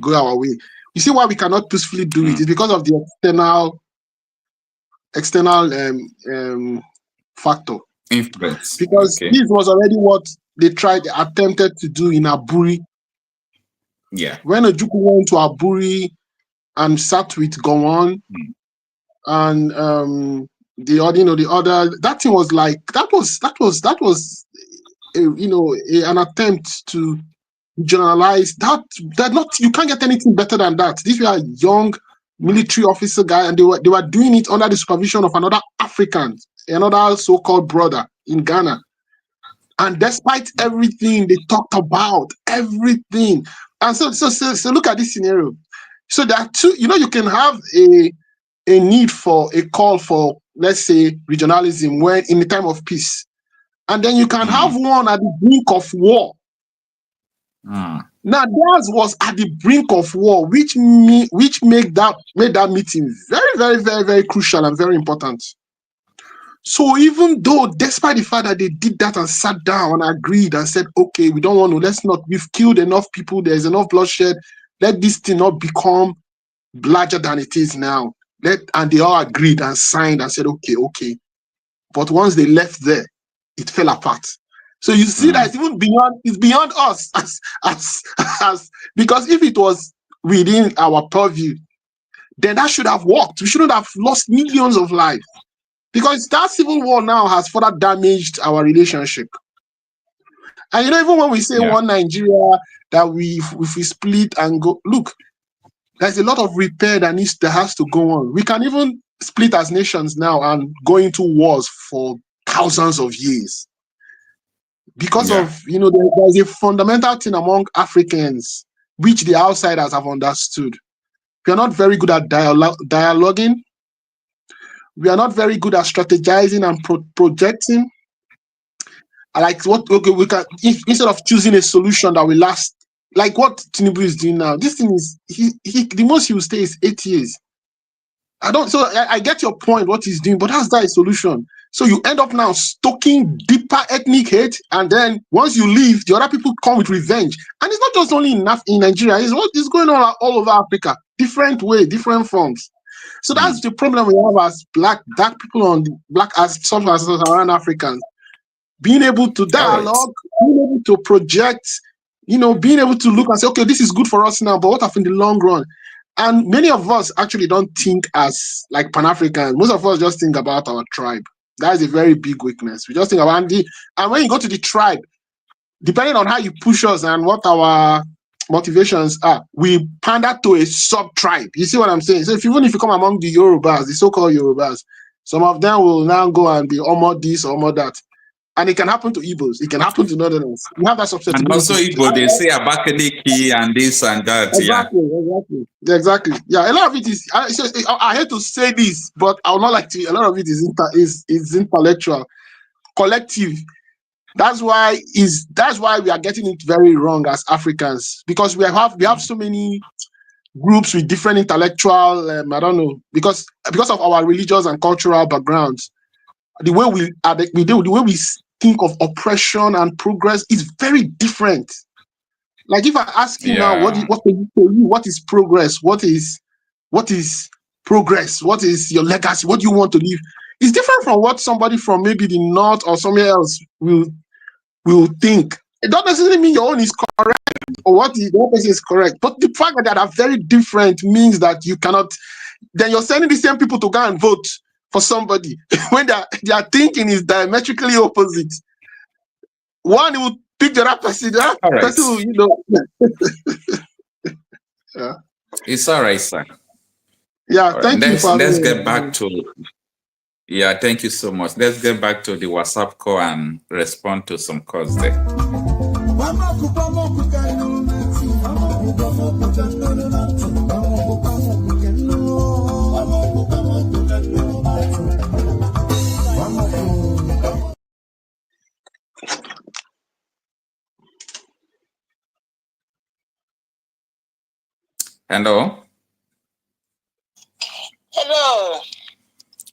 go our way. You see why we cannot peacefully do it is because of the external factor. Influence. Because this was already what they attempted to do in Aburi. Yeah. When Ojukwu went to Aburi and sat with Gowon and the other, that thing was like, that was an attempt to generalize that not, you can't get anything better than that. These were young military officer guy, and they were doing it under the supervision of another African, another so-called brother in Ghana. And despite everything they talked about, everything, and so look at this scenario. So there are two, you can have a need for a call for, let's say, regionalism when in the time of peace, and then you can have one at the brink of war. Now theirs was at the brink of war, which made that meeting very, very, very, very crucial and very important. So even though, despite the fact that they did that and sat down and agreed and said, okay, we don't want to, we've killed enough people, there's enough bloodshed, let this thing not become larger than it is now. And they all agreed and signed and said, okay. But once they left there, it fell apart. So you see that it's beyond us as because if it was within our purview, then that should have worked. We shouldn't have lost millions of lives. Because that civil war now has further damaged our relationship. And even when we say one Nigeria, that if we split and go, look, there's a lot of repair that has to go on. We can even split as nations now and go into wars for thousands of years. Because of, there's a fundamental thing among Africans, which the outsiders have understood. We are not very good at dialoguing. We are not very good at strategizing and projecting. Like we can, instead of choosing a solution that will last, like what Tinubu is doing now. This thing is, the most he will stay is 8 years. I get your point, what he's doing, but how's that a solution? So you end up now stoking deeper ethnic hate, and then once you leave, the other people come with revenge. And it's not just only in Nigeria, it's what is going on all over Africa, different way, different forms. So that's the problem we have as dark people on black as some as around Africans. Being able to dialogue, being able to project, being able to look and say, okay, this is good for us now, but what if in the long run? And many of us actually don't think as like Pan-Africans. Most of us just think about our tribe. That is a very big weakness. We just think about and when you go to the tribe, depending on how you push us and what our motivations are, we pander to a sub-tribe. You see what I'm saying? So even if you come among the Yorubas, the so-called Yorubas, some of them will now go and be almost this, almost that. And it can happen to Igbos. It can happen to Northerners. You have that susceptibility. And also Igbo, they say Abakaliki and this and that. Exactly. Yeah, a lot of it is, I hate to say this, but I would not like to, a lot of it is intellectual, collective. That's why we are getting it very wrong as Africans, because we have so many groups with different intellectual, I don't know, because of our religious and cultural backgrounds, the way we think of oppression and progress is very different. Like if I ask you now, what is progress? What is progress? What is your legacy? What do you want to leave? It's different from what somebody from maybe the north or somewhere else will think. It doesn't necessarily mean your own is correct or what the other person is correct. But the fact that they are very different means that you cannot. Then you're sending the same people to go and vote for somebody when their thinking is diametrically opposite. One will pick the other person. The other person will, yeah. It's all right, sir. Yeah, thank you for let's get back to. Yeah, thank you so much. Let's get back to the WhatsApp call and respond to some calls there. Hello. Hello.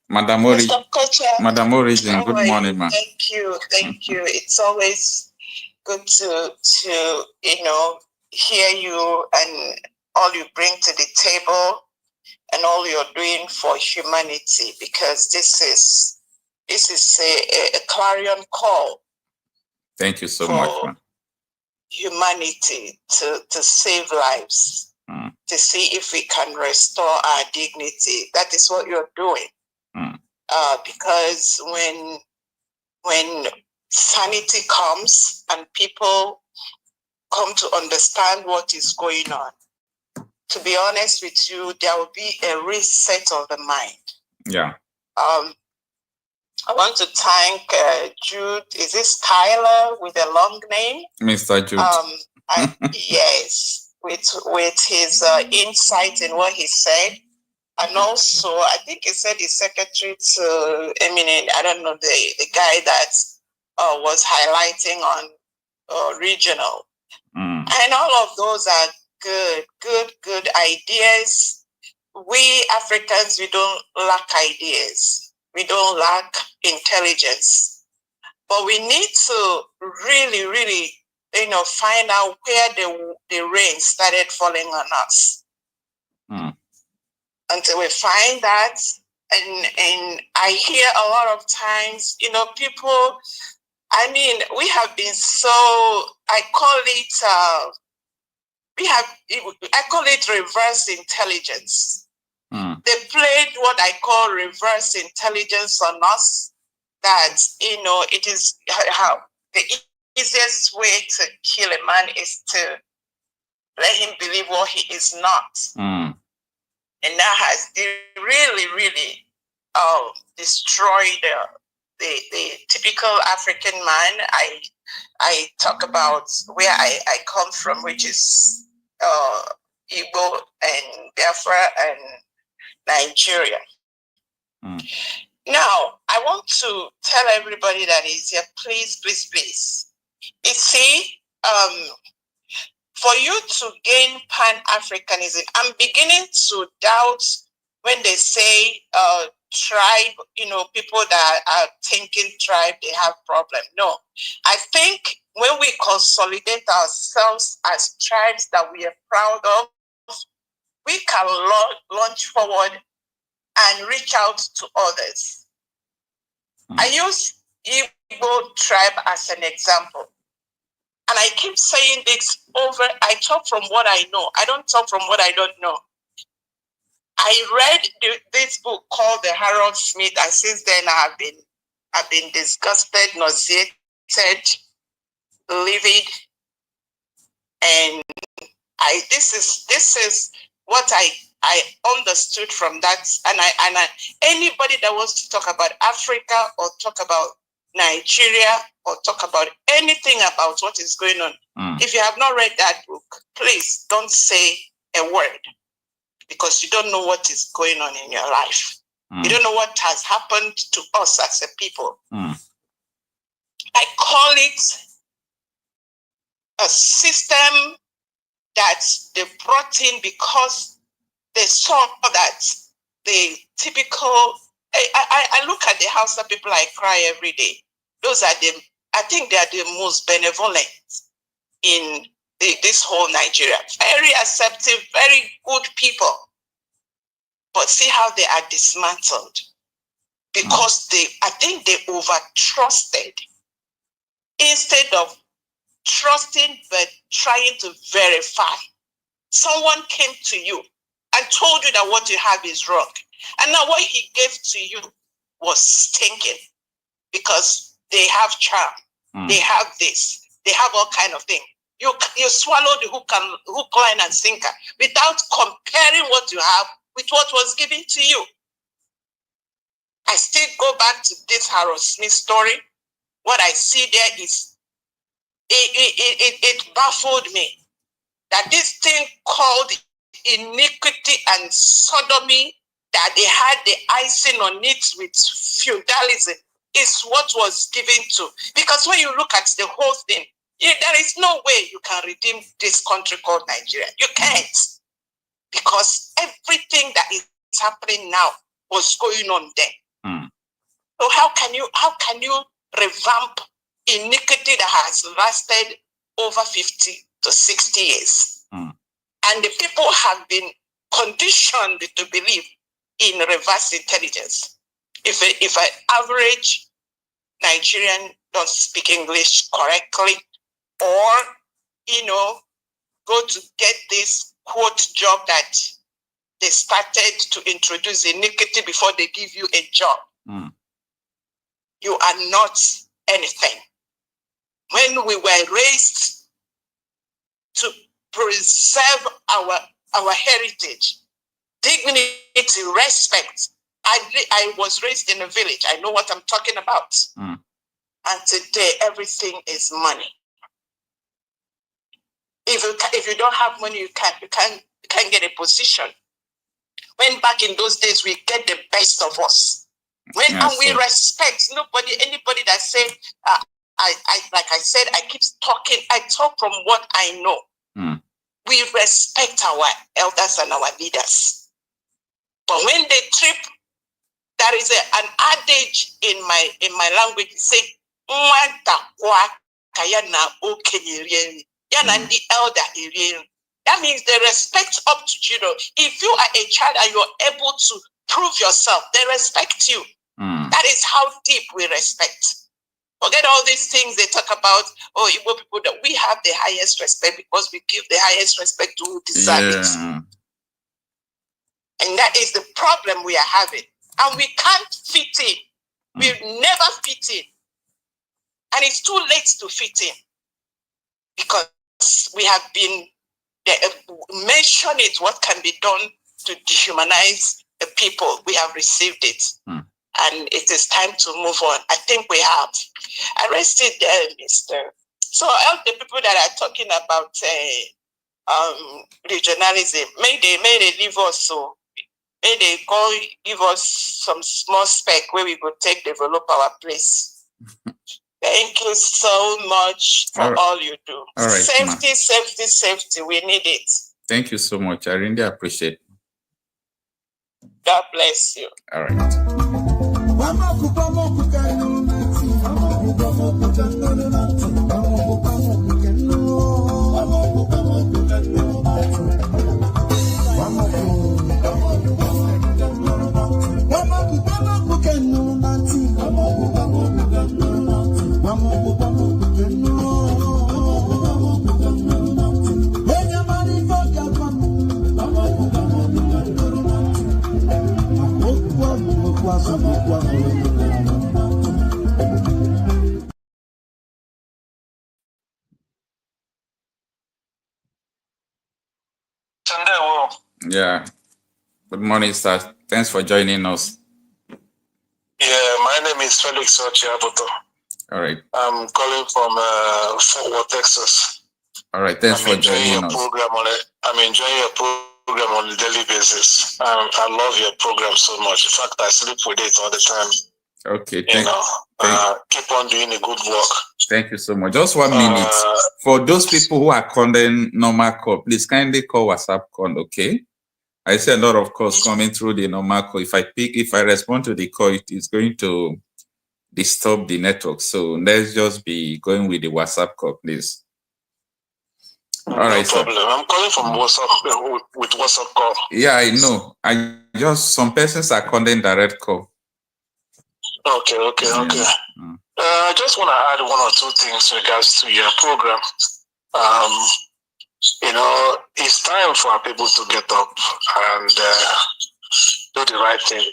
Madam Origin, good morning, ma'am. Thank you. It's always good to hear you and all you bring to the table and all you're doing for humanity, because this is a clarion call. Thank you so much, ma'am. Humanity to save lives. To see if we can restore our dignity. That is what you're doing. Because when sanity comes and people come to understand what is going on, to be honest with you, there will be a reset of the mind. Yeah. I want to thank Jude. Is this Tyler with a long name? Mr. Jude. Yes. With his insight in what he said, and also I think he said he's secretary to Eminent. I don't know the guy that was highlighting on regional, and all of those are good ideas. We Africans, we don't lack ideas, we don't lack intelligence, but we need to really find out where the rain started falling on us. Until we find that, and I hear a lot of times, people, we have been so, I call it reverse intelligence. They played what I call reverse intelligence on us, that, it is how the easiest way to kill a man is to let him believe what he is not. And that has really destroyed the typical African man. I talk about where I come from, which is Igbo and Biafra and Nigeria. Now, I want to tell everybody that is here, please. You see, for you to gain Pan-Africanism, I'm beginning to doubt when they say tribe, people that are thinking tribe, they have problem. No, I think when we consolidate ourselves as tribes that we are proud of, we can launch forward and reach out to others. I use Igbo tribe as an example. And I keep saying this over, I talk from what I know. I don't talk from what I don't know. I read this book called The Harold Smith, and since then I've been disgusted, nauseated, livid, and this is what I understood from that. And anybody that wants to talk about Africa or talk about Nigeria or talk about anything about what is going on, if you have not read that book, please don't say a word, because you don't know what is going on in your life. You don't know what has happened to us as a people. I call it a system that they brought in because they saw that the typical, I look at the Hausa people, I cry every day. Those are I think they are the most benevolent in this whole Nigeria. Very accepting, very good people. But see how they are dismantled. Because I think they over-trusted. Instead of trusting, but trying to verify. Someone came to you and told you that what you have is wrong. And now what he gave to you was stinking, because they have charm, they have this, they have all kind of things. You swallow the hook, line, and sinker without comparing what you have with what was given to you. I still go back to this Harold Smith story. What I see there is, it baffled me that this thing called iniquity and sodomy, that they had the icing on it with feudalism, is what was given to. Because when you look at the whole thing, there is no way you can redeem this country called Nigeria. You can't. Because everything that is happening now was going on there. So how can you revamp iniquity that has lasted over 50 to 60 years? And the people have been conditioned to believe in reverse intelligence. If an average Nigerian don't speak English correctly, or go to get this quote job that they started to introduce iniquity before they give you a job, you are not anything. When we were raised to preserve our heritage, dignity, respect. I was raised in a village. I know what I'm talking about. And today, everything is money. If you don't have money, you can't get a position. When back in those days, we get the best of us. And we respect anybody that said, like I said, I keep talking. I talk from what I know. We respect our elders and our leaders. But when they trip, there is an adage in my language. It says, that means they respect up to children. If you are a child and you're able to prove yourself, they respect you. That is how deep we respect. Forget all these things they talk about. Igbo people, that we have the highest respect because we give the highest respect to who deserve it. And that is the problem we are having. And we can't fit in. We'll never fit in. And it's too late to fit in. Because we have been mentioned it, what can be done to dehumanize the people. We have received it. And it is time to move on. I think we have. I rested there, Mr. So all the people that are talking about regionalism, may they leave us so. May they give us some small spec where we could develop our place. Thank you so much for all you do. All right, safety, safety, safety. We need it. Thank you so much. I really appreciate it. God bless you. All right. Yeah. Good morning, sir. Thanks for joining us. Yeah, my name is Felix Ochiaboto. All right. I'm calling from Fort Worth, Texas. All right. Thanks for joining us. I'm enjoying your program on a daily basis. I love your program so much. In fact, I sleep with it all the time. Okay. Keep on doing a good work. Thank you so much. Just 1 minute. For those people who are calling normal call, please kindly call WhatsApp call, okay? I see a lot of calls coming through the normal call. If I respond to the call, it is going to disturb the network. So let's just be going with the WhatsApp call, please. All right, no problem. I'm calling from WhatsApp with WhatsApp call. Yeah, I know. Some persons are calling direct call. Okay. I just want to add one or two things in regards to your program. It's time for our people to get up and do the right thing.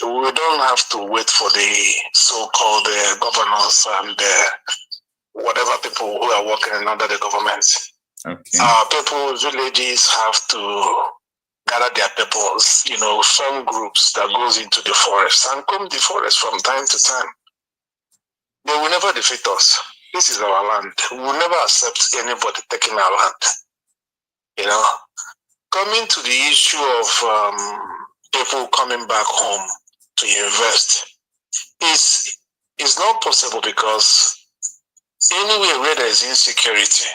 We don't have to wait for the so-called governors and whatever people who are working under the government. Okay. Our people, villages have to gather their peoples, form groups that goes into the forest and comb the forest from time to time. They will never defeat us. This is our land. We will never accept anybody taking our land. Coming to the issue of people coming back home to invest is not possible because anywhere where there is insecurity,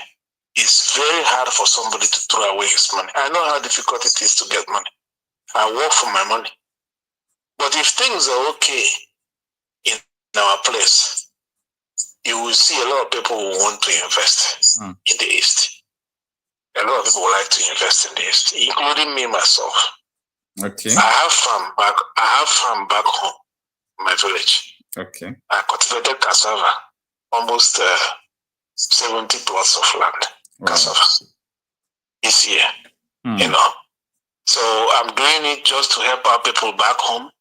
it's very hard for somebody to throw away his money. I know how difficult it is to get money. I work for my money. But if things are okay in our place, you will see a lot of people who want to invest in the East. A lot of people would like to invest in the East, including me myself. Okay. I have farm back home in my village. Okay. I cultivated cassava, almost 70 plots of land. Wow. Cassava this year. So I'm doing it just to help our people back home.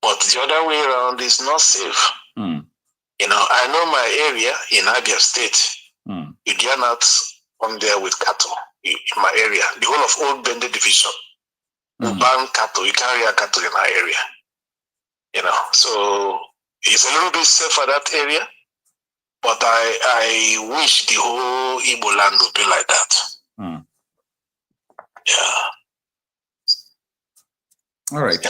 But the other way around is not safe. I know my area in Abia State. You dare not come there with cattle in my area. The whole of Old Bende Division. We ban cattle. You can't rear cattle in our area. So it's a little bit safer that area. But I wish the whole Igbo land would be like that. Yeah. All right.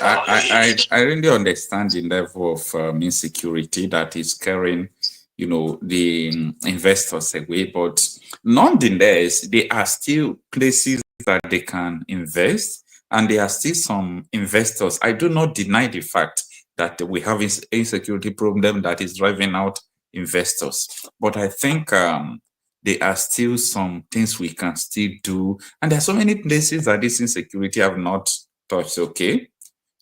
I really understand the level of insecurity that is carrying, the investors away. But nonetheless, there are still places that they can invest, and there are still some investors. I do not deny the fact that we have an insecurity problem that is driving out investors. But I think there are still some things we can still do. And there are so many places that this insecurity have not touched, okay?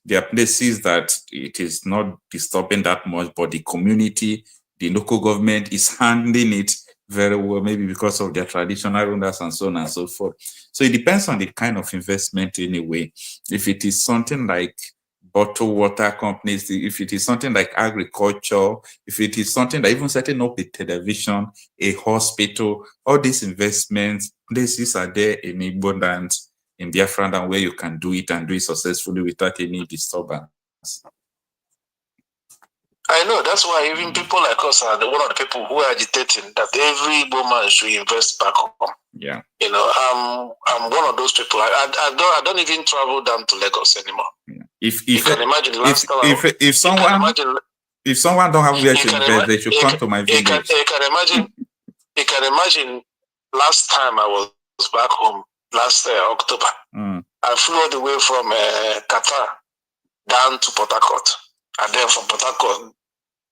There are places that it is not disturbing that much, but the community, the local government is handling it very well, maybe because of their traditional rulers and so on and so forth. So it depends on the kind of investment anyway. If it is something like bottled water companies, if it is something like agriculture, if it is something that even setting up a television, a hospital, all these investments, places are there in abundance in Biafra where you can do it and do it successfully without any disturbance. I know, that's why even people like us are one of the people who are agitating that every woman should invest back home. Yeah. I'm one of those people. I don't even travel down to Lagos anymore. Yeah. If someone don't have where to invest, they should come to my village. You can imagine last time I was back home, last October. I flew all the way from Qatar down to Port Harcourt, and then from Port Harcourt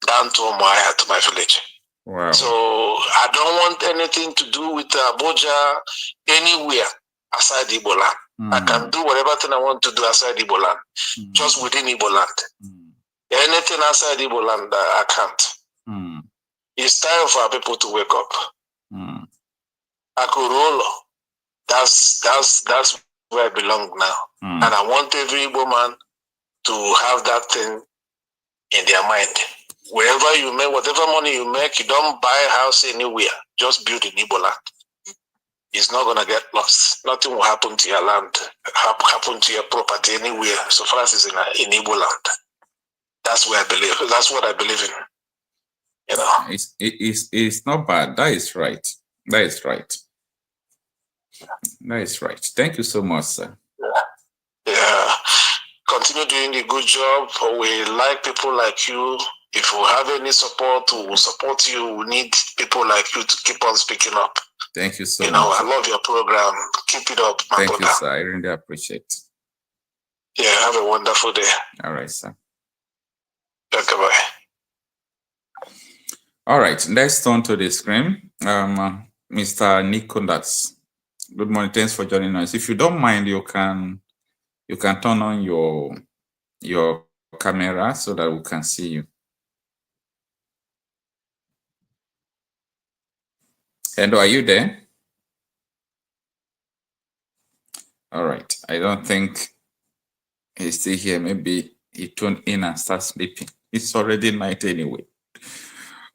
down to Omoaya, to my village. Wow. So I don't want anything to do with Abuja anywhere aside Igbo land. I can do whatever thing I want to do outside Igbo land, just within Igbo land. Anything outside Igbo land, I can't. It's time for our people to wake up. Akurolo, that's where I belong now. And I want every Igbo man to have that thing in their mind. Wherever you make, whatever money you make, you don't buy a house anywhere. Just build in Igbo land. It's not going to get lost. Nothing will happen to your land, happen to your property anywhere, so far as it's in Igbo land. That's where I believe. That's what I believe in. You know, it's not bad. That is right. That is right. That is right. Thank you so much, sir. Yeah. Continue doing the good job. We like people like you. If we have any support, we will support you. We need people like you to keep on speaking up. Thank you so much. I love your program. Keep it up, my brother. Thank you, sir. I really appreciate it. Yeah, have a wonderful day. All right, sir. Okay, bye. All right, let's turn to the screen. Mr. Nicholas, good morning. Thanks for joining us. If you don't mind, you can turn on your camera so that we can see you. Hello, are you there? All right. I don't think he's still here. Maybe he tuned in and started sleeping. It's already night anyway.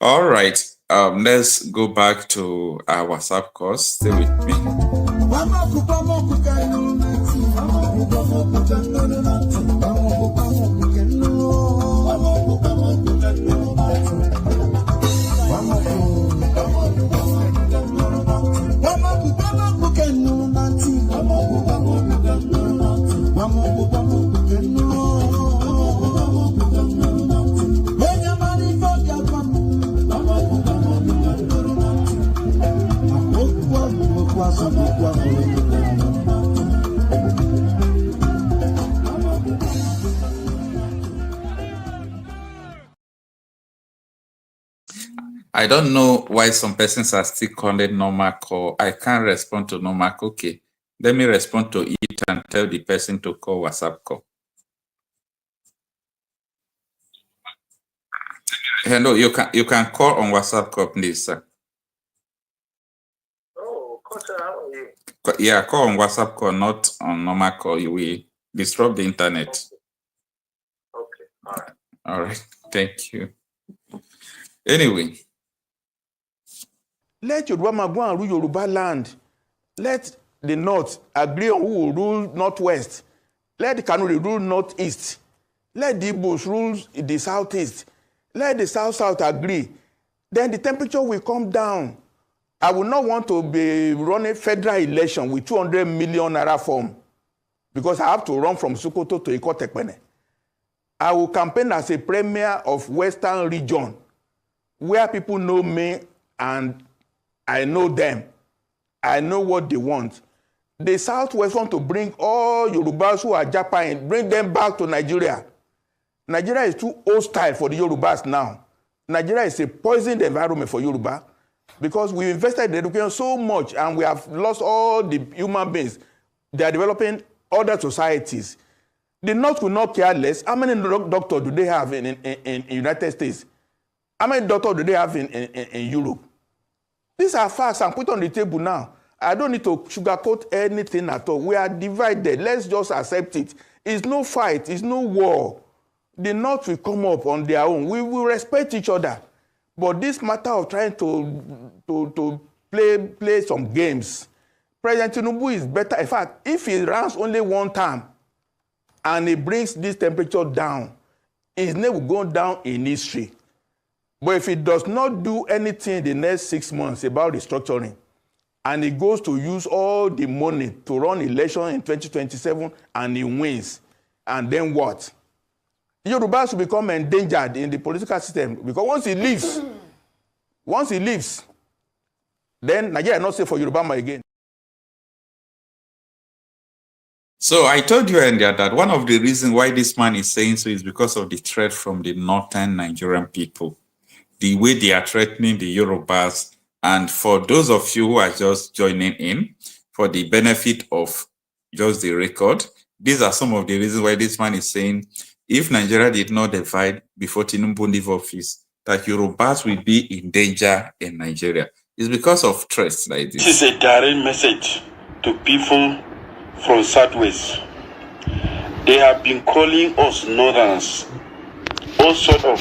All right. Let's go back to our WhatsApp course. Stay with me. I don't know why some persons are still calling normal call. I can't respond to normal call. Okay, let me respond to it and tell the person to call WhatsApp call. Hello, you can call on WhatsApp call, please, sir. Oh, Coach, how are you? Yeah, call on WhatsApp call, not on normal call. You will disrupt the internet. Okay. All right. All right. Thank you. Anyway. Let Yoruba go and rule Yoruba land. Let the North agree on who will rule Northwest. Let the Kanu rule Northeast. Let the Igbos rule the Southeast. Let the South agree. Then the temperature will come down. I will not want to be running federal election with 200 million naira form because I have to run from Sokoto to Ikotekpene. I will campaign as a premier of Western region where people know me and I know them. I know what they want. The Southwest want to bring all Yorubas who are Japan, bring them back to Nigeria. Nigeria is too hostile for the Yorubas now. Nigeria is a poisoned environment for Yoruba because we invested in education so much and we have lost all the human beings. They are developing other societies. The North will not care less. How many doctors do they have in United States? How many doctors do they have in Europe? These are facts I'm put on the table now. I don't need to sugarcoat anything at all. We are divided. Let's just accept it. It's no fight. It's no war. The North will come up on their own. We will respect each other. But this matter of trying to play some games, President Tinubu is better. In fact, if he runs only one term and he brings this temperature down, his name will go down in history. But if he does not do anything in the next 6 months about restructuring, and he goes to use all the money to run election in 2027 and he wins, and then what? Yorubas will become endangered in the political system because once he leaves, then Nigeria is not safe for Yoruba again. So I told you earlier that one of the reasons why this man is saying so is because of the threat from the northern Nigerian people, the way they are threatening the Yorubas. And for those of you who are just joining in, for the benefit of just the record, these are some of the reasons why this man is saying if Nigeria did not divide before Tinubu leave office, that Yorubas will be in danger in Nigeria. It's because of threats like this. This is a direct message to people from Southwest. They have been calling us Northerners all sort of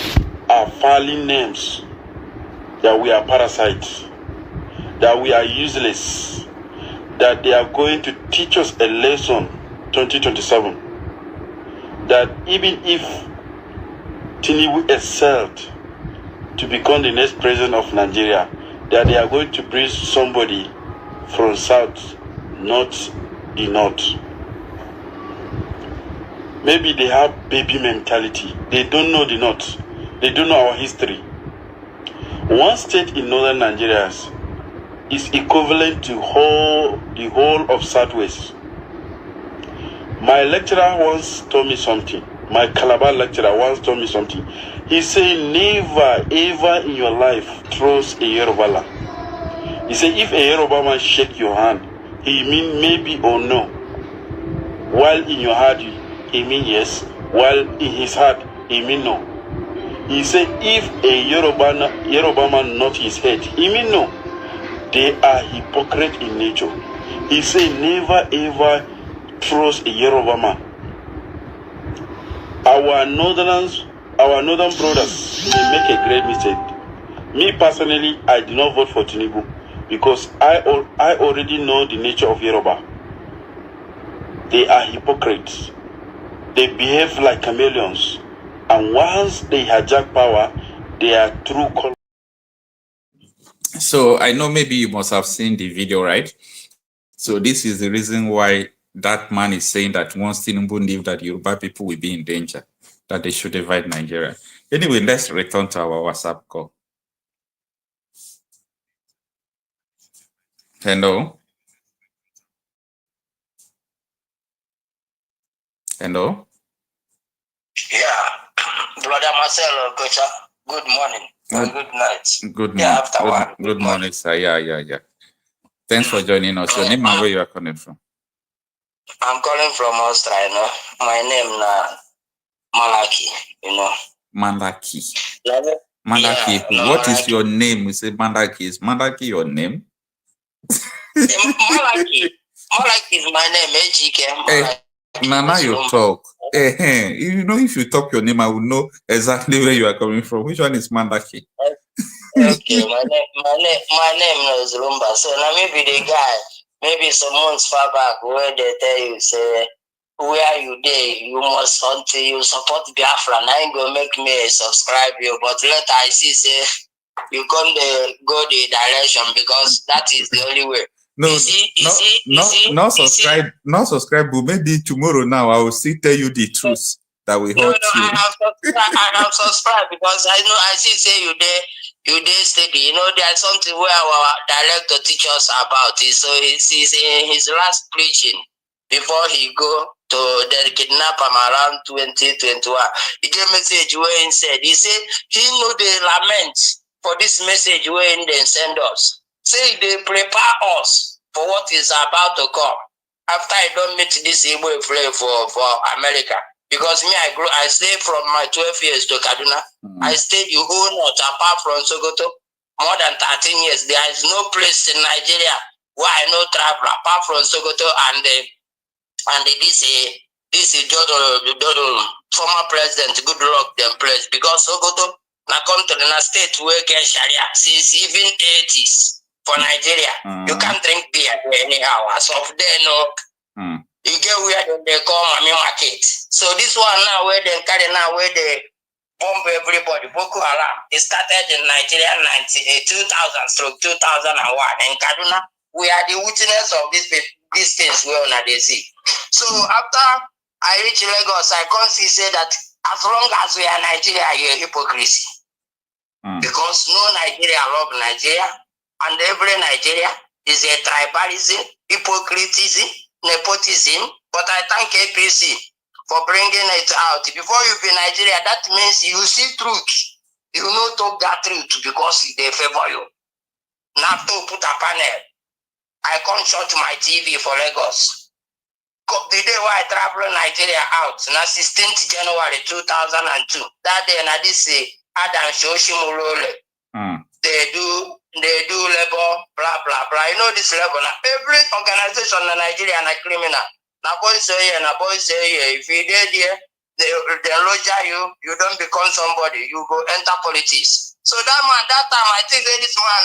fouling names, that we are parasites, that we are useless, that they are going to teach us a lesson 2027, that even if Tinubu excelled to become the next president of Nigeria, that they are going to bring somebody from South, not the North. Maybe they have baby mentality. They don't know the North. They don't know our history. One state in northern Nigeria is equivalent to the whole of Southwest. My lecturer once told me something. My Calabar lecturer once told me something. He said, never ever in your life trust a Yoruba land. He said, if a Yoruba man shake your hand, he mean maybe or no. While in your heart, he mean yes. While in his heart, he mean no. He said, if a Yoruba man nod his head, he mean no. They are hypocrite in nature. He said, never ever trust a Yoruba man. Our northern brothers, they make a great mistake. Me personally, I do not vote for Tinubu because I already know the nature of Yoruba. They are hypocrites. They behave like chameleons. And once they hijack power, they are true colors. So I know maybe you must have seen the video, right? So this is the reason why that man is saying that once Tinubu leave, that Yoruba people will be in danger, that they should divide Nigeria. Anyway, let's return to our WhatsApp call. Hello? Hello? Yeah, brother Marcelo, good morning. Good night. Good morning. Good morning, sir. Yeah. Thanks for joining us. Your name and where you are calling from? I'm calling from Austria, you know. My name is Malaki, you know. Malaki. Malaki. Yeah, what is your name? We say Malaki. Is Malaki your name? Malaki. Malaki is my name, Ejike. Now you talk. You know, if you talk your name, I will know exactly where you are coming from. Which one is Malaki? Okay, my name is Rumba. So now maybe the guy, maybe some months far back, where they tell you, say, where you there, you must until you support Biafra. Now you go make me subscribe you, but later I see say you come go the direction because that is the only way. No, not subscribe, but maybe tomorrow now I will still tell you the truth that we heard you. I have subscribed because I know I see say you there steady. You know, there's something where our director teach us about it. So he's in his last preaching before he go to the kidnap him around 2021. He gave a message where he said, he know the lament for this message where they send us. Say they prepare us for what is about to come. After I don't meet this Igbo flag for America. Because me, I stayed from my 12 years to Kaduna. I stayed the whole north apart from Sokoto. More than 13 years. There is no place in Nigeria where I know travel apart from Sokoto and this former president, good luck them place. Because Sokoto na country na state where get Sharia since even 80s. For Nigeria, you can't drink beer anyhow. As of then, you get where they call Mami Market. So this one now, where they carry now, where they bomb everybody, Boko Haram, it started in Nigeria 2000 2001. In Kaduna, we are the witness of these things we all they see. So after I reach Lagos, I can say that as long as we are Nigeria, you are hypocrisy. Because no Nigeria love Nigeria. And every Nigeria is a tribalism, hypocrisy, nepotism, but I thank APC for bringing it out. Before you be Nigeria, that means you see truth. You know talk that truth because they favor you. Now to put a panel. I can't shut my TV for Lagos. The day where I travel Nigeria out, na 16th January 2002. That day, na this Adam Shoshimurole. They do labor, blah blah blah. You know this level. Every organization in Nigeria na criminal. Na boys say here, na boys say here. If you did here, they lodge you. You don't become somebody. You go enter politics. So that time I think this man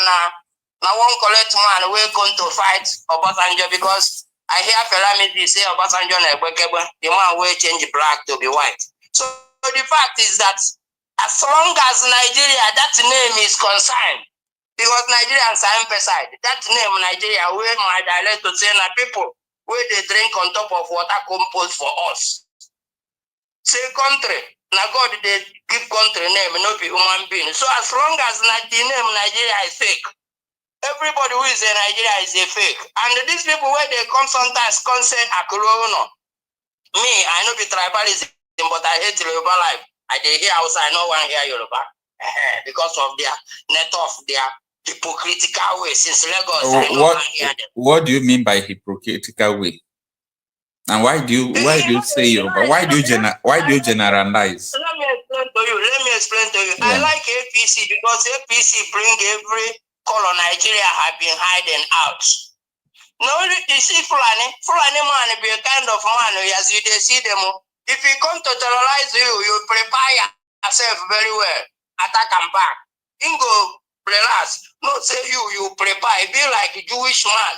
now one collect man we going to fight Obasanjo because I hear Fullani say Obasanjo na Ebuka, the man will change black to be white. So the fact is that as long as Nigeria, that name is concerned, because Nigerians are emphasized, that name Nigeria, where my dialect to say na people where they drink on top of water compost for us. Say country, now God they give country name, not be human being. So as long as the name Nigeria is fake, everybody who is in Nigeria is a fake. And these people where they come sometimes concern Akurono. Me, I know be tribalism, but I hate Yoruba life. I dey hear outside, no one hear Yoruba. Because of their net of their hypocritical way. Since Lagos, what do you mean by hypocritical way? And why do you say Yoruba? Why do you generalize? Let me explain to you. Yeah. I like APC because APC bring every color Nigeria have been hiding out. No, you see Fullani man be a kind of man as you see them. If you come to terrorize you, you prepare yourself very well. Attack and back. Ingo, relax. No, say you prepare. Be like a Jewish man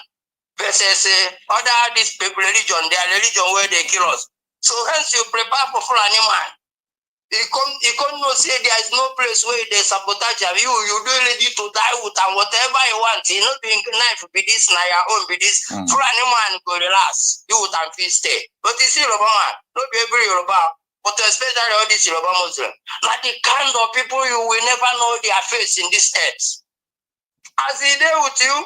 versus other this people religion. Their religion where they kill us. So hence you prepare for Fullani man. You can't no say there is no place where they sabotage you. You do ready to die with and whatever you want. You know, being knife be this, now your own be this. Fullani man go relax. You would and feel stay. But you see Yoruba man, not be every Yoruba, but especially all these Yoruba Muslim. Like the kind of people you will never know their face in this earth. As they there with you,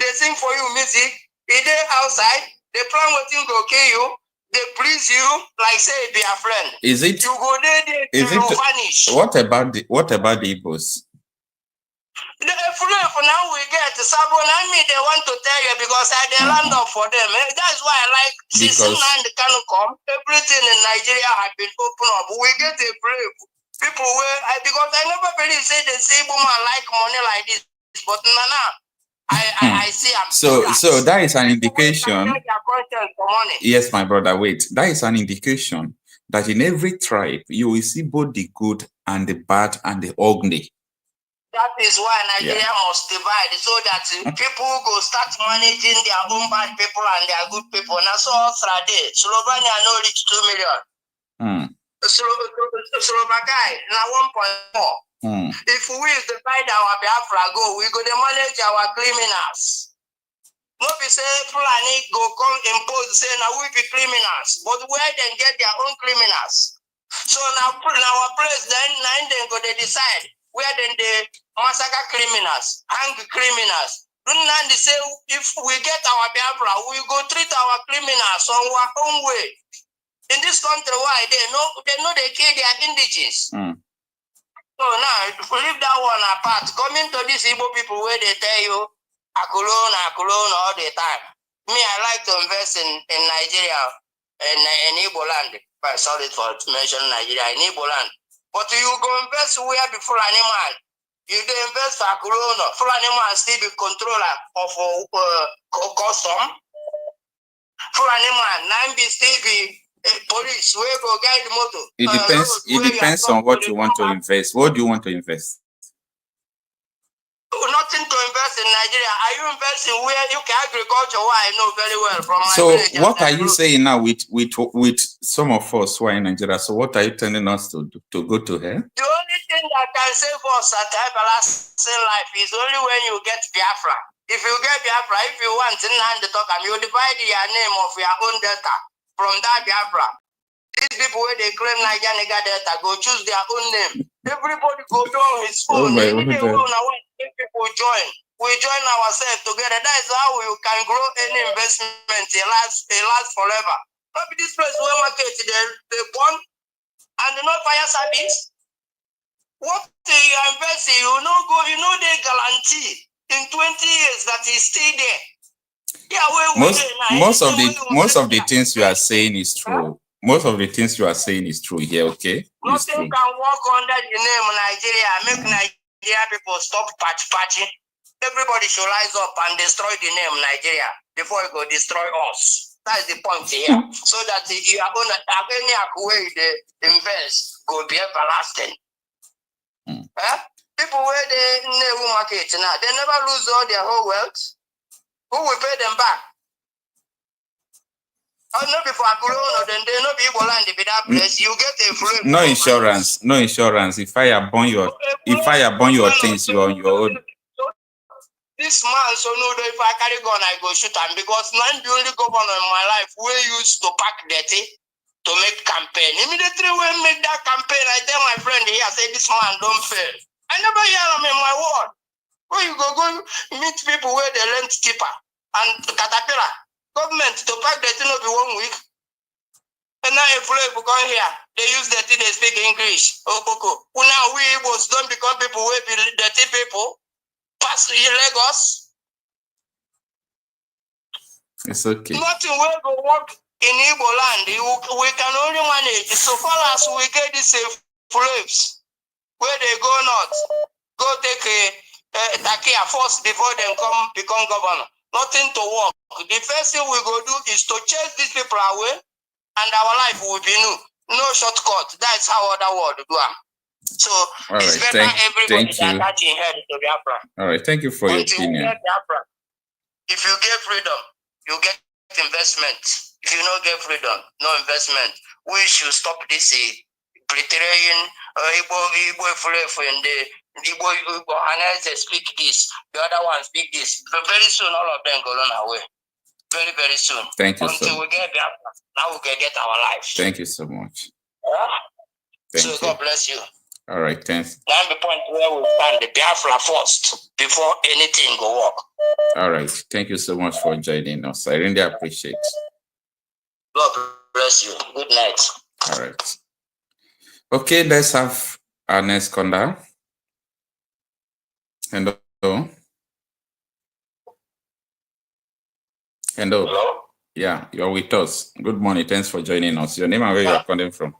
they sing for you music. They there outside, they plan what you go kill you. They please you like say be a friend. Is it? You go there, you vanish. What about the Igbos? For now we get Sabon and me. They want to tell you because I they land up for them. That's why I like since Nnamdi Kanu come. Everything in Nigeria has been open up. We get a brave people where because I never believe say the same woman like money like this, but I see. So that is an indication. Yes, my brother. Wait, that is an indication that in every tribe you will see both the good and the bad and the ugly. That is why Nigeria must divide so that people go start managing their own bad people and their good people. Now so Australia, Slovenia no reach 2 million. Slovakia now 1.4. If we divide our Biafra go, we go to manage our criminals. Not be say Fullani go come impose say now we be criminals, but where they get their own criminals. So now our place then they go they decide where then they massacre criminals, hang criminals. Don't say if we get our Biafra, we go treat our criminals on our own way. In this country, why they know they kill their indigenous. So now, if we leave that one apart, coming to these Igbo people where they tell you, Akulona all the time. Me, I like to invest in Nigeria, in Igbo land. Sorry for mentioning Nigeria, in Igbo land. But you go invest where before an man. You do invest for Akulona. Fullani man still be controller of custom. Fullani man, now be still be police, we go guide the motor. It depends on what you want to invest. What do you want to invest? Nothing to invest in Nigeria. Are you investing where you can agriculture? Why I know very well from my so village. What are you saying now with some of us who are in Nigeria? So what are you telling us to go to hell? The only thing that can save us at everlasting life is only when you get Biafra. If you get Biafra, if you want to talk, you divide your name of your own data from that Biafra. These people where they claim Nigeria data go choose their own name. Everybody go down his own. People join. we join ourselves together. That is how we can grow any investment. It lasts forever. Not be this place where market they born and not fire service. What you invest in, you know they guarantee in 20 years that is still there. Yeah, most of the things you are saying is true. Most of the things you are saying is true here, okay? Nothing can work under the name Nigeria. Make Nigeria people stop patching. Everybody should rise up and destroy the name Nigeria before it go destroy us. That's the point here. So that you are going to have any way they invest go be everlasting. People where they never market now, they never lose all their whole wealth. Who will pay them back? Not before Akulono, then they not be able to be that place. You get a free. No insurance. No insurance. If I burn your things, you're on your own. This man, so no, if I carry gun, I go shoot him because I'm the only governor in my life we used to pack dirty to make campaign. Immediately when I make that campaign, I tell my friend here, I say this man don't fail. I never hear him in my word. Where you go meet people where they rent tipper and caterpillar. Government to pack dirty no be 1 week. And now if we go here, they use dirty, they speak English. Oh, now we Igbos don't become people who be dirty people. Pass Lagos. It's okay. Nothing will go work in Igbo land. We can only manage so far as we get these slaves where they go north, go take a Takia first before they become governor. Nothing to work. The first thing we go do is to chase these people away, and our life will be new. No shortcut. That's how other world do it. So all it's right, better everybody thank you. that inherit to Biafra. All right, thank you for your opinion. If you get freedom, you get investment. If you don't get freedom, no investment. We should stop this Preterian Igbo and the Igbo and speak this. The other one speak this. But very soon, all of them go on away. Very, very soon. Thank you Until we get Biafra, now we can get our lives. Thank you so much. So God bless you. All right, thanks. That's the point where we stand the Biafra first before anything go work. All right, thank you so much for joining us. I really appreciate it. God bless you. Good night. All right. Okay, let's have our next caller. Hello. Hello. Yeah, you're with us. Good morning. Thanks for joining us. Your name and where you are calling from?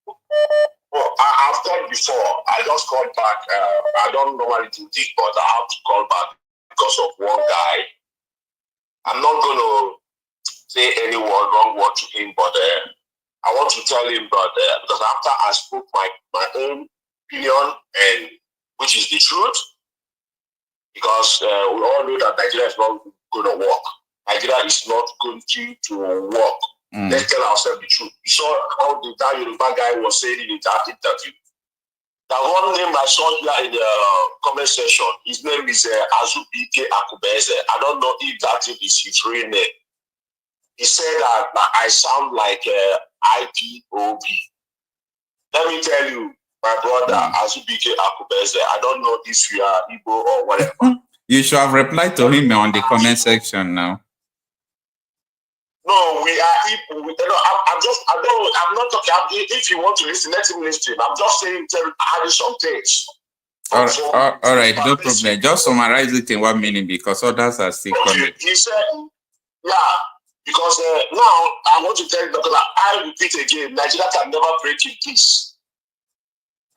Well, I've called before. I just called back. I don't normally do this, but I have to call back because of one guy. I'm not going to say any wrong word to him, but I want to tell him that because after I spoke my own opinion, and which is the truth, because we all know that Nigeria is not going to work. Nigeria is not going to work. Let's tell ourselves the truth. You saw how that Yoruba guy was saying in that interview. That one name I saw here in the comment section, his name is Azubike Akubeze. I don't know if that is his real name. He said that I sound like ipob. Let me tell you, my brother Azubike Akubeze, I don't know if you are Igbo or whatever. You should have replied to him on the comment section now. No, we are Igbo. I'm not talking. If you want to listen, let him listen. I'm just saying, adding some things. All right, no problem. Just summarize it in 1 minute because others are still coming. He said, yeah, because now I want to tell you, because I repeat again, Nigeria can never break in peace.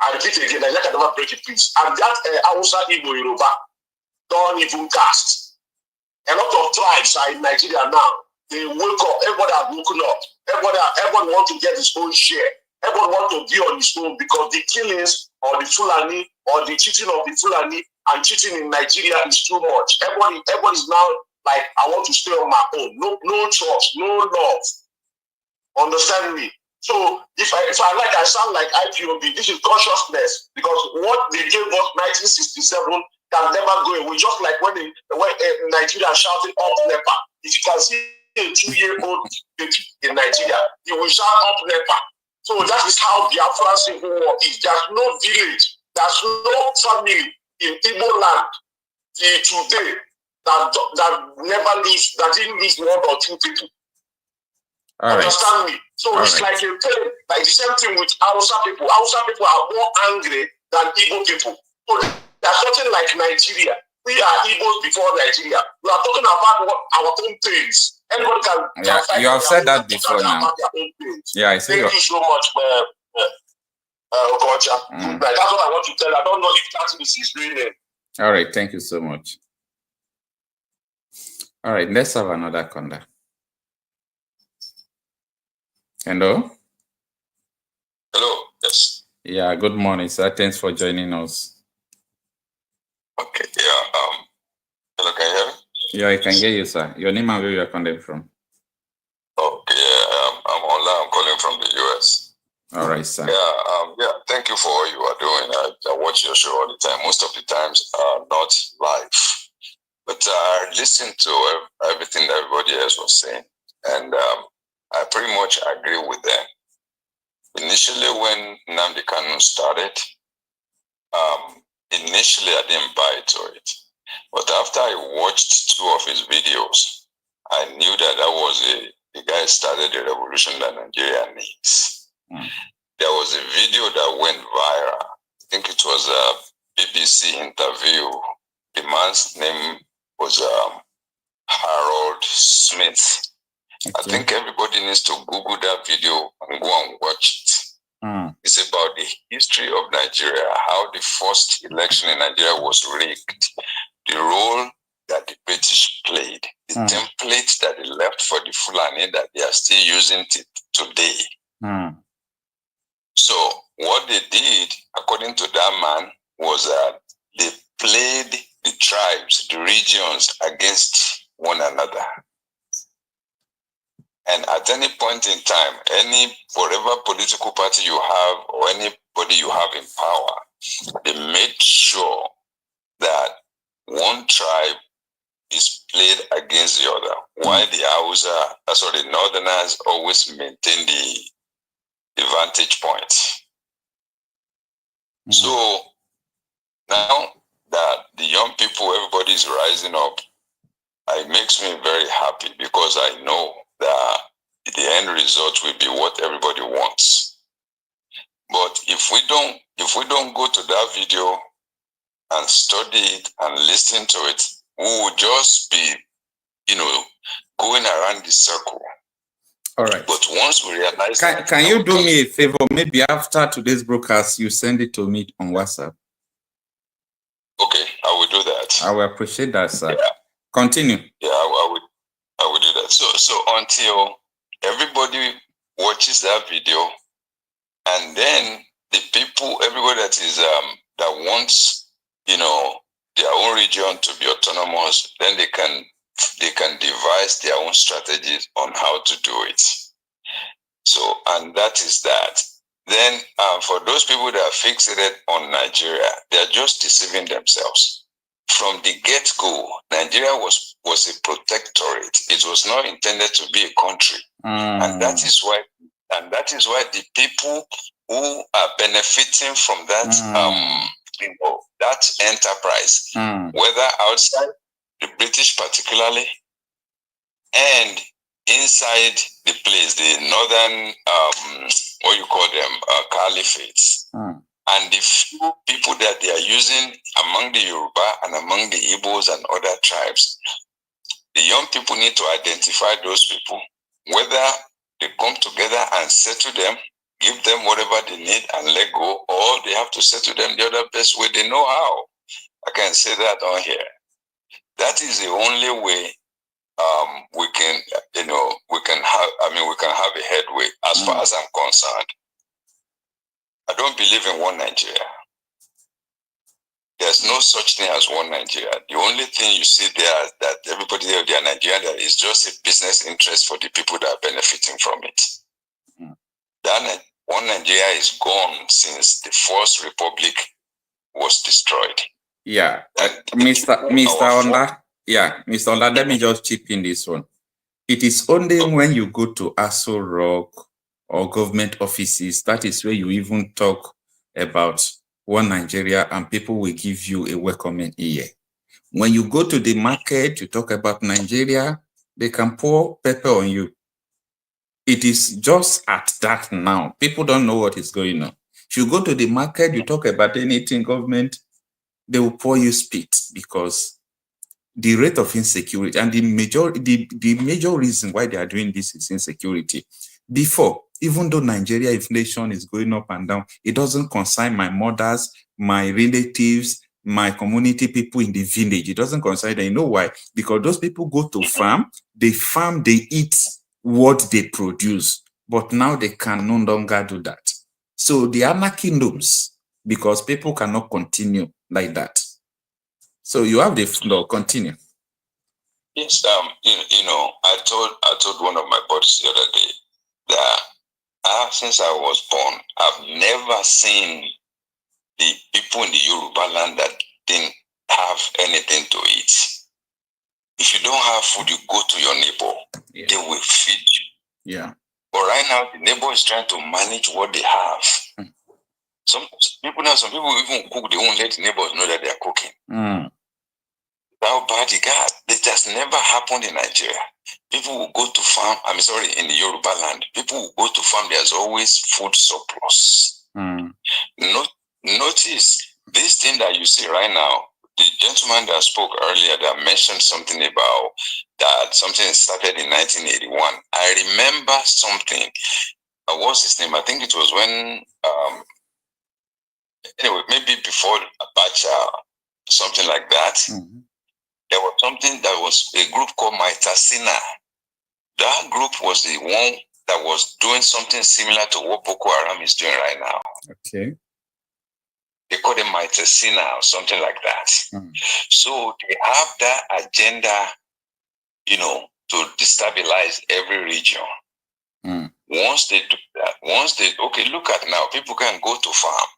I repeat again, Nigeria can never break in peace. And that Hausa, Igbo, Yoruba don't even cast. A lot of tribes are in Nigeria now. They wake up, everybody are woken up. Everyone want to get his own share. Everyone want to be on his own because the killings or the Fullani or the cheating of the Fullani and cheating in Nigeria is too much. Everybody is now like, I want to stay on my own. No trust, no love. Understand me? So if I sound like ipob, this is consciousness because what they gave us 1967 can never go away. Just like when Nigeria shouting up NEPA. If you can see a 2-year-old baby in Nigeria, you will shout up NEPA. So that is how Biafra civil war is. There's no village, there's no family in Igbo land till today that never leaves, that didn't leave 1 or 2 people. Understand me? So it's like a thing, like the same thing with Hausa people. Hausa people are more angry than Igbo people. So there's something like Nigeria. We are Igbos before Nigeria. We are talking about our own things. Everyone can you have said that before now. Yeah, I see. Thank you so much, Okocha. That's what I want to tell. I don't know if that is his real name. All right, thank you so much. All right, let's have another conda. Hello? Hello, yes. Yeah, good morning, sir. Thanks for joining us. Okay, yeah. Hello, can you hear me? Yeah, I can hear you, sir. Your name and where you are calling from? Okay, yeah, I'm online. I'm calling from the US. All right, sir. Yeah, thank you for what you are doing. I watch your show all the time. Most of the times, not live. But I listened to everything that everybody else was saying. And I pretty much agree with them. Initially, when Nnamdi Kanu started, initially I didn't buy into it. But after I watched 2 of his videos, I knew that was the guy started the revolution that Nigeria needs. There was a video that went viral. I think it was a BBC interview. The man's name was Harold Smith. Okay. I think everybody needs to Google that video and go and watch it. It's about the history of Nigeria, how the first election in Nigeria was rigged, the role that the British played, the template that they left for the Fullani that they are still using today. So what they did, according to that man, was that they played the tribes, the regions against one another. And at any point in time, whatever political party you have or anybody you have in power, they made sure that one tribe is played against the other, while the Northerners always maintain the vantage point. So now that the young people, everybody is rising up, it makes me very happy because I know that the end result will be what everybody wants. But if we don't go to that video and study it and listen to it, we will just be, going around the circle. All right. But once we realize can you do me a favor? Maybe after today's broadcast, you send it to me on WhatsApp. Okay, I will do that. I will appreciate that, sir. Yeah. Continue. Yeah, I will do that. So until everybody watches that video, and then the people, everybody that is that wants, their own region to be autonomous, then they can devise their own strategies on how to do it. So, and that is that. Then for those people that are fixated on Nigeria, they are just deceiving themselves. From the get-go, Nigeria was a protectorate. It was not intended to be a country. And that is why the people who are benefiting from that that enterprise, whether outside the British particularly and inside the place, the northern what you call them, caliphates. And the few people that they are using among the Yoruba and among the Igbos and other tribes, the young people need to identify those people, whether they come together and settle them, give them whatever they need and let go, or they have to settle them the other best way they know how. I can say that on here. That is the only way we can have a headway. As far as I'm concerned, I don't believe in one Nigeria. There's no such thing as one Nigeria. The only thing you see there is that everybody there, they are Nigerian, that is just a business interest for the people that are benefiting from it. That one Nigeria is gone since the First Republic was destroyed. Yeah, Mr. Onda. Yeah, Mr. Onda, let me just chip in this one. It is only when you go to Aso Rock or government offices, that is where you even talk about one Nigeria and people will give you a welcoming ear. When you go to the market, you talk about Nigeria, they can pour pepper on you. It is just at that now. People don't know what is going on. If you go to the market, you talk about anything government, they will pour you spit, because the rate of insecurity and the major reason why they are doing this is insecurity. Before, even though Nigeria inflation is going up and down, it doesn't concern my mothers, my relatives, my community people in the village. It doesn't concern them. You know why? Because those people go to farm, they eat what they produce. But now they can no longer do that. So the anarchy looms, because people cannot continue like that. So you have the floor. Continue. Yes, I told one of my buddies the other day that since I was born, I've never seen the people in the Yoruba land that didn't have anything to eat. If you don't have food, you go to your neighbor. Yeah. They will feed you. Yeah. But right now, the neighbor is trying to manage what they have. Some people even cook, they won't let the neighbors know that they are cooking. How bad it got. It has never happened in Nigeria. People will go to farm, in the Yoruba land, people will go to farm, there's always food surplus. Notice this thing that you see right now, the gentleman that spoke earlier that mentioned something about that something started in 1981. I remember something. What's his name? I think it was when, anyway, maybe before Abacha, something like that. There was something that was a group called Maitasina. That group was the one that was doing something similar to what Boko Haram is doing right now. Okay. They call them Maitasina or something like that. So they have that agenda, to destabilize every region. Once they do that, okay, look at now, people can go to farm.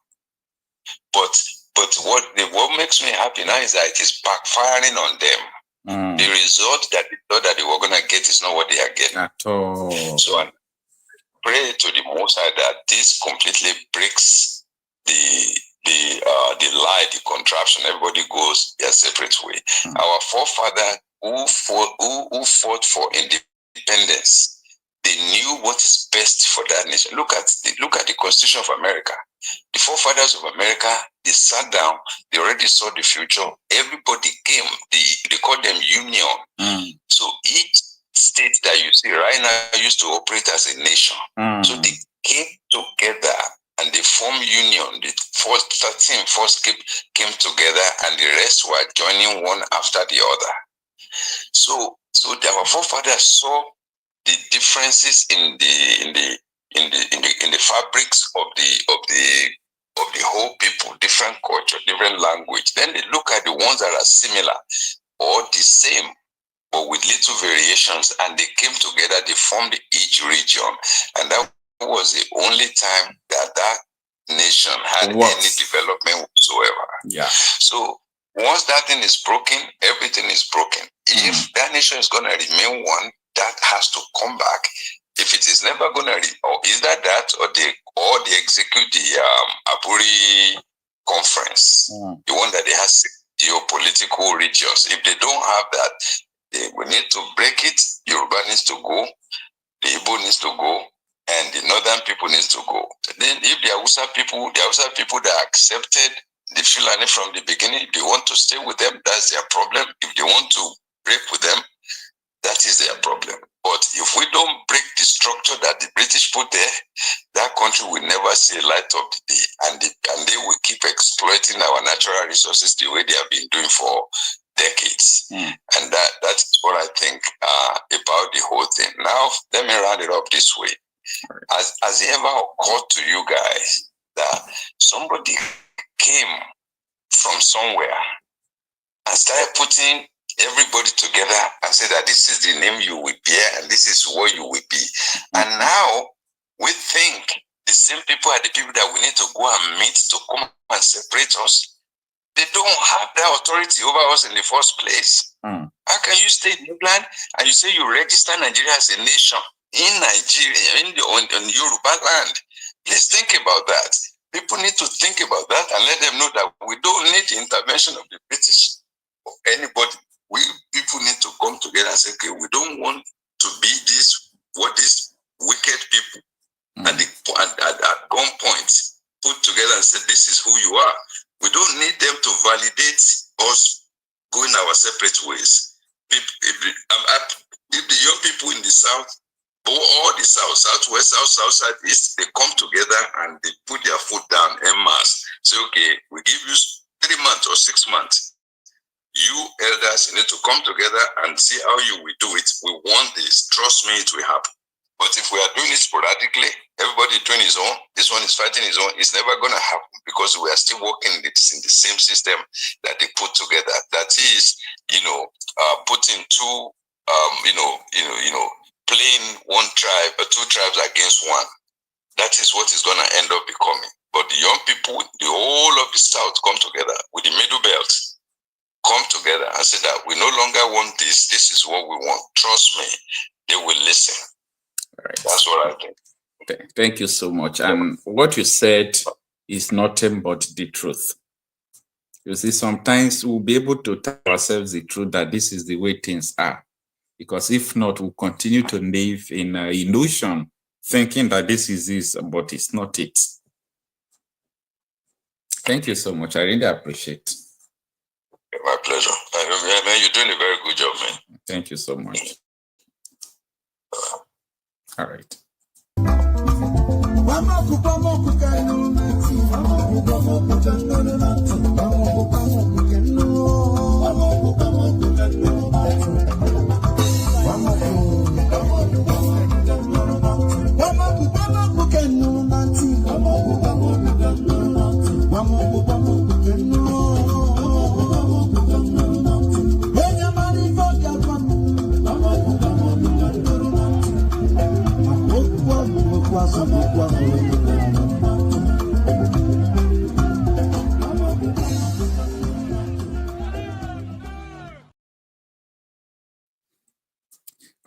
But what makes me happy now is that it is backfiring on them. The result that they thought that they were going to get is not what they are getting. At all. So I pray to the Most High that this completely breaks the lie, the contraption. Everybody goes their separate way. Our forefathers who fought for independence, they knew what is best for that nation. Look at the Constitution of America. The forefathers of America, they sat down, they already saw the future. Everybody came, they called them union. So each state that you see right now used to operate as a nation. So they came together and they formed union. The 13 first came together and the rest were joining one after the other. So our forefathers saw the differences in the fabrics of the whole people, different culture, different language. Then they look at the ones that are similar or the same, but with little variations, and they came together, they formed each region. And that was the only time that nation had any development whatsoever. Yeah. So once that thing is broken, everything is broken. If that nation is going to remain one, that has to come back. If it is never going to, or is that or they execute the Aburi conference, the one that they have geopolitical regions. If they don't have that, we need to break it. Yoruba needs to go, the Igbo needs to go, and the northern people needs to go. Then if the Hausa people that accepted the Fullani from the beginning, if they want to stay with them, that's their problem. If they want to break with them, that is their problem. But if we don't break the structure that the British put there, that country will never see a light of the day. And they will keep exploiting our natural resources the way they have been doing for decades. And that's what I think about the whole thing. Now, let me round it up this way. Has it ever occurred to you guys that somebody came from somewhere and started putting everybody together and say that this is the name you will bear and this is what you will be? And now we think the same people are the people that we need to go and meet to come and separate us. They don't have that authority over us in the first place. How can you stay in England and you say you register Nigeria as a nation in Nigeria, in Yoruba land? Please think about that. People need to think about that and let them know that we don't need the intervention of the British. anybody. We people need to come together and say, okay, we don't want to be these wicked people at gunpoint put together and say, this is who you are. We don't need them to validate us going our separate ways. If the young people in the South, all the South, Southwest, South, East, they come together and they put their foot down en masse. Say, okay, we give you 3 months or 6 months. You elders need to come together and see how you will do it. We want this. Trust me, it will happen. But if we are doing it sporadically, everybody doing his own, this one is fighting his own, it's never going to happen because we are still working in the same system that they put together. That is, putting two, playing one tribe or two tribes against one. That is what is going to end up becoming. But the young people, the whole of the South come together with the middle belt, come together and say that we no longer want this. This is what we want. Trust me, they will listen. Right. That's what I think. Thank you so much. And what you said is nothing but the truth. You see, sometimes we'll be able to tell ourselves the truth that this is the way things are. Because if not, we'll continue to live in an illusion, thinking that this is this, but it's not it. Thank you so much. I really appreciate it. My pleasure. Man, you're doing a very good job, man. Thank you so much. All right.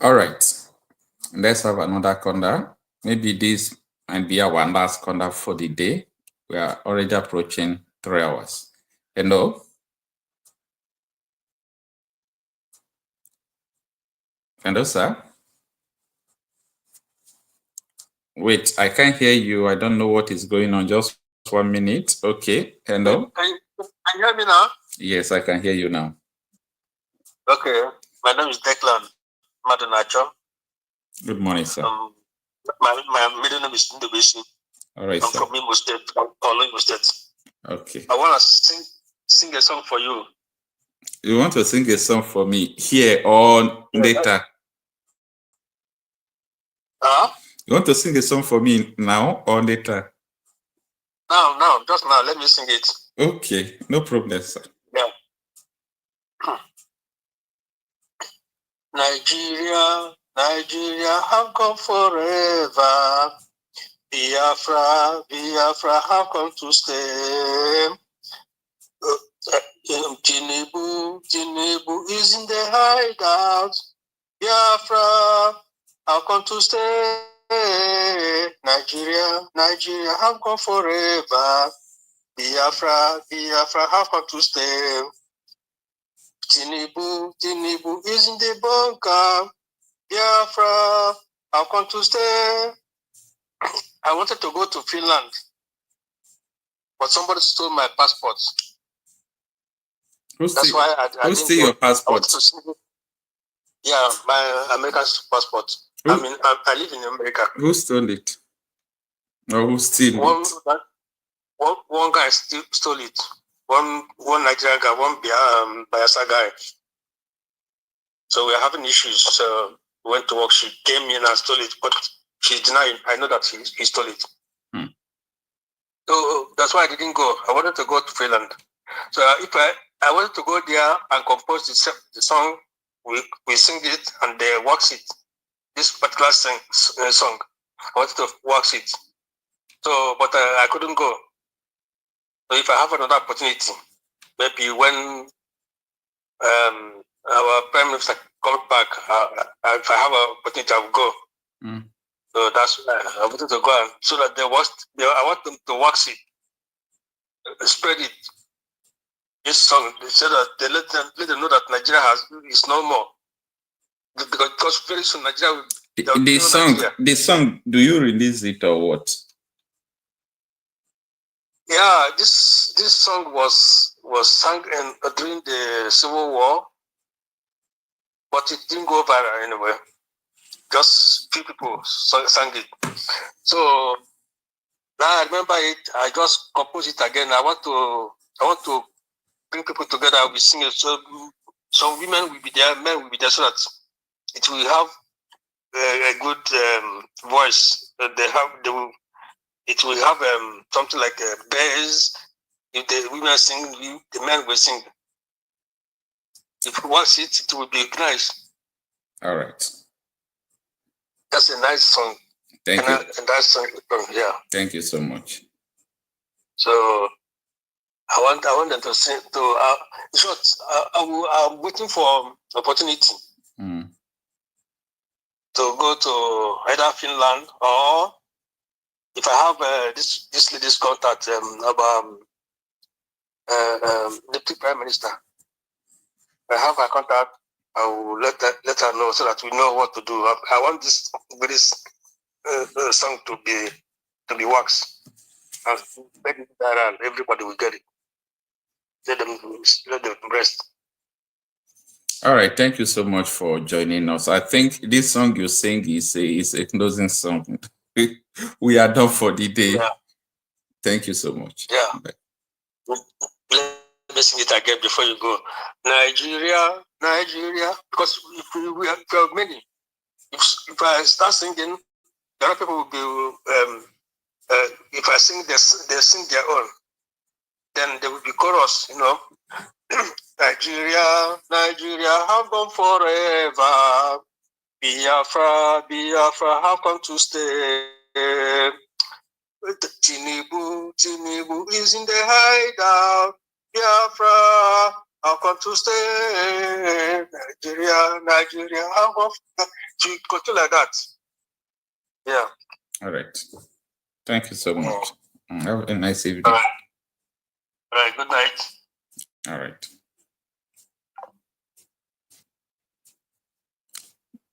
All right, let's have another corner. Maybe this might be our last corner for the day. We are already approaching 3 hours. Hello? Hello, sir? Wait, I can't hear you. I don't know what is going on. Just 1 minute. Okay. Hello? Can you hear me now? Yes, I can hear you now. Okay. My name is Declan Madonacho. Good morning, sir. My middle name is Ndubisi. All right, I'm sir. from Imo State, Imo State. Okay. I want to sing a song for you. You want to sing a song for me here or later? Huh? You want to sing a song for me now or later? Now, just now. Let me sing it. Okay, no problem, sir. Yeah. Nigeria, have gone forever. Biafra have come to stay. Tinubu is in the hideout. Biafra have come to stay. Nigeria have gone forever. Biafra have come to stay. Tinubu is in the bunker. Biafra have come to stay. I wanted to go to Finland, but somebody stole my passport. That's why I didn't steal your passport? Yeah, my American passport. I mean, I live in America. Who stole it? Or who stole it? One guy stole it. One Nigerian guy, one Bayelsa guy. So we're having issues. So we went to work. She came in and stole it, but she's denying. I know that he stole it. So that's why I didn't go. I wanted to go to Finland. So if I wanted to go there and compose the song, we sing it and they wax it. This particular song, I wanted to wax it. So, but I couldn't go. So if I have another opportunity, maybe when our Prime Minister comes back, if I have an opportunity, I will go. So that's why I wanted to go, and so that I want them to wax it, spread it. this song, they said that they let them know that Nigeria is no more. Because very soon Nigeria will. The song, do you release it or what? Yeah, this song was sung during the Civil War, but it didn't go viral anyway. Just few people sang it. So now I remember it. I just composed it again. I want to bring people together. We sing it. So some women will be there, men will be there, so that it will have a good voice. It will have something like a bass. If the women sing, the men will sing. If you watch it, it will be nice. All right. That's a nice song. Thank you. And that song, yeah. Thank you so much. So I want them to sing. In short, I'm waiting for opportunity to go to either Finland, or if I have this lady's contact about the Prime Minister, I have her contact. I will let her know so that we know what to do. I want this song to be waxed and make it viral. Everybody will get it. Let them rest. All right, thank you so much for joining us. I think this song you sing is a closing song. We are done for the day. Yeah. Thank you so much. Yeah. Let me sing it again before you go. Nigeria, Nigeria. Because if we have many. If I start singing, the other people will be. If I sing, they sing their own. Then there will be chorus. You know. Nigeria, Nigeria, have gone forever. Biafra, Biafra, have come to stay. Tinubu is in the hideout. Biafra, have come to stay. Nigeria, Nigeria, have come. To continue like that. Yeah. All right. Thank you so much. Have a nice evening. All right. Good night. All right.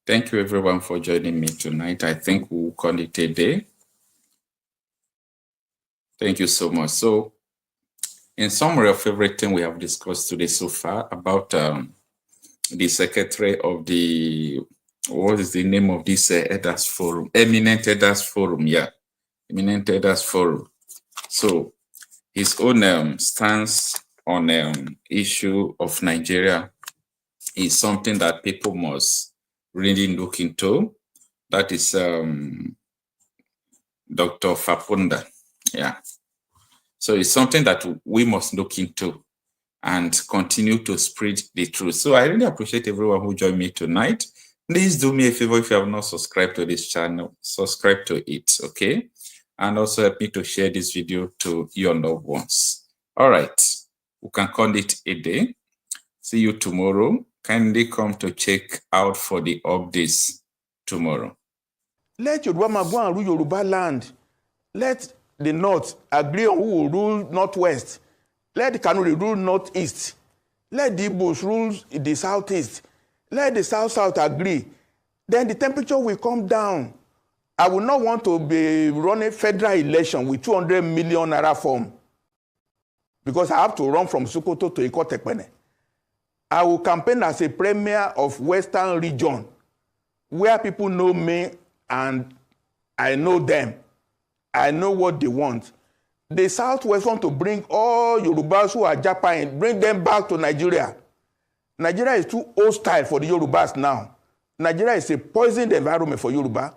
Thank you, everyone, for joining me tonight. I think we'll call it a day. Thank you so much. So, in summary of everything we have discussed today so far about the secretary of the, what is the name of this Elders Forum? Eminent Elders Forum, yeah. Eminent Elders Forum. So, his own stance on issue of Nigeria is something that people must really look into. That is Dr. Mapohunda. Yeah. So it's something that we must look into and continue to spread the truth. So I really appreciate everyone who joined me tonight. Please do me a favor, if you have not subscribed to this channel, subscribe to it, okay? And also help me to share this video to your loved ones. All right, we can call it a day. See you tomorrow. Kindly come to check out for the updates tomorrow. Let Yoruba go and rule Yoruba land. Let the North agree on who will rule Northwest. Let the Kanu rule Northeast. Let the Igbos rule the Southeast. Let the South agree. Then the temperature will come down. I will not want to be running federal election with 200 million naira form, because I have to run from Sokoto to Ikotekpene. I will campaign as a premier of Western region, where people know me and I know them. I know what they want. The Southwest want to bring all Yorubas who are Japan, bring them back to Nigeria. Nigeria is too hostile for the Yorubas now. Nigeria is a poisoned environment for Yoruba,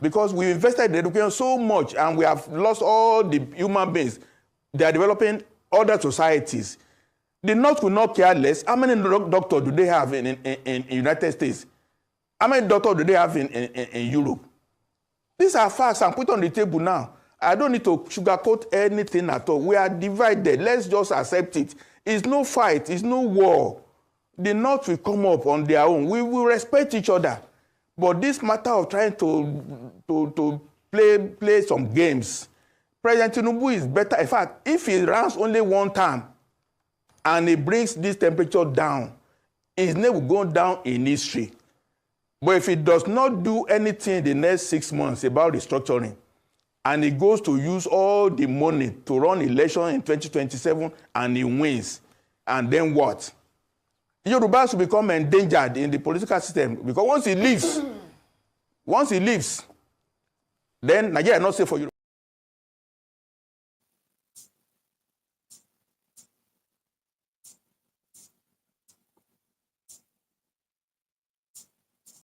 because we invested in education so much and we have lost all the human beings. They are developing other societies. The North will not care less. How many doctors do they have in United States? How many doctors do they have in Europe? These are facts I'm put on the table now. I don't need to sugarcoat anything at all. We are divided. Let's just accept it. It's no fight. It's no war. The North will come up on their own. We will respect each other. But this matter of trying to play some games, President Tinubu is better. In fact, if he runs only one term, and he brings this temperature down, his name will go down in history. But if he does not do anything in the next 6 months about restructuring, and he goes to use all the money to run election in 2027 and he wins, and then what? Yorubas will become endangered in the political system because once he leaves, then Nigeria is not safe for Yoruba.